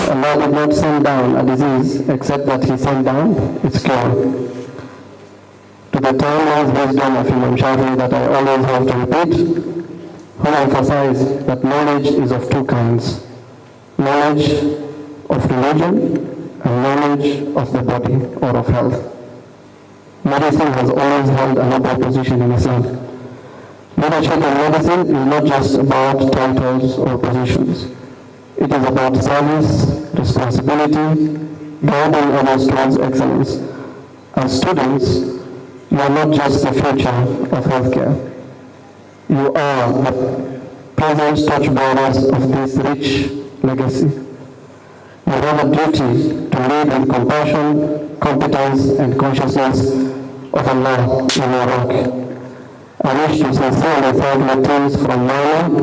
Allah did not send down a disease except that He sent down its cure. To the timeless wisdom of Imam Shafi'i that I always have to repeat, who emphasized that knowledge is of two kinds: knowledge of religion and knowledge of the body or of health. Medicine has always held a noble position in Islam. Leadership in medicine is not just about titles or positions. It is about service, responsibility, guiding others towards excellence. As students, you are not just the future of healthcare. You are the present torchbearers of this rich legacy. You have a duty to lead with compassion, competence, and consciousness of Allah in your work. I wish to sincerely thank the teams from WAMY,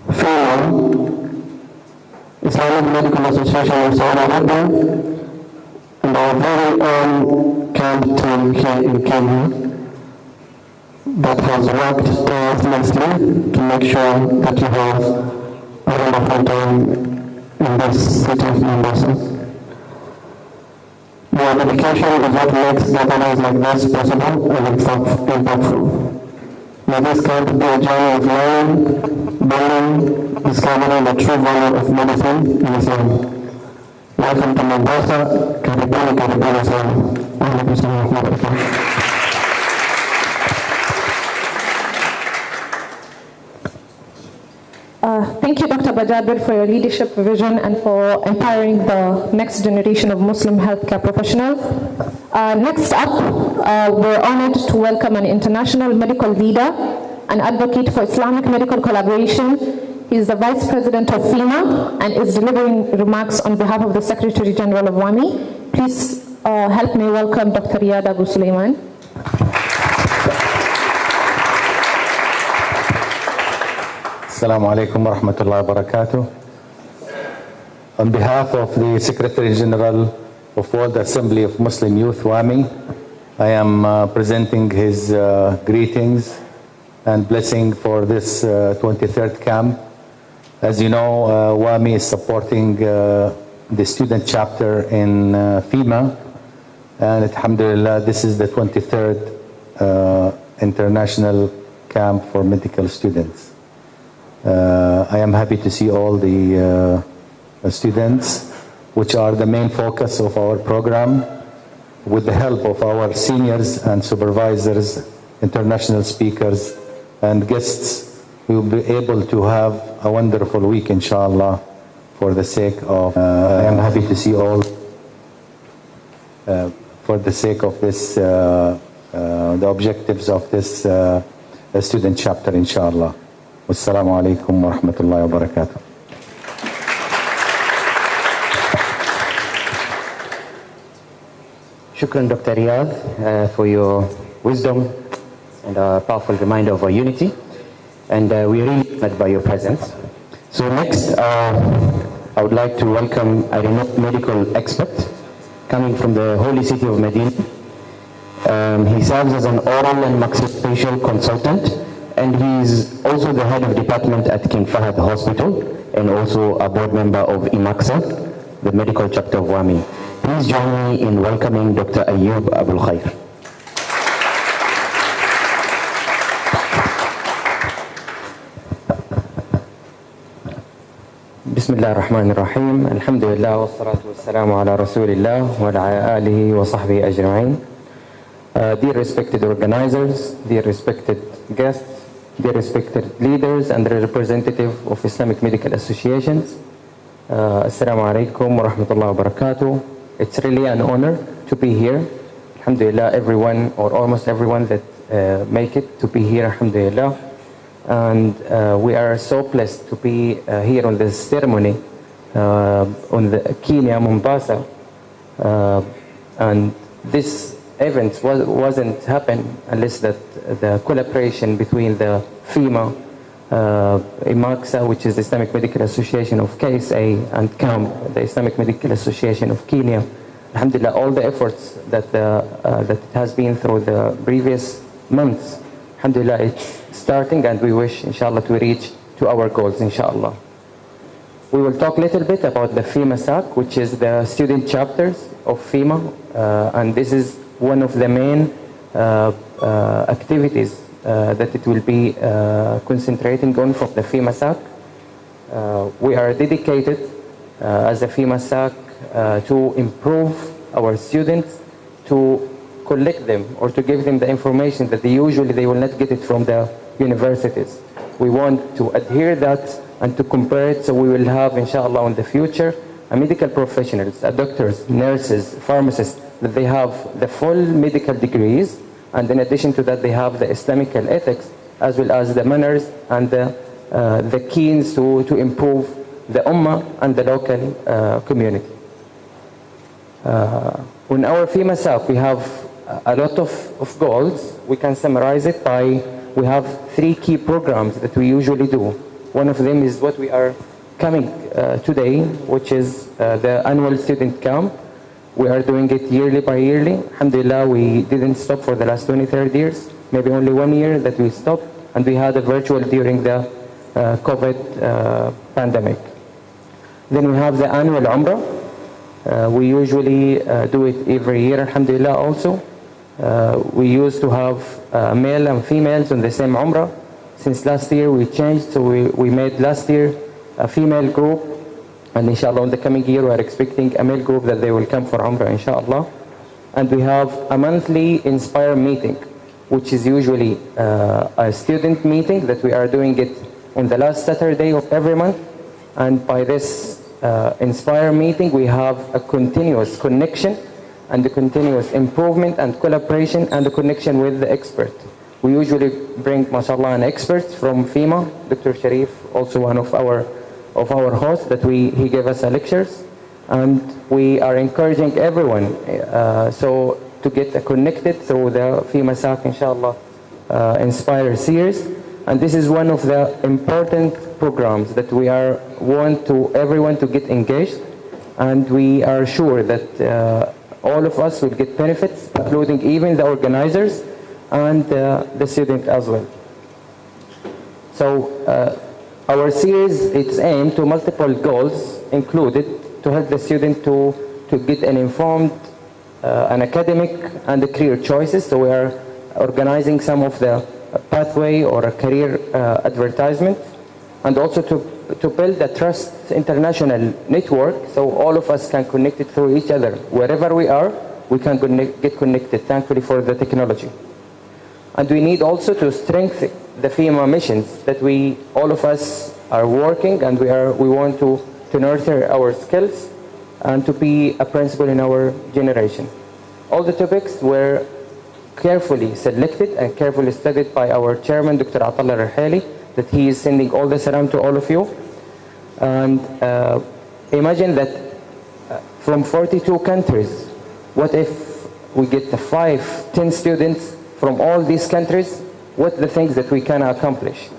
FIMA, Islamic Medical Association of Saudi Arabia, and our very own KAMMP team here in Kenya that has worked tirelessly to make sure that you have a wonderful time in this city of Mombasa. Your dedication is what makes gatherings like this possible and impactful. May this camp be a journey of learning, building, discovering the true value of medicine in Islam. Welcome to Mombasa. Karibuni, karibuni sana. Alaikum salam wa barakatuh. Thank you, Dr. Bajabir, for your leadership, vision, and for empowering the next generation of Muslim healthcare professionals. Next up, we're honored to welcome an international medical leader, an advocate for Islamic medical collaboration. He is the Vice President of FIMA and is delivering remarks on behalf of the Secretary General of WAMY. Please help me welcome Dr. Riyad Abu Sulaiman. Assalamu alaikum wa rahmatullahi wa barakatuh. On behalf of the Secretary General of World Assembly of Muslim Youth, WAMY, I am presenting his greetings and blessing for this 23rd camp. As you know, WAMY is supporting the student chapter in FIMA, and alhamdulillah, this is the 23rd international camp for medical students. I am happy to see all the students, which are the main focus of our program. With the help of our seniors and supervisors, international speakers, and guests, we will be able to have a wonderful week, inshallah, for the sake of, I am happy to see all, for the sake of this, the objectives of this student chapter, inshallah. Wassalamu alaikum wa rahmatullahi wa barakatuh. Shukran, Dr. Riyad, for your wisdom and a powerful reminder of our unity. And we are really honored by your presence. So next, I would like to welcome a renowned medical expert coming from the holy city of Medina. He serves as an oral and maxillofacial consultant, and he is also the head of department at King Fahad Hospital and also a board member of IMAKSA, the medical chapter of WAMY. Please join me in welcoming Dr. Ayyub Abul Khair. Bismillah ar-Rahman ar-Rahim. Alhamdulillah wa salatu wa salamu ala Rasulillah wa ala alihi wa sahbihi ajma'in. Dear respected organizers, dear respected guests, dear respected leaders and the representative of Islamic medical associations, Assalamu alaikum wa rahmatullahi wa barakatuh. It's really an honor to be here. Alhamdulillah, everyone or almost everyone that make it to be here, alhamdulillah. And we are so blessed to be here on this ceremony on the Kenya, Mombasa. And this events wasn't happen unless that the collaboration between the FIMA, IMAKSA, which is the Islamic Medical Association of KSA, and KAMMP, the Islamic Medical Association of Kenya. Alhamdulillah, all the efforts that that it has been through the previous months, alhamdulillah, it's starting, and we wish, inshallah, to reach to our goals, inshallah. We will talk a little bit about the FIMA SAC, which is the student chapters of FIMA, and this is one of the main activities that it will be concentrating on from the FIMA SAC. We are dedicated as a FIMA SAC to improve our students, to collect them or to give them the information that they will not get it from the universities. We want to adhere that and to compare it, so we will have, inshallah, in the future, medical professionals, doctors, nurses, pharmacists, that they have the full medical degrees, and in addition to that, they have the Islamic ethics, as well as the manners and the keys to improve the ummah and the local community. In our FIMA SAC, we have a lot of goals. We can summarize it by, we have 3 key programs that we usually do. One of them is what we are coming today, which is the annual student camp. We are doing it yearly by yearly. Alhamdulillah, we didn't stop for the last 23 years, maybe only 1 year that we stopped, and we had a virtual during the COVID pandemic. Then we have the annual Umrah. We usually do it every year, alhamdulillah, also. We used to have male and females on the same Umrah. Since last year we changed, so we made last year a female group, and inshallah in the coming year we are expecting a male group that they will come for Umrah, inshallah. And we have a monthly Inspire meeting, which is usually a student meeting that we are doing it on the last Saturday of every month. And by this Inspire meeting, we have a continuous connection and a continuous improvement and collaboration and a connection with the expert. We usually bring, mashallah, an expert from FIMA, Dr. Sharif, also one of our hosts that he gave us lectures, and we are encouraging everyone so to get connected through the FIMA SAC, inshallah, Inspire series. And this is one of the important programs that we want to everyone to get engaged, and we are sure that all of us will get benefits, including even the organizers and the student as well. So our series, it's aimed to multiple goals included to help the student to get an informed an academic and the career choices. So we are organizing some of the pathway or a career advertisement, and also to build a trust international network, so all of us can connect it through each other. Wherever we are, we can get connected, thankfully for the technology. And we need also to strengthen the FIMA missions that all of us are working, and we want to nurture our skills and to be a principal in our generation. All the topics were carefully selected and carefully studied by our chairman, Dr. Atallah Rahali, that he is sending all the salam to all of you. And imagine that from 42 countries, what if we get the 5-10 students from all these countries? What the things that we can accomplish?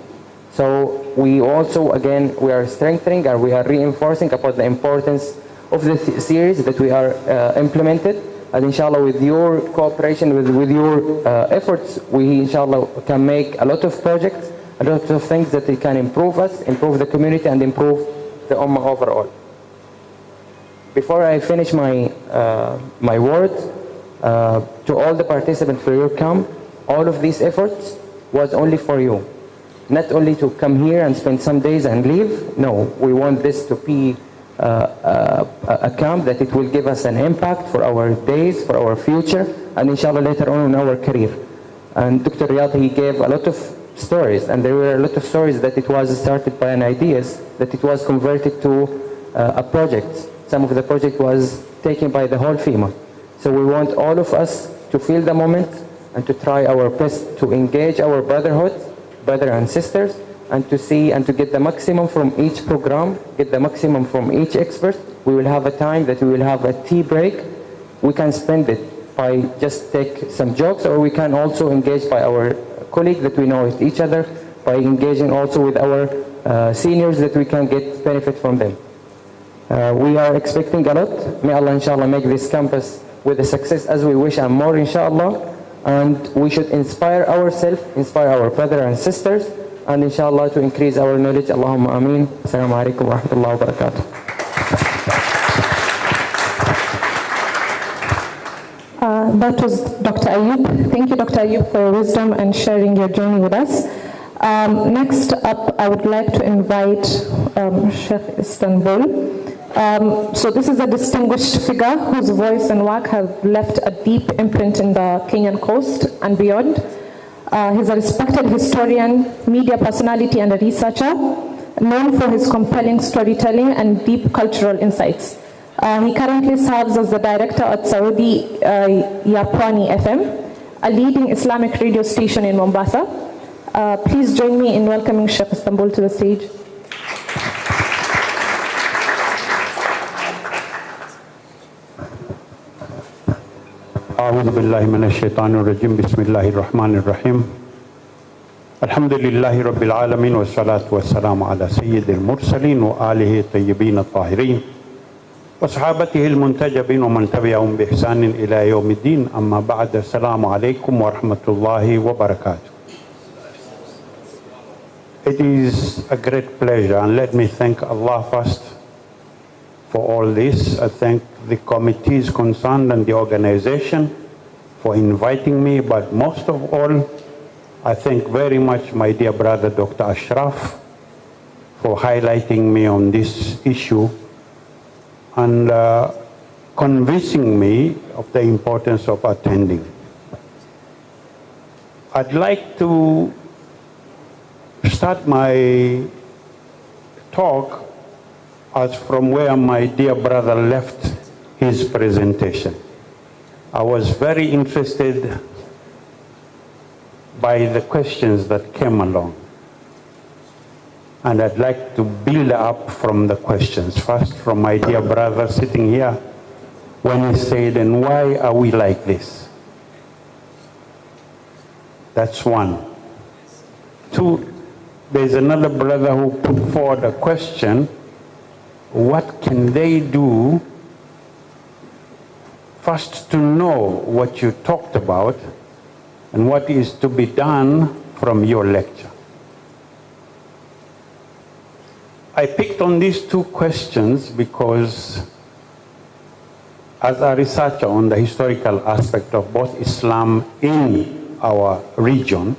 So we also, again, we are strengthening and we are reinforcing about the importance of the series that we are implemented. And inshallah, with your cooperation, with your efforts, we inshallah can make a lot of projects, a lot of things that they can improve us, improve the community, and improve the ummah overall. Before I finish my my words, to all the participants for your camp, all of these efforts was only for you. Not only to come here and spend some days and leave. No, we want this to be a camp that it will give us an impact for our days, for our future, and inshallah later on in our career. And Dr. Riyad, he gave a lot of stories, and there were a lot of stories that it was started by an ideas, that it was converted to a project. Some of the project was taken by the whole FIMA. So we want all of us to feel the moment and to try our best to engage our brotherhood, brother and sisters, and to see and to get the maximum from each program, get the maximum from each expert. We will have a time that we will have a tea break. We can spend it by just take some jokes, or we can also engage by our colleagues that we know with each other, by engaging also with our seniors that we can get benefit from them. We are expecting a lot. May Allah inshallah make this campus with a success as we wish and more inshallah. And we should inspire ourselves, inspire our brothers and sisters, and inshallah to increase our knowledge. Allahumma ameen. Assalamu alaikum wa rahmatullahi wa barakatuh. That was Dr. Ayub. Thank you, Dr. Ayub, for your wisdom and sharing your journey with us. Next up, I would like to invite Sheikh Istanbul. So this is a distinguished figure whose voice and work have left a deep imprint in the Kenyan coast and beyond. He's a respected historian, media personality, and a researcher, known for his compelling storytelling and deep cultural insights. He currently serves as the director at Saudi Yapwani FM, a leading Islamic radio station in Mombasa. Please join me in welcoming Sheikh Istanbul to the stage. أعوذ بالله من الشيطان الرجيم بسم الله الرحمن الرحيم الحمد لله رب العالمين والصلاة والسلام على سيد المرسلين وآله الطيبين الطاهرين وصحابته المنتجبين ومن تبعهم بإحسان إلى يوم الدين أما بعد السلام عليكم ورحمة الله وبركاته. It is a great pleasure, and let me thank Allah first for all this. I thank the committees concerned and the organization for inviting me, but most of all, I thank very much my dear brother Dr. Ashraf for highlighting me on this issue and convincing me of the importance of attending. I'd like to start my talk as from where my dear brother left his presentation. I was very interested by the questions that came along. And I'd like to build up from the questions. First, from my dear brother sitting here, when he said, and why are we like this? That's one. Two, there's another brother who put forward a question, what can they do first to know what you talked about and what is to be done from your lecture? I picked on these two questions because as a researcher on the historical aspect of both Islam in our region,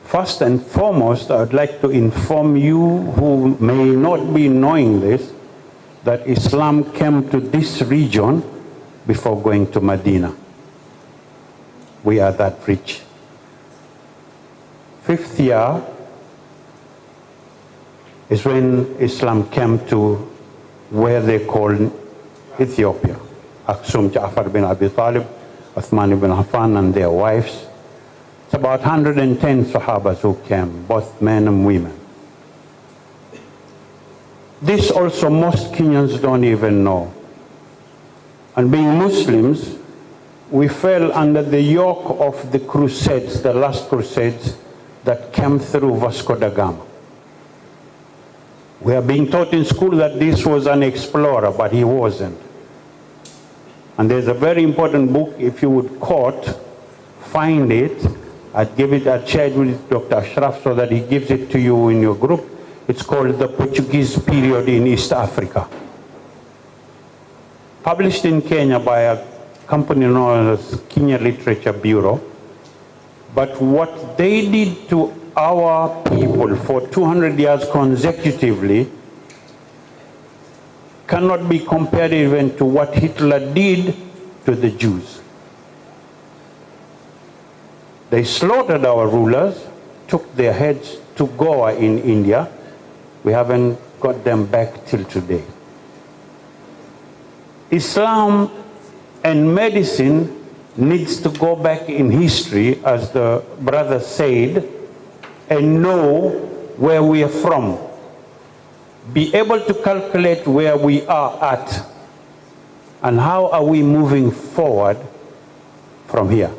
first and foremost, I would like to inform you who may not be knowing this, that Islam came to this region before going to Medina. We are that rich. 5th year is when Islam came to where they call Ethiopia. Aksum Ja'far bin Abi Talib, Uthman ibn Affan and their wives. It's about 110 Sahabas who came, both men and women. This also most Kenyans don't even know. And being Muslims, we fell under the yoke of the crusades, the last crusades that came through Vasco da Gama. We are being taught in school that this was an explorer, but he wasn't. And there's a very important book, if you would quote, find it, I'd give it, I'd share it with Dr. Ashraf so that he gives it to you in your group. It's called The Portuguese Period in East Africa. Published in Kenya by a company known as Kenya Literature Bureau. But what they did to our people for 200 years consecutively cannot be compared even to what Hitler did to the Jews. They slaughtered our rulers, took their heads to Goa in India. We haven't got them back till today. Islam and medicine needs to go back in history, as the brother said, and know where we are from. Be able to calculate where we are at and how are we moving forward from here.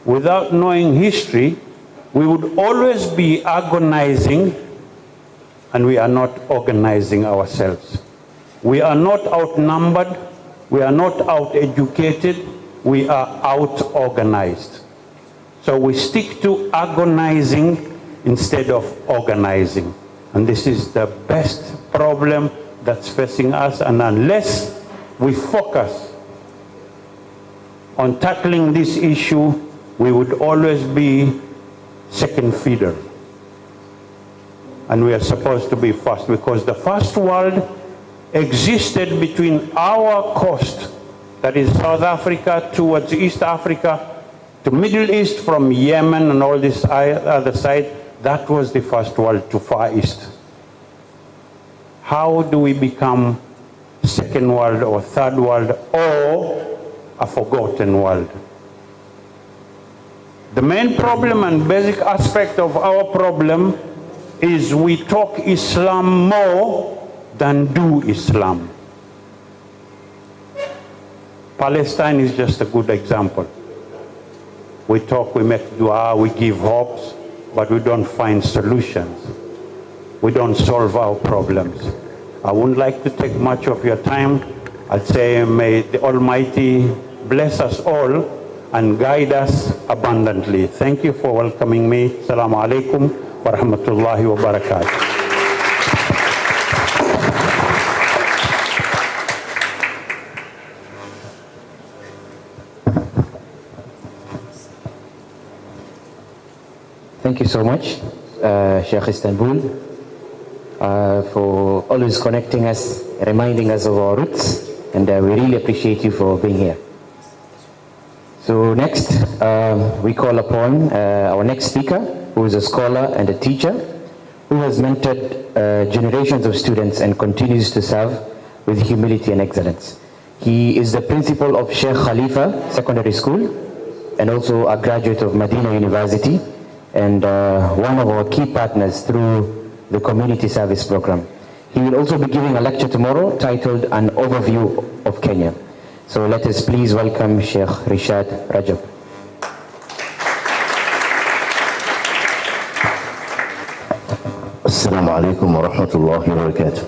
Without knowing history, we would always be agonizing, and we are not organizing ourselves. We are not outnumbered, we are not out-educated, we are out-organized. So we stick to agonizing instead of organizing. And this is the best problem that's facing us, and unless we focus on tackling this issue, we would always be second fiddle. And we are supposed to be first, because the first world existed between our coast, that is South Africa towards East Africa, to Middle East, from Yemen and all this other side. That was the first world to Far East. How do we become second world or third world or a forgotten world? The main problem and basic aspect of our problem is we talk Islam more than do Islam. Palestine is just a good example. We talk, we make dua, we give hopes, but we don't find solutions. We don't solve our problems. I wouldn't like to take much of your time. I'd say may the Almighty bless us all and guide us abundantly. Thank you for welcoming me. Assalamu alaikum wa rahmatullahi wa barakatuh. Thank you so much, Sheikh Istanbul, for always connecting us, reminding us of our roots, and we really appreciate you for being here. So next, we call upon our next speaker, who is a scholar and a teacher, who has mentored generations of students and continues to serve with humility and excellence. He is the principal of Sheikh Khalifa Secondary School, and also a graduate of Medina University, and one of our key partners through the community service program. He will also be giving a lecture tomorrow titled An Overview of Kenya. So let us please welcome Sheikh Rishad Rajab. السلام عليكم ورحمة الله وبركاته.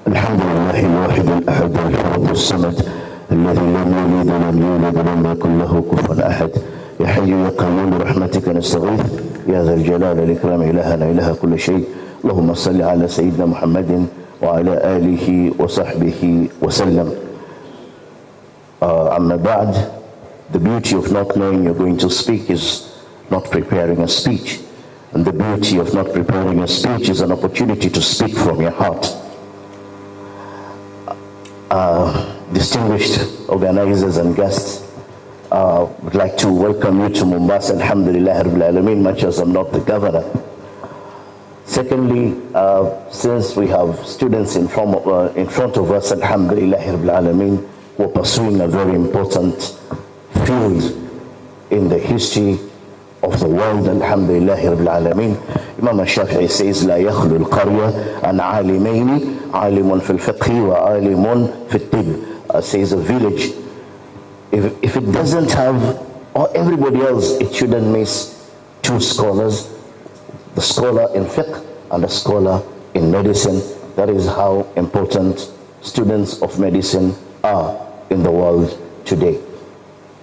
الحمد لله الواحد الأحد الفرد الصمد الذي لم يلد ولم يولد ولم يكن له كفوا أحد. يا حي يا قيوم برحمتك نستغيث يا ذا الجلال والإكرام إلهنا إله كل شيء. اللهم صل على سيدنا محمد وعلى آله وصحبه وسلم. Amma ba'd, the beauty of not knowing you're going to speak is not preparing a speech. And the beauty of not preparing a speech is an opportunity to speak from your heart. Distinguished organizers and guests, would like to welcome you to Mombasa, Alhamdulillah Rabbil Alameen, much as I'm not the governor. Secondly, since we have students in front of us, Alhamdulillah Rabbil Alameen, who are pursuing a very important field in the history of the world, Alhamdulillah Rabbil Alameen. Imam al-Shafi'i says, لا يخلو القرية عن عالمين عالم في الفقه وعالم في الطب. Says a village, if it doesn't have, or everybody else, it shouldn't miss two scholars, the scholar in fiqh and the scholar in medicine. That is how important students of medicine are in the world today.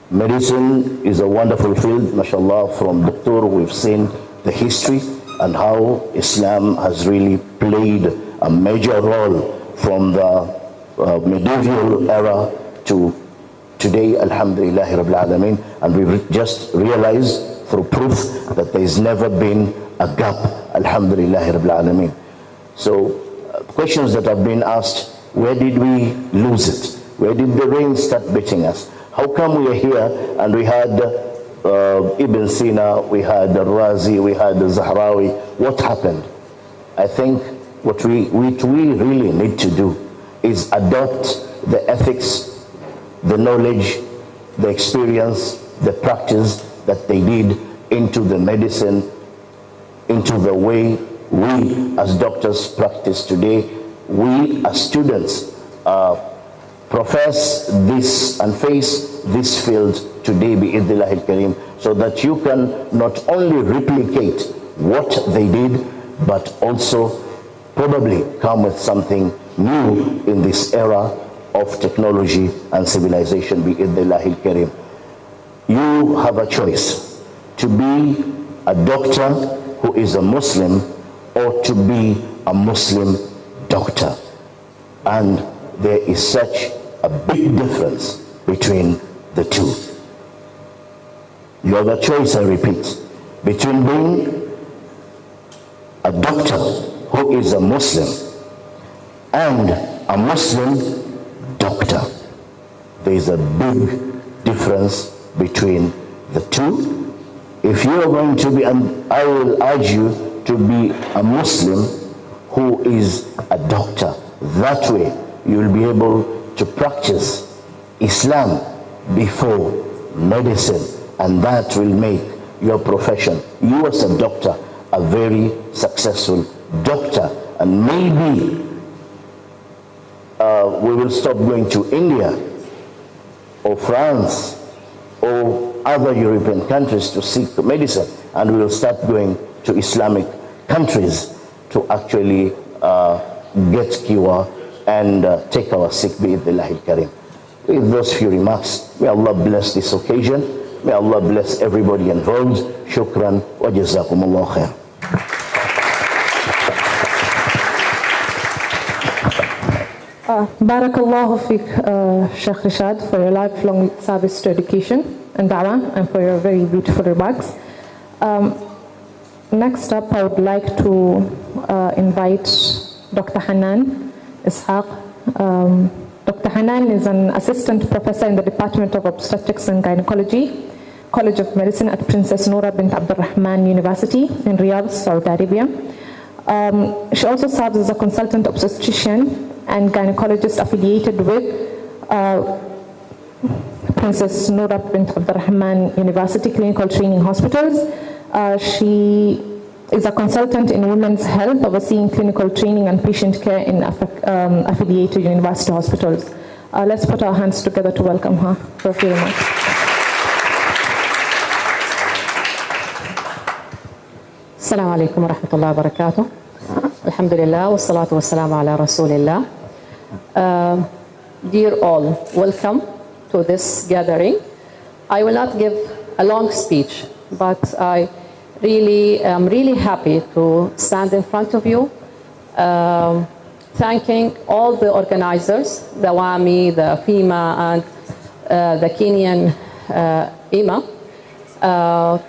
Medicine is a wonderful field, mashallah. From Doctor, we've seen the history and how Islam has really played a major role from the medieval era to today, Alhamdulillah Rabbil Alameen. And we've just realized through proof that there's never been a gap, Alhamdulillah Rabbil Alameen. So questions that have been asked, where did we lose it? Where did the rain start beating us? How come we are here and we had Ibn Sina, we had Razi, we had Zahrawi? What happened? I think what we really need to do is adopt the ethics, the knowledge, the experience, the practice that they did into the medicine, into the way we as doctors practice today. We as students profess this and face this field today bi-idhnillah al-kareem, so that you can not only replicate what they did, but also probably come with something new in this era of technology and civilization bi-idhnillah al-kareem. You have a choice to be a doctor who is a Muslim or to be a Muslim doctor. And there is such a big difference between the two. You have a choice, I repeat, between being a doctor who is a Muslim and a Muslim doctor. There is a big difference between the two. If you are going to be, and I will urge you to be a Muslim who is a doctor. That way you will be able to practice Islam before medicine, and that will make your profession, you as a doctor, a very successful doctor. And maybe we will stop going to India or France or other European countries to seek medicine, and we will start going to Islamic countries to actually get cure and take our sick bi-idhnillah al-kareem. With those few remarks, may Allah bless this occasion. May Allah bless everybody involved. Shukran wa jazakumullah khair. Barakallahu fiqh, Sheikh Rashad, for your lifelong service to education and da'wah, and for your very beautiful remarks. Next up, I would like to invite Dr. Hanan Ishaq. Dr. Hanan is an assistant professor in the Department of Obstetrics and Gynecology, College of Medicine at Princess Noura bint Abdul Rahman University in Riyadh, Saudi Arabia. She also serves as a consultant obstetrician and gynecologist affiliated with Princess Noura bint Abdul Rahman University Clinical Training Hospitals. She is a consultant in women's health, overseeing clinical training and patient care in affiliated university hospitals. Let's put our hands together to welcome her for a few remarks. Assalamu alaikum wa rahmatullahi wa barakatuh. Alhamdulillah wa salatu wa salamu ala rasulillah. Dear all, welcome to this gathering. I will not give a long speech, but I am really happy to stand in front of you, thanking all the organizers, the WAMY, the FIMA, and the Kenyan IMA,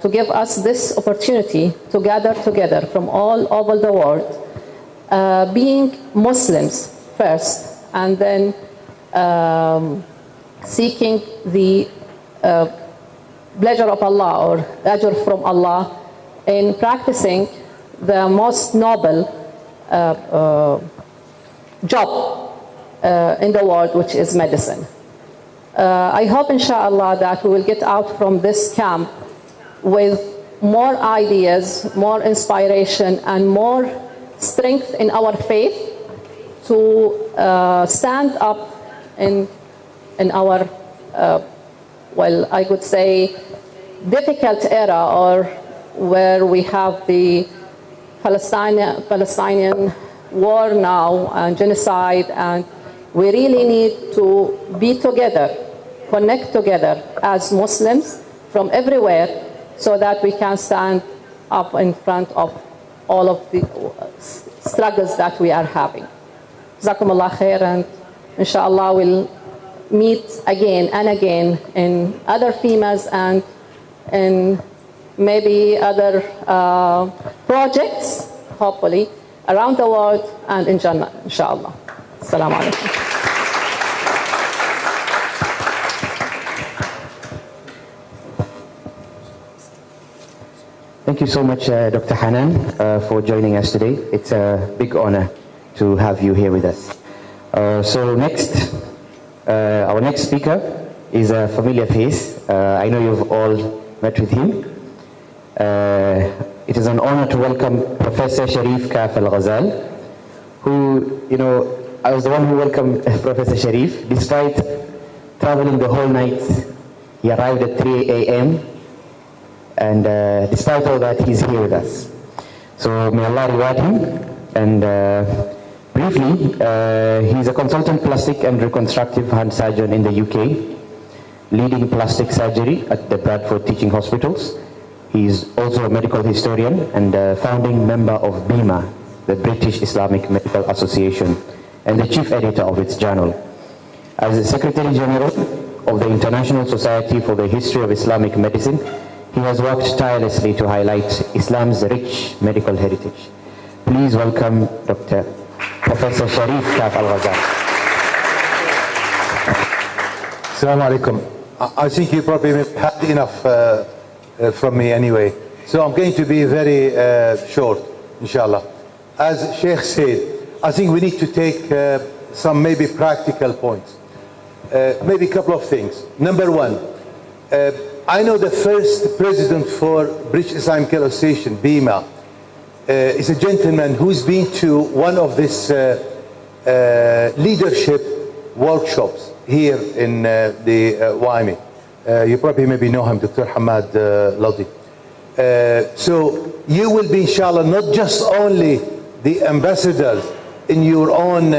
to give us this opportunity to gather together from all over the world, being Muslims first, and then seeking the pleasure of Allah or ajr from Allah in practicing the most noble job in the world, which is medicine. I hope, inshallah, that we will get out from this camp with more ideas, more inspiration, and more strength in our faith to stand up in our, well, I could say, difficult era, or where we have the Palestinian war now and genocide, and we really need to be together, connect together as Muslims from everywhere, so that we can stand up in front of all of the struggles that we are having. Jazakumullah khair, and inshallah we'll meet again and again in other FIMAs and in maybe other projects, hopefully, around the world and in Jannah, inshallah. Assalamu alaikum. Thank you so much, Dr. Hanan, for joining us today. It's a big honor to have you here with us. So next, our next speaker is a familiar face. I know you've all met with him. It is an honor to welcome Professor Sharif Kaf Al-Ghazal, who, I was the one who welcomed Professor Sharif. Despite traveling the whole night, he arrived at 3 a.m. And despite all that, he's here with us. So may Allah reward him. And briefly, he's a consultant plastic and reconstructive hand surgeon in the UK, leading plastic surgery at the Bradford Teaching Hospitals. He's also a medical historian and a founding member of BIMA, the British Islamic Medical Association, and the chief editor of its journal. As the Secretary General of the International Society for the History of Islamic Medicine, he has worked tirelessly to highlight Islam's rich medical heritage. Please welcome Dr. Professor Sharif Kaf Al-Ghazali. Assalamu alaikum. I think you probably had enough from me anyway. So I'm going to be very short, inshallah. As Sheikh said, I think we need to take some maybe practical points. Maybe a couple of things. Number one, I know the first president for British Islamic Association, BIMA, is a gentleman who's been to one of these leadership workshops here in the WAMY. You probably maybe know him, Dr. Hamad Lodi. So you will be, inshallah, not just only the ambassadors in your own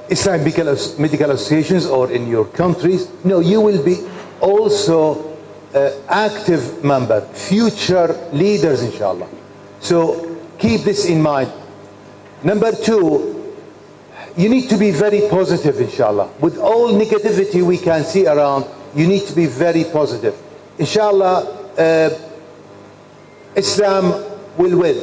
Islamic medical associations or in your countries. No, you will be also active member, future leaders, inshallah. So keep this in mind. Number two, you need to be very positive, inshallah. With all negativity we can see around, you need to be very positive. Inshallah, Islam will win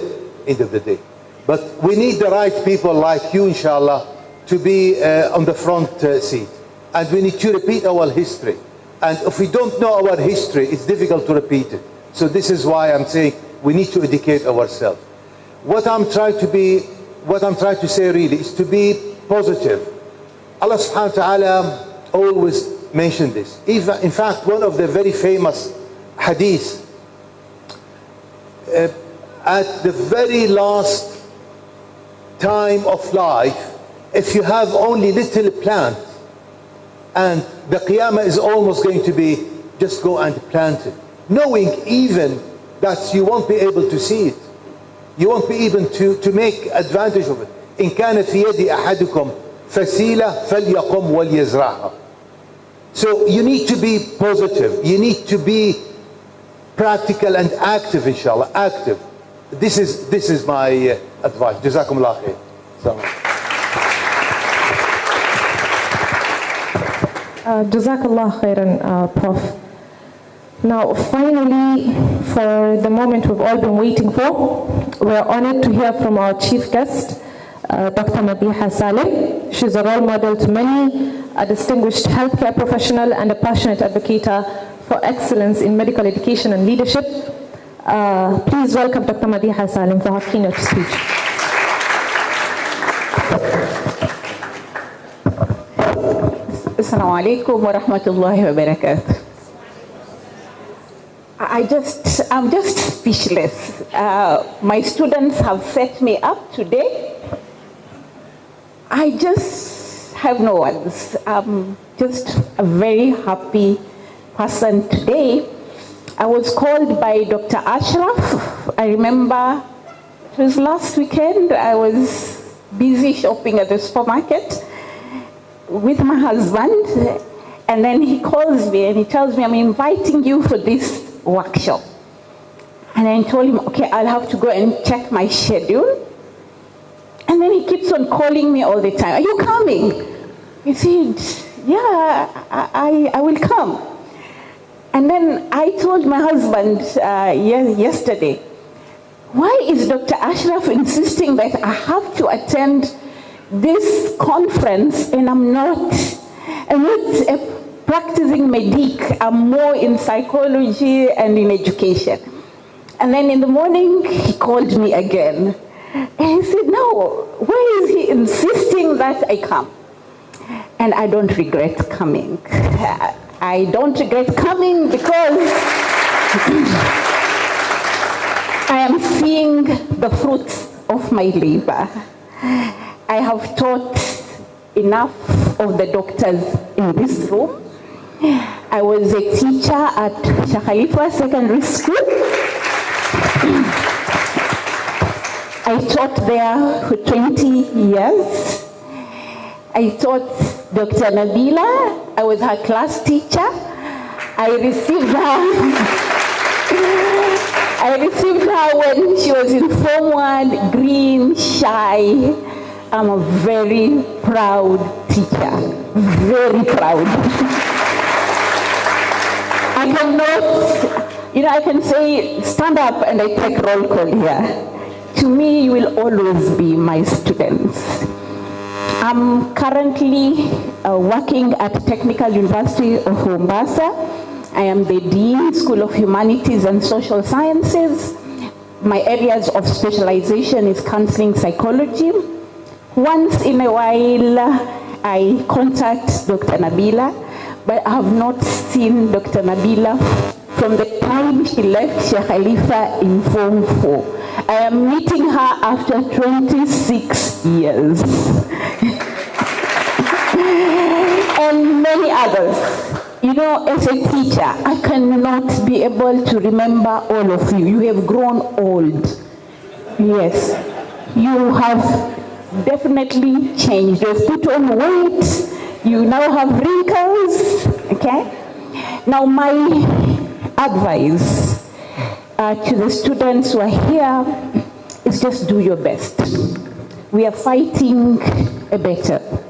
end of the day. But we need the right people like you, inshallah, to be on the front seat. And we need to repeat our history. And if we don't know our history, it's difficult to repeat it. So this is why I'm saying we need to educate ourselves. What I'm trying to say really is to be positive. Allah subhanahu wa ta'ala always mentioned this. Even, in fact, one of the very famous hadiths, at the very last time of life, if you have only little plant and the qiyamah is almost going to be, just go and plant it, knowing even that you won't be able to see it, you won't be able to make advantage of it. إن كان في يد أحدكم فسيلة فليقم وليزرعها. So you need to be positive, you need to be practical and active, inshallah, active. This is my advice. جزاكم الله خير. Jazakallah khairan, Prof. Now, finally, for the moment we've all been waiting for, we're honored to hear from our chief guest, Dr. Madiha Salim. She's a role model to many, a distinguished healthcare professional and a passionate advocate for excellence in medical education and leadership. Please welcome Dr. Madiha Salim for her keynote speech. Assalamu alaikum wa rahmatullahi wa barakatuh. I'm just speechless. My students have set me up today. I just have no words. I'm just a very happy person today. I was called by Dr. Ashraf. I remember it was last weekend. I was busy shopping at the supermarket with my husband, and then he calls me and he tells me, I'm inviting you for this workshop. And I told him, okay, I'll have to go and check my schedule. And then he keeps on calling me all the time. Are you coming? He said, yeah, I will come. And then I told my husband yesterday, why is Dr. Ashraf insisting that I have to attend this conference and I'm not a practicing medic, I'm more in psychology and in education. And then in the morning, he called me again. And he said, no, why is he insisting that I come? And I don't regret coming. I don't regret coming because I am seeing the fruits of my labor. I I have taught enough of the doctors in this room. I was a teacher at Sheikh Khalifa Secondary School. I taught there for 20 years. I taught Dr. Nabila. I was her class teacher. I received her when she was in Form 1, green, shy. I'm a very proud teacher, very proud. I cannot, I can say, stand up and I take roll call here. To me, you will always be my students. I'm currently working at Technical University of Mombasa. I am the Dean, School of Humanities and Social Sciences. My areas of specialization is counseling psychology. Once in a while, I contact Dr. Nabila, but I have not seen Dr. Nabila from the time she left Sheikh Khalifa in Form 4. I am meeting her after 26 years. And many others. As a teacher, I cannot be able to remember all of you. You have grown old. Yes. You have definitely changed. You've put on weight. You now have wrinkles. Okay? Now, my advice to the students who are here is just do your best. We are fighting a battle.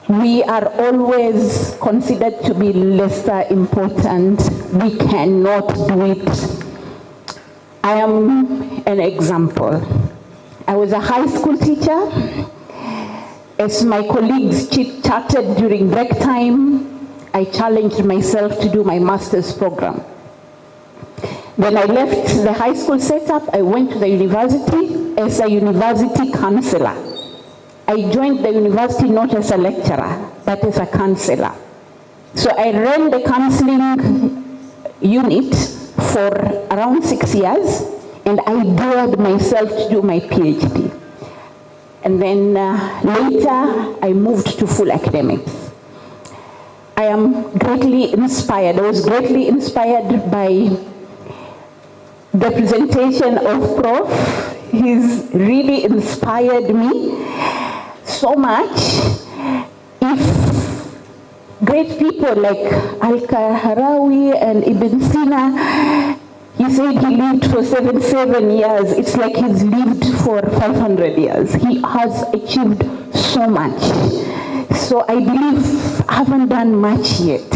We are always considered to be lesser important. We cannot do it. I am an example. I was a high school teacher. As my colleagues chit-chatted during break time, I challenged myself to do my master's program. When I left the high school setup, I went to the university as a university counselor. I joined the university not as a lecturer, but as a counselor. So I ran the counseling unit for around 6 years, and I dared myself to do my PhD. And then later, I moved to full academics. I am greatly inspired. I was greatly inspired by the presentation of Prof. He's really inspired me so much. If great people like Al-Harawi and Ibn Sina, he said he lived for 77 years. It's like he's lived for 500 years. He has achieved so much. So I believe I haven't done much yet,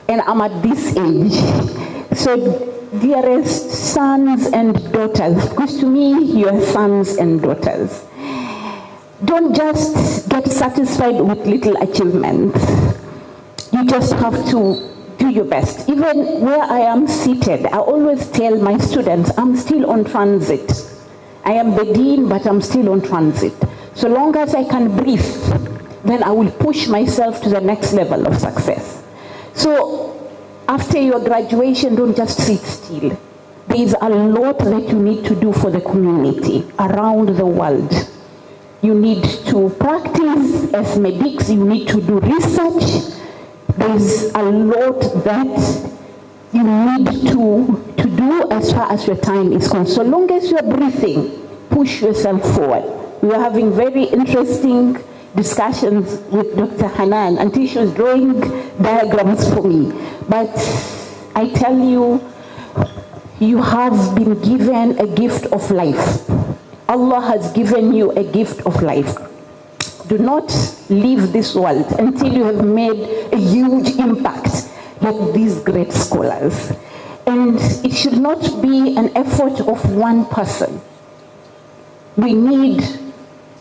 and I'm at this age. So dearest sons and daughters, because to me, you are sons and daughters. Don't just get satisfied with little achievements. You just have to do your best. Even where I am seated, I always tell my students, I'm still on transit. I am the dean, but I'm still on transit. So long as I can breathe, then I will push myself to the next level of success. So after your graduation, don't just sit still. There is a lot that you need to do for the community around the world. You need to practice as medics, you need to do research. There's a lot that you need to do as far as your time is concerned. So long as you're breathing, push yourself forward. We were having very interesting discussions with Dr. Hanan until she was drawing diagrams for me. But I tell you, you have been given a gift of life. Allah has given you a gift of life. Do not leave this world until you have made a huge impact like these great scholars. And it should not be an effort of one person. We need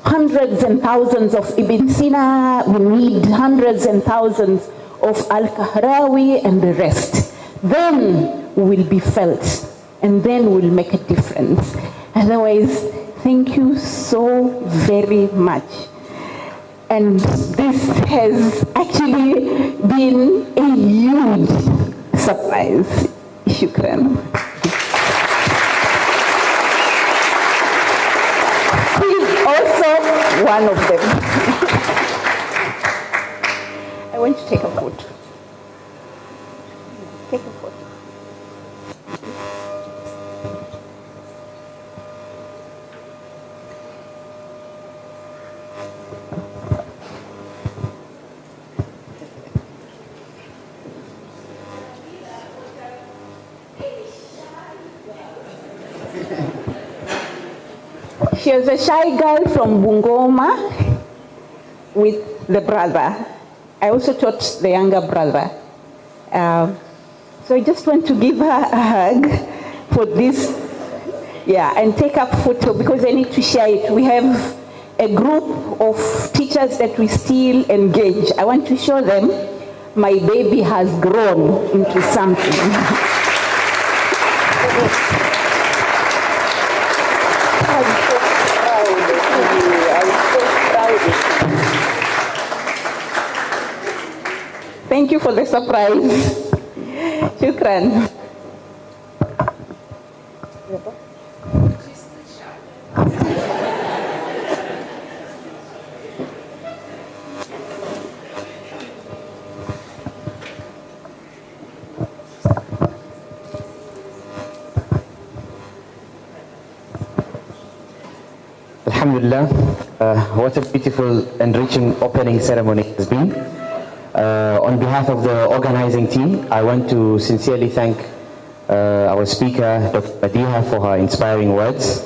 hundreds and thousands of Ibn Sina, we need hundreds and thousands of Al-Kahrawi and the rest. Then we will be felt, and then we'll make a difference. Otherwise, thank you so very much. And this has actually been a huge surprise. Shukran. Please also one of them. I want to take a photo. Take a photo. She was a shy girl from Bungoma with the brother. I also taught the younger brother. So I just want to give her a hug for this, and take a photo because I need to share it. We have a group of teachers that we still engage. I want to show them my baby has grown into something. Thank you for the surprise. Shukran. Alhamdulillah, what a beautiful, enriching opening ceremony it has been. On behalf of the organizing team, I want to sincerely thank our speaker, Dr. Badiha, for her inspiring words,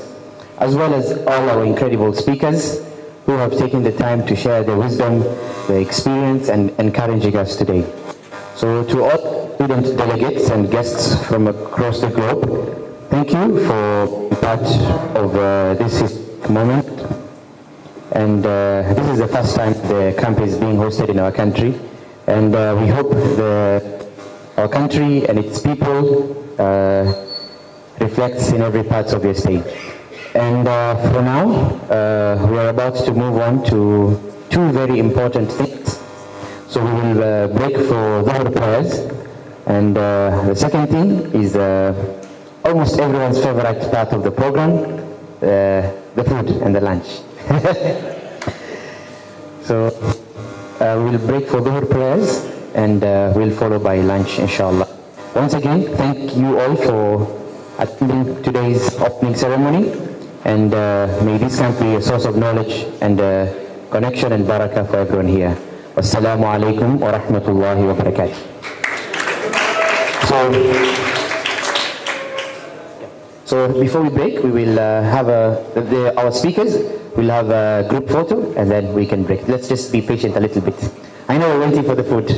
as well as all our incredible speakers who have taken the time to share their wisdom, their experience, and encouraging us today. So to all student delegates and guests from across the globe, thank you for being part of this historic moment. And this is the first time the camp is being hosted in our country. And we hope our country and its people reflects in every part of your state. And for now, we are about to move on to two very important things. So we will break for Dhuhr prayers. And the second thing is almost everyone's favorite part of the program, the food and the lunch. So we'll break for Dhuhr prayers and we'll follow by lunch, inshallah. Once again, thank you all for attending today's opening ceremony, and may this camp be a source of knowledge and connection and barakah for everyone here. Wassalamu alaikum wa rahmatullahi wa barakatuh. So before we break, we will have our speakers will have a group photo, and then we can break. Let's just be patient a little bit. I know we're waiting for the food.